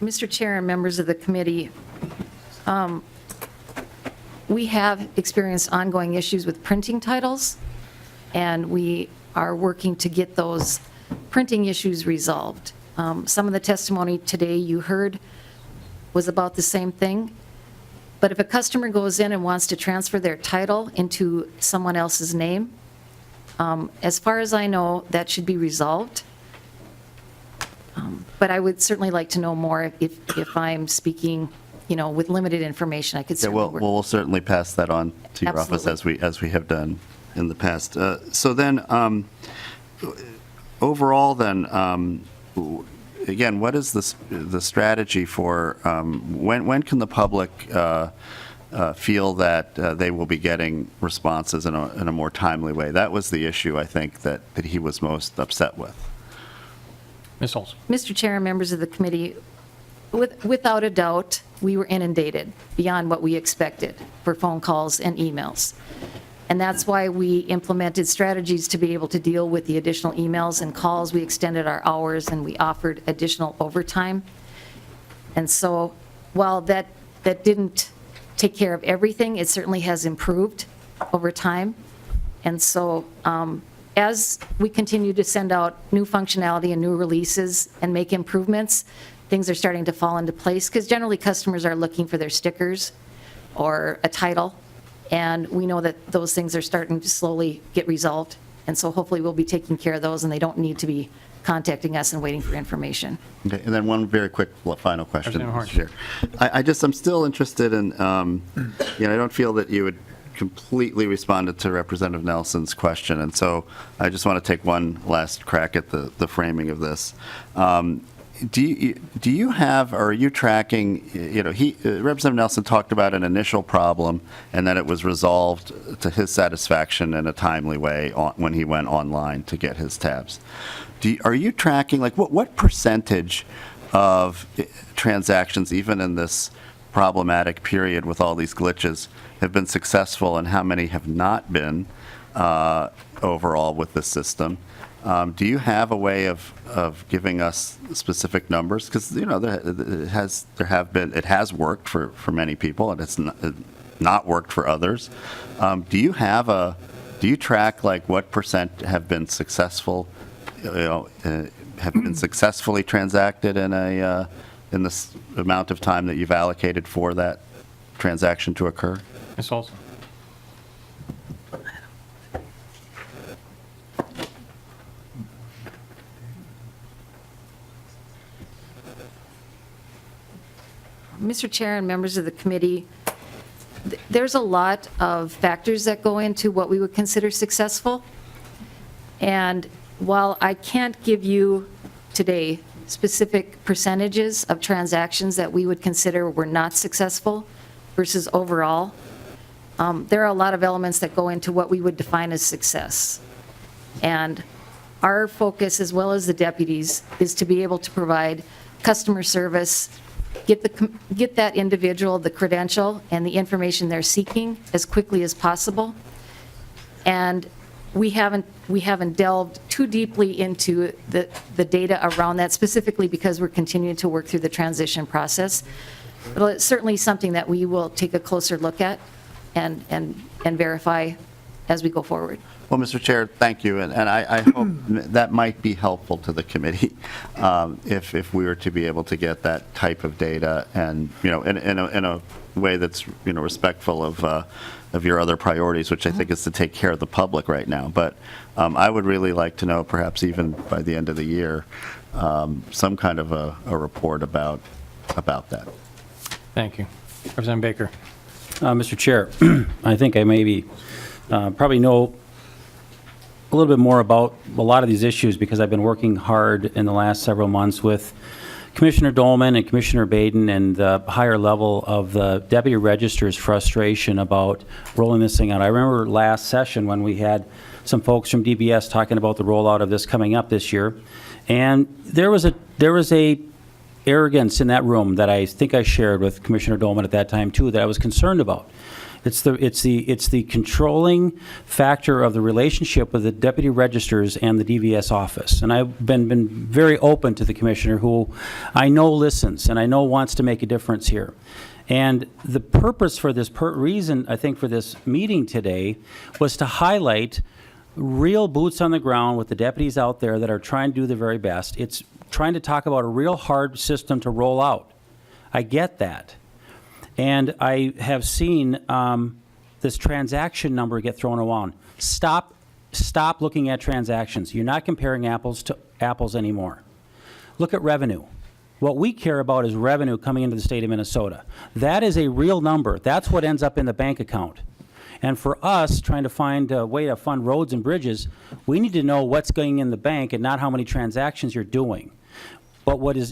Mr. Chair and members of the committee, we have experienced ongoing issues with printing titles, and we are working to get those printing issues resolved. Some of the testimony today you heard was about the same thing, but if a customer goes in and wants to transfer their title into someone else's name, as far as I know, that should be resolved. But I would certainly like to know more if I'm speaking, with limited information. I could Yeah, certainly well, we'll certainly pass that on to your office as we have done in the past. So then, overall then, again, what is the strategy for, when can the public feel that they will be getting responses in a more timely way? That was the issue, I think, that he was most upset with. Ms. Olson. Mr. Chair and members of the committee, without a doubt, we were inundated beyond what we expected for phone calls and emails. And that's why we implemented strategies to be able to deal with the additional emails and calls. We extended our hours and we offered additional overtime. And so while that didn't take care of everything, it certainly has improved over time. And so as we continue to send out new functionality and new releases and make improvements, things are starting to fall into place, because generally customers are looking for their stickers or a title, and we know that those things are starting to slowly get resolved, and so hopefully we'll be taking care of those and they don't need to be contacting us and waiting for information. Okay, and then one very quick final question, President Mr. Chair. I'm still interested in, I don't feel that you had completely responded to Representative Nelson's question, and so I just want to take one last crack at the framing of this. Do you have, or are you tracking, Representative Nelson talked about an initial problem and that it was resolved to his satisfaction in a timely way when he went online to get his tabs. Are you tracking, what percentage of transactions, even in this problematic period with all these glitches, have been successful and how many have not been overall with the system? Do you have a way of giving us specific numbers? Because it has worked for many people, and it's not worked for others. Do you track what percent have been successful? Have been successfully transacted in this amount of time that you've allocated for that transaction to occur? Ms. Olson. Mr. Chair and members of the committee, there's a lot of factors that go into what we would consider successful. And while I can't give you today specific percentages of transactions that we would consider were not successful versus overall, there are a lot of elements that go into what we would define as success. And our focus, as well as the deputies, is to be able to provide customer service, get that individual the credential and the information they're seeking as quickly as possible. And we haven't delved too deeply into the data around that, specifically because we're continuing to work through the transition process. But it's certainly something that we will take a closer look at and verify as we go forward. Well, Mr. Chair, thank you, and I hope that might be helpful to the committee if we were to be able to get that type of data, and in a way that's respectful of your other priorities, which I think is to take care of the public right now. But I would really like to know, perhaps even by the end of the year, some kind of a report about that. Thank you. Representative Baker. Mr. Chair, I think I maybe probably know a little bit more about a lot of these issues because I've been working hard in the last several months with Commissioner Dolman and Commissioner Baden and the higher level of the deputy registrar's frustration about rolling this thing out. I remember last session when we had some folks from DBS talking about the rollout of this coming up this year, and there was a arrogance in that room that I think I shared with Commissioner Dolman at that time too, that I was concerned about. It's the controlling factor of the relationship with the deputy registers and the DVS office. And I've been very open to the commissioner, who I know listens and I know wants to make a difference here. And the purpose for this reason, I think, for this meeting today was to highlight real boots on the ground with the deputies out there that are trying to do their very best. It's trying to talk about a real hard system to roll out. I get that. And I have seen this transaction number get thrown around. Stop looking at transactions. You're not comparing apples to apples anymore. Look at revenue. What we care about is revenue coming into the state of Minnesota. That is a real number. That's what ends up in the bank account. And for us, trying to find a way to fund roads and bridges, we need to know what's going in the bank and not how many transactions you're doing. But what we're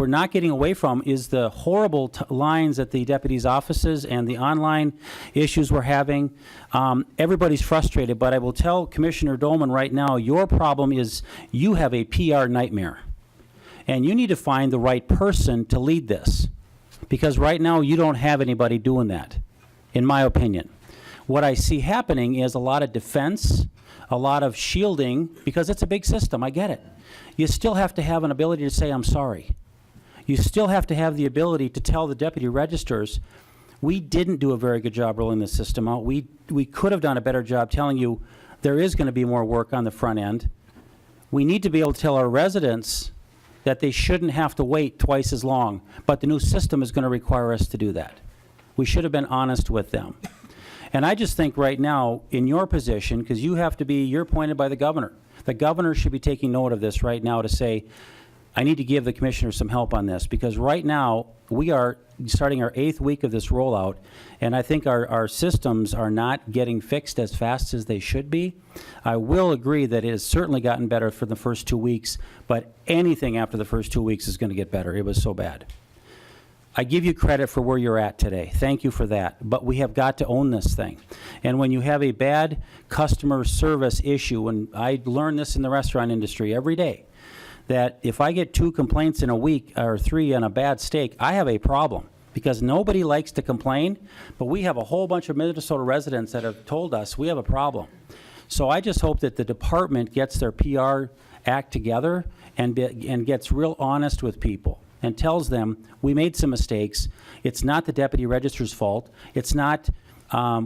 not getting away from is the horrible lines at the deputies' offices and the online issues we're having. Everybody's frustrated, but I will tell Commissioner Dolman right now, your problem is you have a PR nightmare. And you need to find the right person to lead this. Because right now you don't have anybody doing that, in my opinion. What I see happening is a lot of defense, a lot of shielding, because it's a big system, I get it. You still have to have an ability to say, I'm sorry. You still have to have the ability to tell the deputy registers, we didn't do a very good job rolling this system out. We could have done a better job telling you there is going to be more work on the front end. We need to be able to tell our residents that they shouldn't have to wait twice as long, but the new system is going to require us to do that. We should have been honest with them. And I just think right now, in your position, because you're appointed by the governor. The governor should be taking note of this right now to say, I need to give the commissioner some help on this, because right now we are starting our 8th week of this rollout, and I think our systems are not getting fixed as fast as they should be. I will agree that it has certainly gotten better for the first 2 weeks, but anything after the first 2 weeks is going to get better. It was so bad. I give you credit for where you're at today. Thank you for that. But we have got to own this thing. And when you have a bad customer service issue, and I learn this in the restaurant industry every day, that if I get 2 complaints in a week or 3 on a bad steak, I have a problem. Because nobody likes to complain, but we have a whole bunch of Minnesota residents that have told us we have a problem. So I just hope that the department gets their PR act together and gets real honest with people and tells them, we made some mistakes. It's not the deputy registrar's fault. It's not,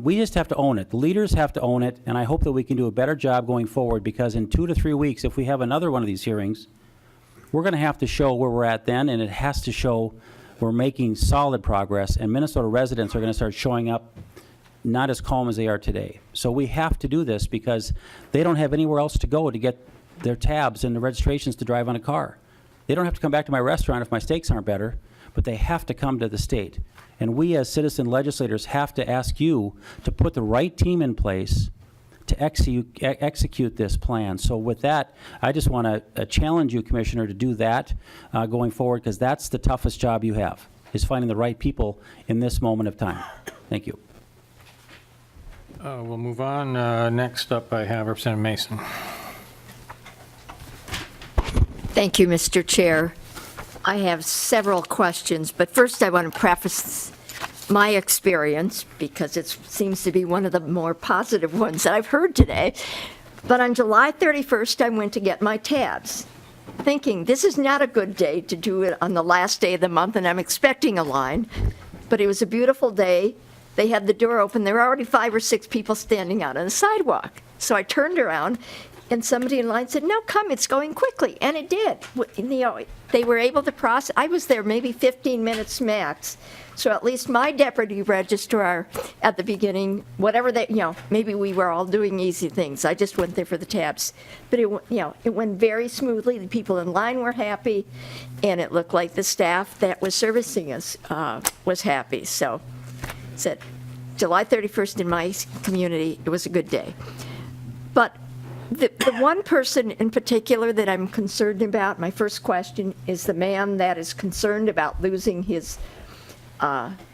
we just have to own it. The leaders have to own it, and I hope that we can do a better job going forward, because in 2 to 3 weeks, if we have another one of these hearings, we're going to have to show where we're at then, and it has to show we're making solid progress, and Minnesota residents are going to start showing up not as calm as they are today. So we have to do this because they don't have anywhere else to go to get their tabs and the registrations to drive on a car. They don't have to come back to my restaurant if my steaks aren't better, but they have to come to the state. And we as citizen legislators have to ask you to put the right team in place to execute this plan. So with that, I just want to challenge you, Commissioner, to do that going forward, because that's the toughest job you have. is finding the right people in this moment of time. Thank you. We'll move on. Next up, I have Representative Mason. Thank you, Mr. Chair. I have several questions, but first I want to preface my experience, because it seems to be one of the more positive ones that I've heard today. But on July 31st, I went to get my tabs, thinking this is not a good day to do it on the last day of the month, and I'm expecting a line. But it was a beautiful day. They had the door open. There were already 5 or 6 people standing out on the sidewalk. So I turned around, and somebody in line said, "No, come, it's going quickly." And it did. You know, they were able to process. I was there maybe 15 minutes max. So at least my deputy registrar at the beginning, whatever they, you know, maybe we were all doing easy things. I just went there for the tabs. But it, you know, it went very smoothly. The people in line were happy, and it looked like the staff that was servicing us was happy. So said July 31st in my community, it was a good day. But the one person in particular that I'm concerned about, my first question, is the man that is concerned about losing his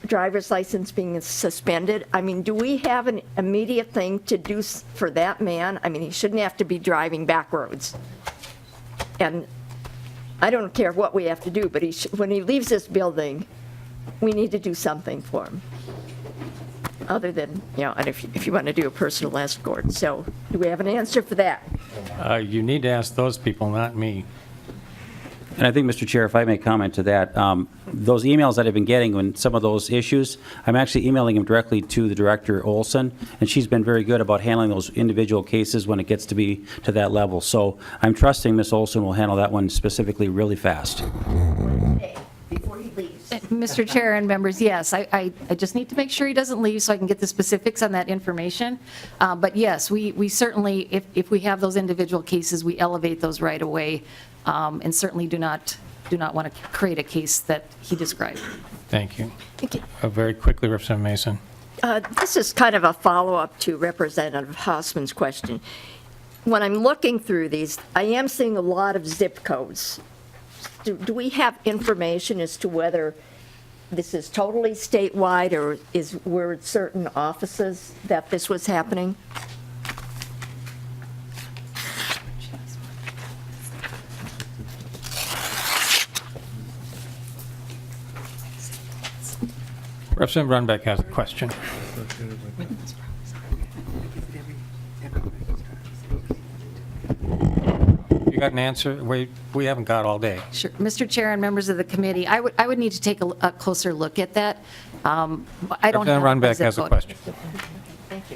driver's license being suspended. I mean, do we have an immediate thing to do for that man? I mean, he shouldn't have to be driving back roads. And I don't care what we have to do, but when he leaves this building, we need to do something for him. Other than, you know, and if you want to do a personal escort. So do we have an answer for that? You need to ask those people, not me. And I think, Mr. Chair, if I may comment to that, those emails that I've been getting on some of those issues, I'm actually emailing them directly to the Director Olson, and she's been very good about handling those individual cases when it gets to be to that level. So I'm trusting Ms. Olson will handle that one specifically really fast. Before he leaves. Mr. Chair and members, yes, I just need to make sure he doesn't leave so I can get the specifics on that information. But yes, we certainly, if we have those individual cases, we elevate those right away, and certainly do not want to create a case that he described. Thank you. Very quickly, Representative Mason. This is kind of a follow-up to Representative Hausman's question. When I'm looking through these, I am seeing a lot of zip codes. Do we have information as to whether this is totally statewide, or were it certain offices that this was happening? Representative Runbeck has a question. You got an answer? We haven't got all day. Sure. Mr. Chair and members of the committee, I would need to take a closer look at that. I don't have Representative Runbeck zip has a code. question.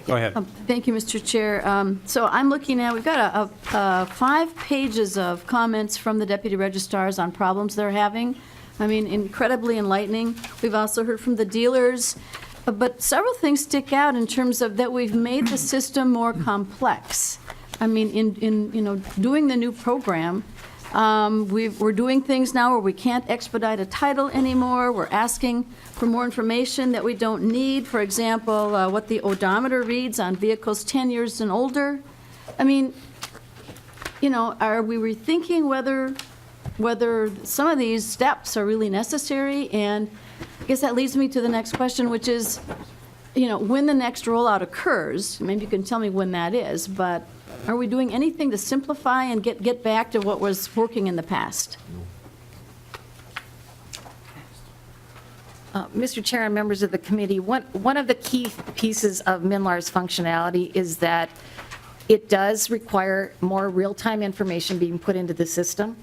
Go ahead. Thank you, Mr. Chair. So I'm looking at, we've got 5 pages of comments from the deputy registrars on problems they're having. I mean, incredibly enlightening. We've also heard from the dealers, but several things stick out in terms of that we've made the system more complex. I mean, in you know, doing the new program, we're doing things now where we can't expedite a title anymore. We're asking for more information that we don't need. For example, what the odometer reads on vehicles 10 years and older. I mean, you know, are we rethinking whether some of these steps are really necessary? And I guess that leads me to the next question, which is, you know, when the next rollout occurs, maybe you can tell me when that is, but are we doing anything to simplify and get back to what was working in the past? Mr. Chair and members of the committee, one of the key pieces of MNLARS functionality is that it does require more real-time information being put into the system.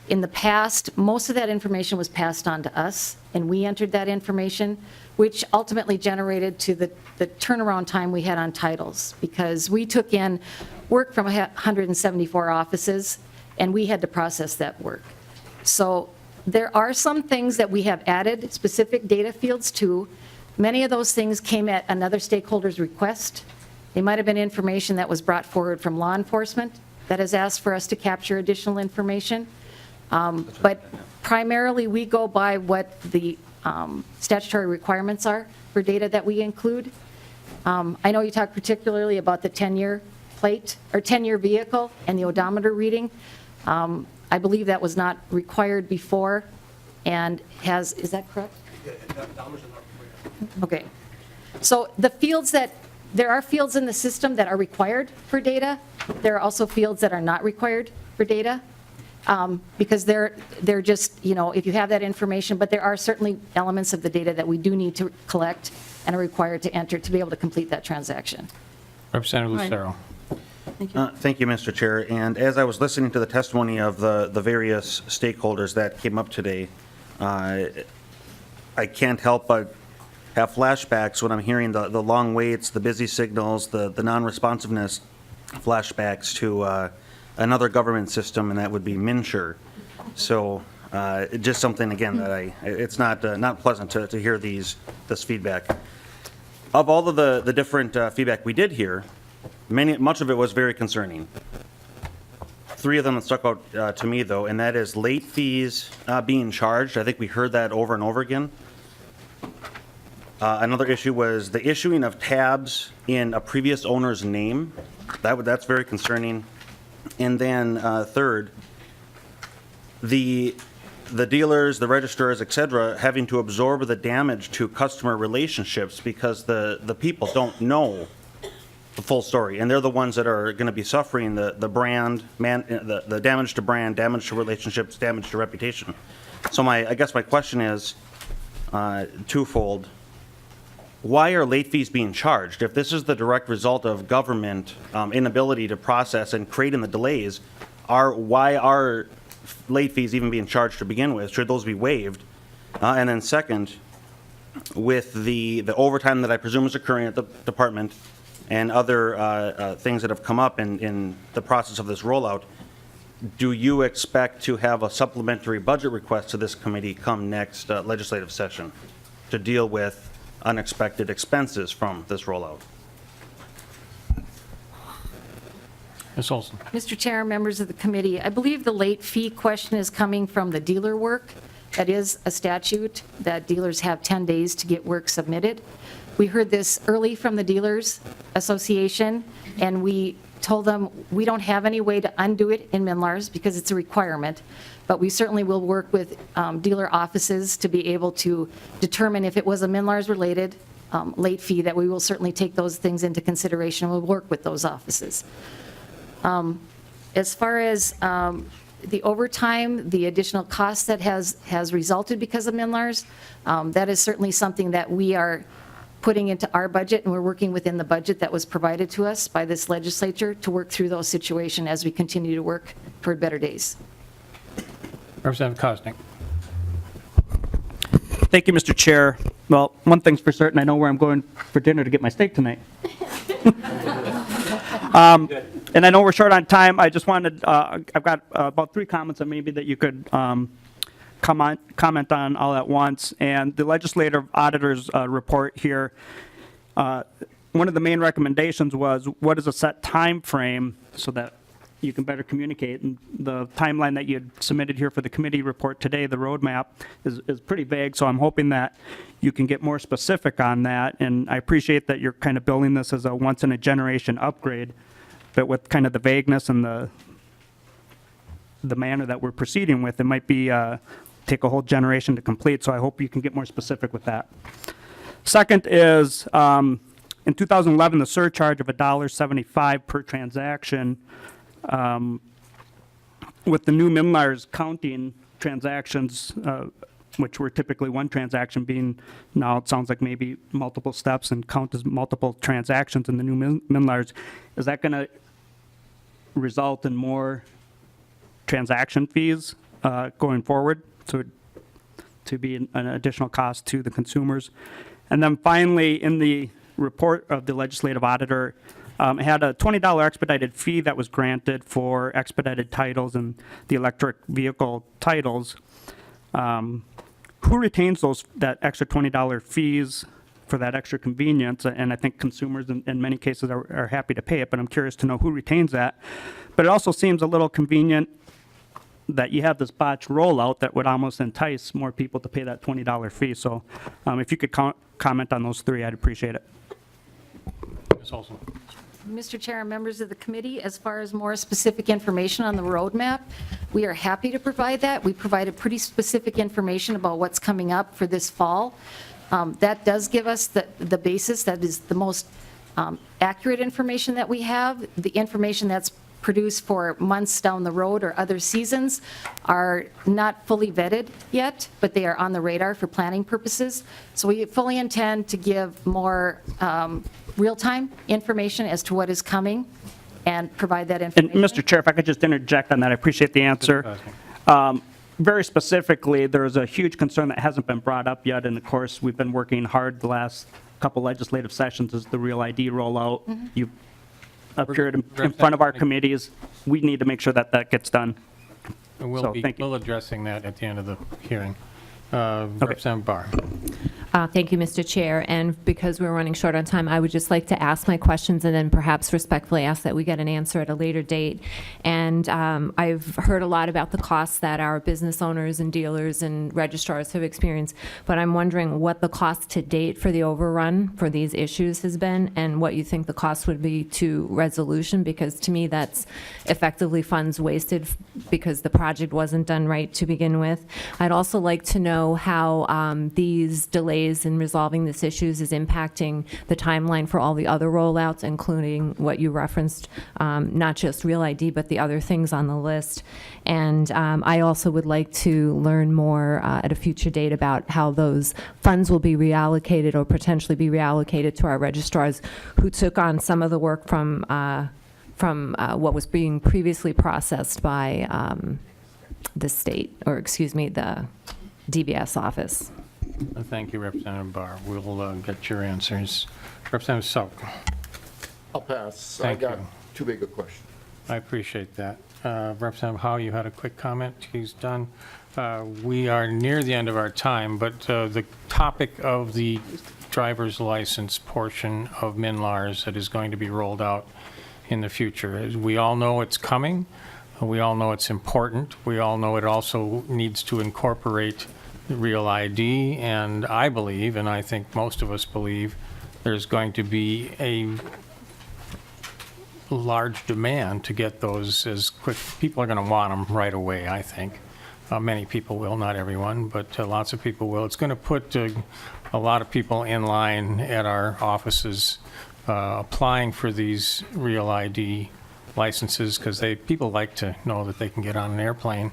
In the past, most of that information was passed on to us, and we entered that information, which ultimately generated to the turnaround time we had on titles, because we took in work from 174 offices, and we had to process that work. So there are some things that we have added specific data fields to. Many of those things came at another stakeholder's request. They might have been information that was brought forward from law enforcement that has asked for us to capture additional information. But primarily, we go by what the statutory requirements are for data that we include. I know you talked particularly about the 10-year plate or 10-year vehicle and the odometer reading. I believe that was not required before and is that correct? Okay. So the fields there are fields in the system that are required for data. There are also fields that are not required for data, because they're just, if you have that information, but there are certainly elements of the data that we do need to collect and are required to enter to be able to complete that transaction. Representative Right. Lucero. Thank you, Mr. Chair. And as I was listening to the testimony of the various stakeholders that came up today, I can't help but have flashbacks when I'm hearing the long waits, the busy signals, the non-responsiveness, flashbacks to another government system, and that would be MNLARS. So just something, again, that it's not pleasant to hear this feedback. Of all of the different feedback we did hear, much of it was very concerning. 3 of them that stuck out to me, though, and that is late fees being charged. I think we heard that over and over again. Another issue was the issuing of tabs in a previous owner's name. That's very concerning. And then third, the dealers, the registrars, et cetera, having to absorb the damage to customer relationships because the people don't know the full story, and they're the ones that are going to be suffering the damage to brand, damage to relationships, damage to reputation. So I guess my question is twofold. Why are late fees being charged? If this is the direct result of government inability to process and creating the delays, why are late fees even being charged to begin with? Should those be waived? And then second, with the overtime that I presume is occurring at the department and other things that have come up in the process of this rollout, do you expect to have a supplementary budget request to this committee come next legislative session to deal with unexpected expenses from this rollout? Ms. Olson. Mr. Chair, members of the committee, I believe the late fee question is coming from the dealer work. That is a statute that dealers have 10 days to get work submitted. We heard this early from the Dealers Association, and we told them we don't have any way to undo it in MNLARS because it's a requirement, but we certainly will work with dealer offices to be able to determine if it was a MNLARS-related late fee, that we will certainly take those things into consideration. We'll work with those offices. As far as the overtime, the additional cost that has resulted because of MNLARS, that is certainly something that we are putting into our budget, and we're working within the budget that was provided to us by this legislature to work through those situations as we continue to work toward better days. Representative Koznick. Thank you, Mr. Chair. Well, one thing's for certain, I know where I'm going for dinner to get my steak tonight. And I know we're short on time. I just wanted, I've got about 3 comments that maybe that you could comment on all at once. And the legislative auditor's report here, one of the main recommendations was what is a set time frame so that you can better communicate. And the timeline that you had submitted here for the committee report today, the roadmap, is pretty vague. So I'm hoping that you can get more specific on that. And I appreciate that you're kind of building this as a once-in-a-generation upgrade, but with kind of the vagueness and the manner that we're proceeding with, it might be take a whole generation to complete. So I hope you can get more specific with that. Second is, in 2011, the surcharge of $1.75 per transaction, with the new MNLARS counting transactions, which were typically one transaction, being now it sounds like maybe multiple steps and count as multiple transactions in the new MNLARS, is that going to result in more transaction fees going forward, so to be an additional cost to the consumers? And then finally, in the report of the legislative auditor, it had a $20 expedited fee that was granted for expedited titles and the electric vehicle titles. Who retains that extra $20 fees for that extra convenience? And I think consumers in many cases are happy to pay it, but I'm curious to know who retains that. But it also seems a little convenient that you have this botched rollout that would almost entice more people to pay that $20 fee. So if you could comment on those 3, I'd appreciate it. Ms. Olson. Mr. Chair and members of the committee, as far as more specific information on the roadmap, we are happy to provide that. We provided pretty specific information about what's coming up for this fall. That does give us the basis, that is the most accurate information that we have. The information that's produced for months down the road or other seasons are not fully vetted yet, but they are on the radar for planning purposes. So we fully intend to give more real-time information as to what is coming and provide that And information. Mr. Chair, if I could just interject on that, I appreciate the answer. Very specifically, there's a huge concern that hasn't been brought up yet, and of course, we've been working hard the last couple legislative sessions as the Real ID rollout. You've appeared in front of our committees. We need to make sure that that gets done. And we'll So, be thank you. addressing that at the end of the hearing. Representative Barr. Thank you, Mr. Chair. And because we're running short on time, I would just like to ask my questions and then perhaps respectfully ask that we get an answer at a later date. And I've heard a lot about the costs that our business owners and dealers and registrars have experienced, but I'm wondering what the cost to date for the overrun for these issues has been and what you think the cost would be to resolution, because to me that's effectively funds wasted because the project wasn't done right to begin with. I'd also like to know how these delays in resolving these issues is impacting the timeline for all the other rollouts, including what you referenced, not just Real ID, but the other things on the list. And I also would like to learn more at a future date about how those funds will be reallocated or potentially be reallocated to our registrars who took on some of the work from what was being previously processed by the state, or excuse me, the DBS office. Thank you, Representative Barr. We'll get your answers. Representative Salk. I'll pass. Thank I got you. too big a question. I appreciate that. Representative Howe, you had a quick comment. He's done. We are near the end of our time, but the topic of the driver's license portion of MNLARS that is going to be rolled out in the future, as we all know it's coming. We all know it's important. We all know it also needs to incorporate Real ID, and I believe, and I think most of us believe, there's going to be a large demand to get those as quick. People are going to want them right away, I think. Many people will, not everyone, but lots of people will. It's going to put a lot of people in line at our offices applying for these Real ID licenses because people like to know that they can get on an airplane.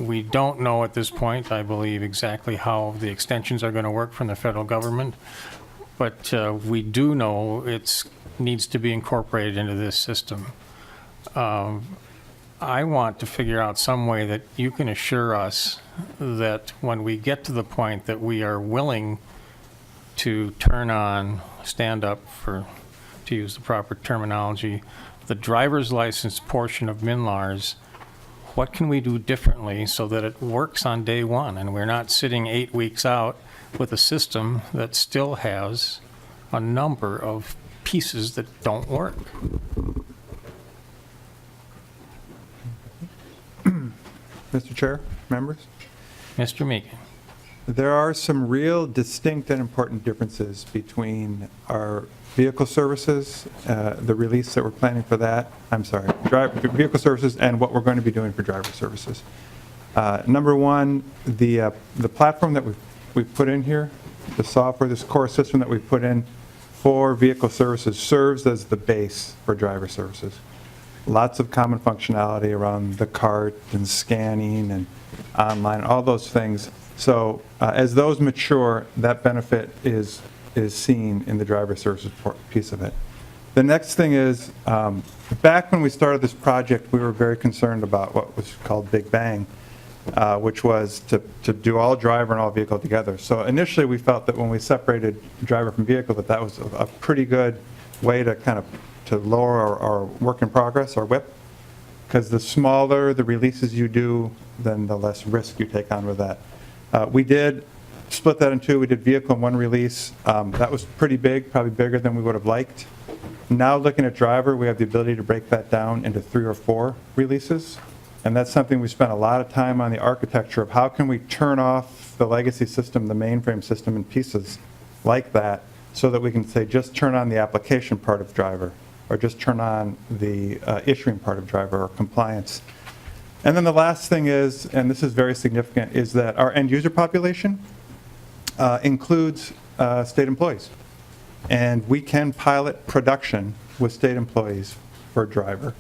We don't know at this point, I believe, exactly how the extensions are going to work from the federal government, but we do know it needs to be incorporated into this system. I want to figure out some way that you can assure us that when we get to the point that we are willing to turn on, stand up for, to use the proper terminology, the driver's license portion of MNLARS, what can we do differently so that it works on day one and we're not sitting 8 weeks out with a system that still has a number of pieces that don't work? Mr. Chair, members? Mr. Meekin. There are some real distinct and important differences between our vehicle services, the release that we're planning for that, vehicle services and what we're going to be doing for driver services. Number one, the platform that we've put in here, the software, this core system that we've put in for vehicle services serves as the base for driver services. Lots of common functionality around the cart and scanning and online, all those things. So as those mature, that benefit is seen in the driver services piece of it. The next thing is, back when we started this project, we were very concerned about what was called Big Bang, which was to do all driver and all vehicle together. So initially we felt that when we separated driver from vehicle, that was a pretty good way to kind of to lower our work in progress, our WIP, because the smaller the releases you do, then the less risk you take on with that. We did split that in two. We did vehicle in one release. That was pretty big, probably bigger than we would have liked. Now looking at driver, we have the ability to break that down into 3 or 4 releases. And that's something we spent a lot of time on, the architecture of how can we turn off the legacy system, the mainframe system in pieces like that so that we can say, just turn on the application part of driver, or just turn on the issuing part of driver, or compliance. And then the last thing is, and this is very significant, is that our end user population includes state employees. And we can pilot production with state employees for driver.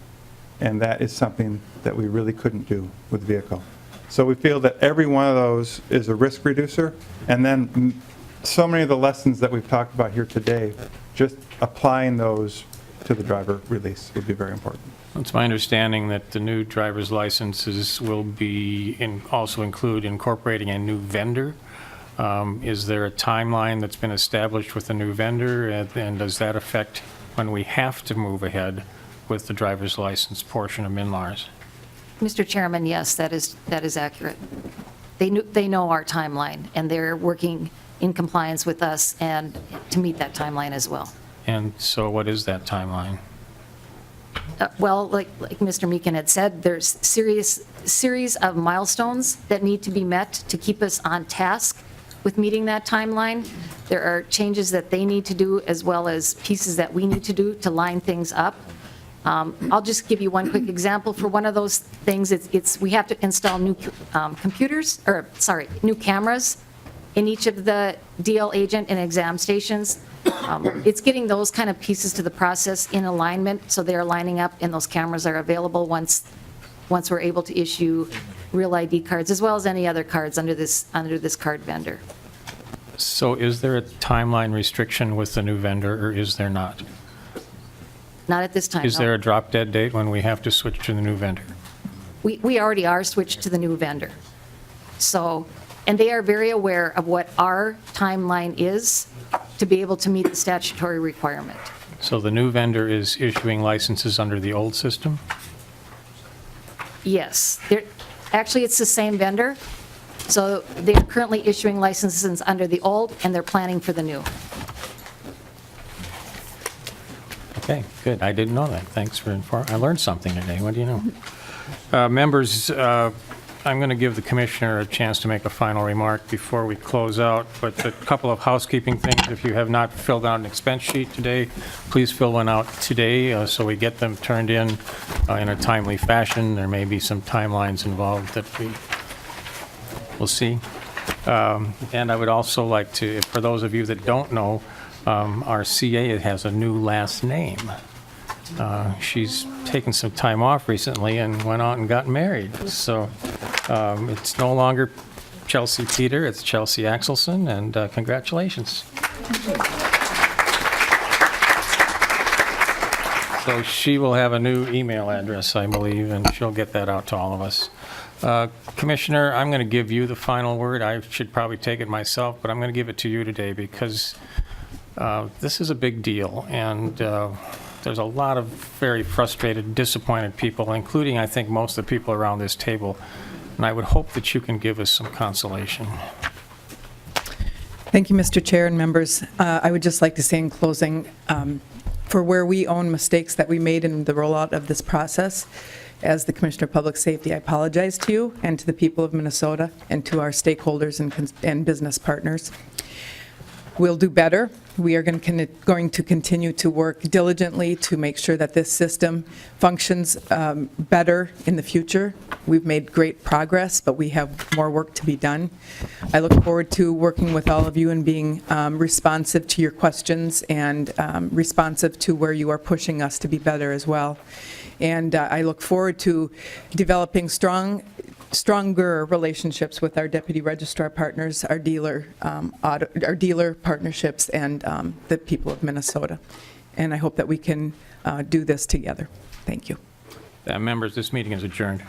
And that is something that we really couldn't do with vehicle. So we feel that every one of those is a risk reducer. And then so many of the lessons that we've talked about here today, just applying those to the driver release would be very important. It's my understanding that the new driver's licenses will be also include incorporating a new vendor. Is there a timeline that's been established with the new vendor, and does that affect when we have to move ahead with the driver's license portion of MNLARS? Mr. Chairman, yes, that is accurate. They know our timeline, and they're working in compliance with us and to meet that timeline as well. And so what is that timeline? Well, like Mr. Meekin had said, there's series of milestones that need to be met to keep us on task with meeting that timeline. There are changes that they need to do, as well as pieces that we need to do to line things up. I'll just give you one quick example. For one of those things, we have to install new new cameras in each of the DL agent and exam stations. It's getting those kind of pieces to the process in alignment, so they're lining up and those cameras are available once we're able to issue real ID cards, as well as any other cards under this card vendor. So is there a timeline restriction with the new vendor, or is there not? Not at this time. Is no. there a drop-dead date when we have to switch to the new vendor? We already are switched to the new vendor. So, and they are very aware of what our timeline is to be able to meet the statutory requirement. So the new vendor is issuing licenses under the old system? Yes. Actually, it's the same vendor. So they're currently issuing licenses under the old, and they're planning for the new. Okay, good. I didn't know that. Thanks for informing. I learned something today. What do you know? Members, I'm going to give the commissioner a chance to make a final remark before we close out, but a couple of housekeeping things. If you have not filled out an expense sheet today, please fill one out today so we get them turned in a timely fashion. There may be some timelines involved that we will see. And I would also like to, for those of you that don't know, our CA has a new last name. She's taken some time off recently and went out and got married. So it's no longer Chelsea Peter, it's Chelsea Axelson, and congratulations. So she will have a new email address, I believe, and she'll get that out to all of us. Commissioner, I'm going to give you the final word. I should probably take it myself, but I'm going to give it to you today because this is a big deal, and there's a lot of very frustrated, disappointed people, including, I think, most of the people around this table, and I would hope that you can give us some consolation. Thank you, Mr. Chair and members. I would just like to say in closing, for where we own mistakes that we made in the rollout of this process, as the Commissioner of Public Safety, I apologize to you and to the people of Minnesota and to our stakeholders and business partners. We'll do better. We are going to continue to work diligently to make sure that this system functions better in the future. We've made great progress, but we have more work to be done. I look forward to working with all of you and being responsive to your questions and responsive to where you are pushing us to be better as well. And I look forward to developing stronger relationships with our deputy registrar partners, our dealer partnerships, and the people of Minnesota. And I hope that we can do this together. Thank you. Members, this meeting is adjourned.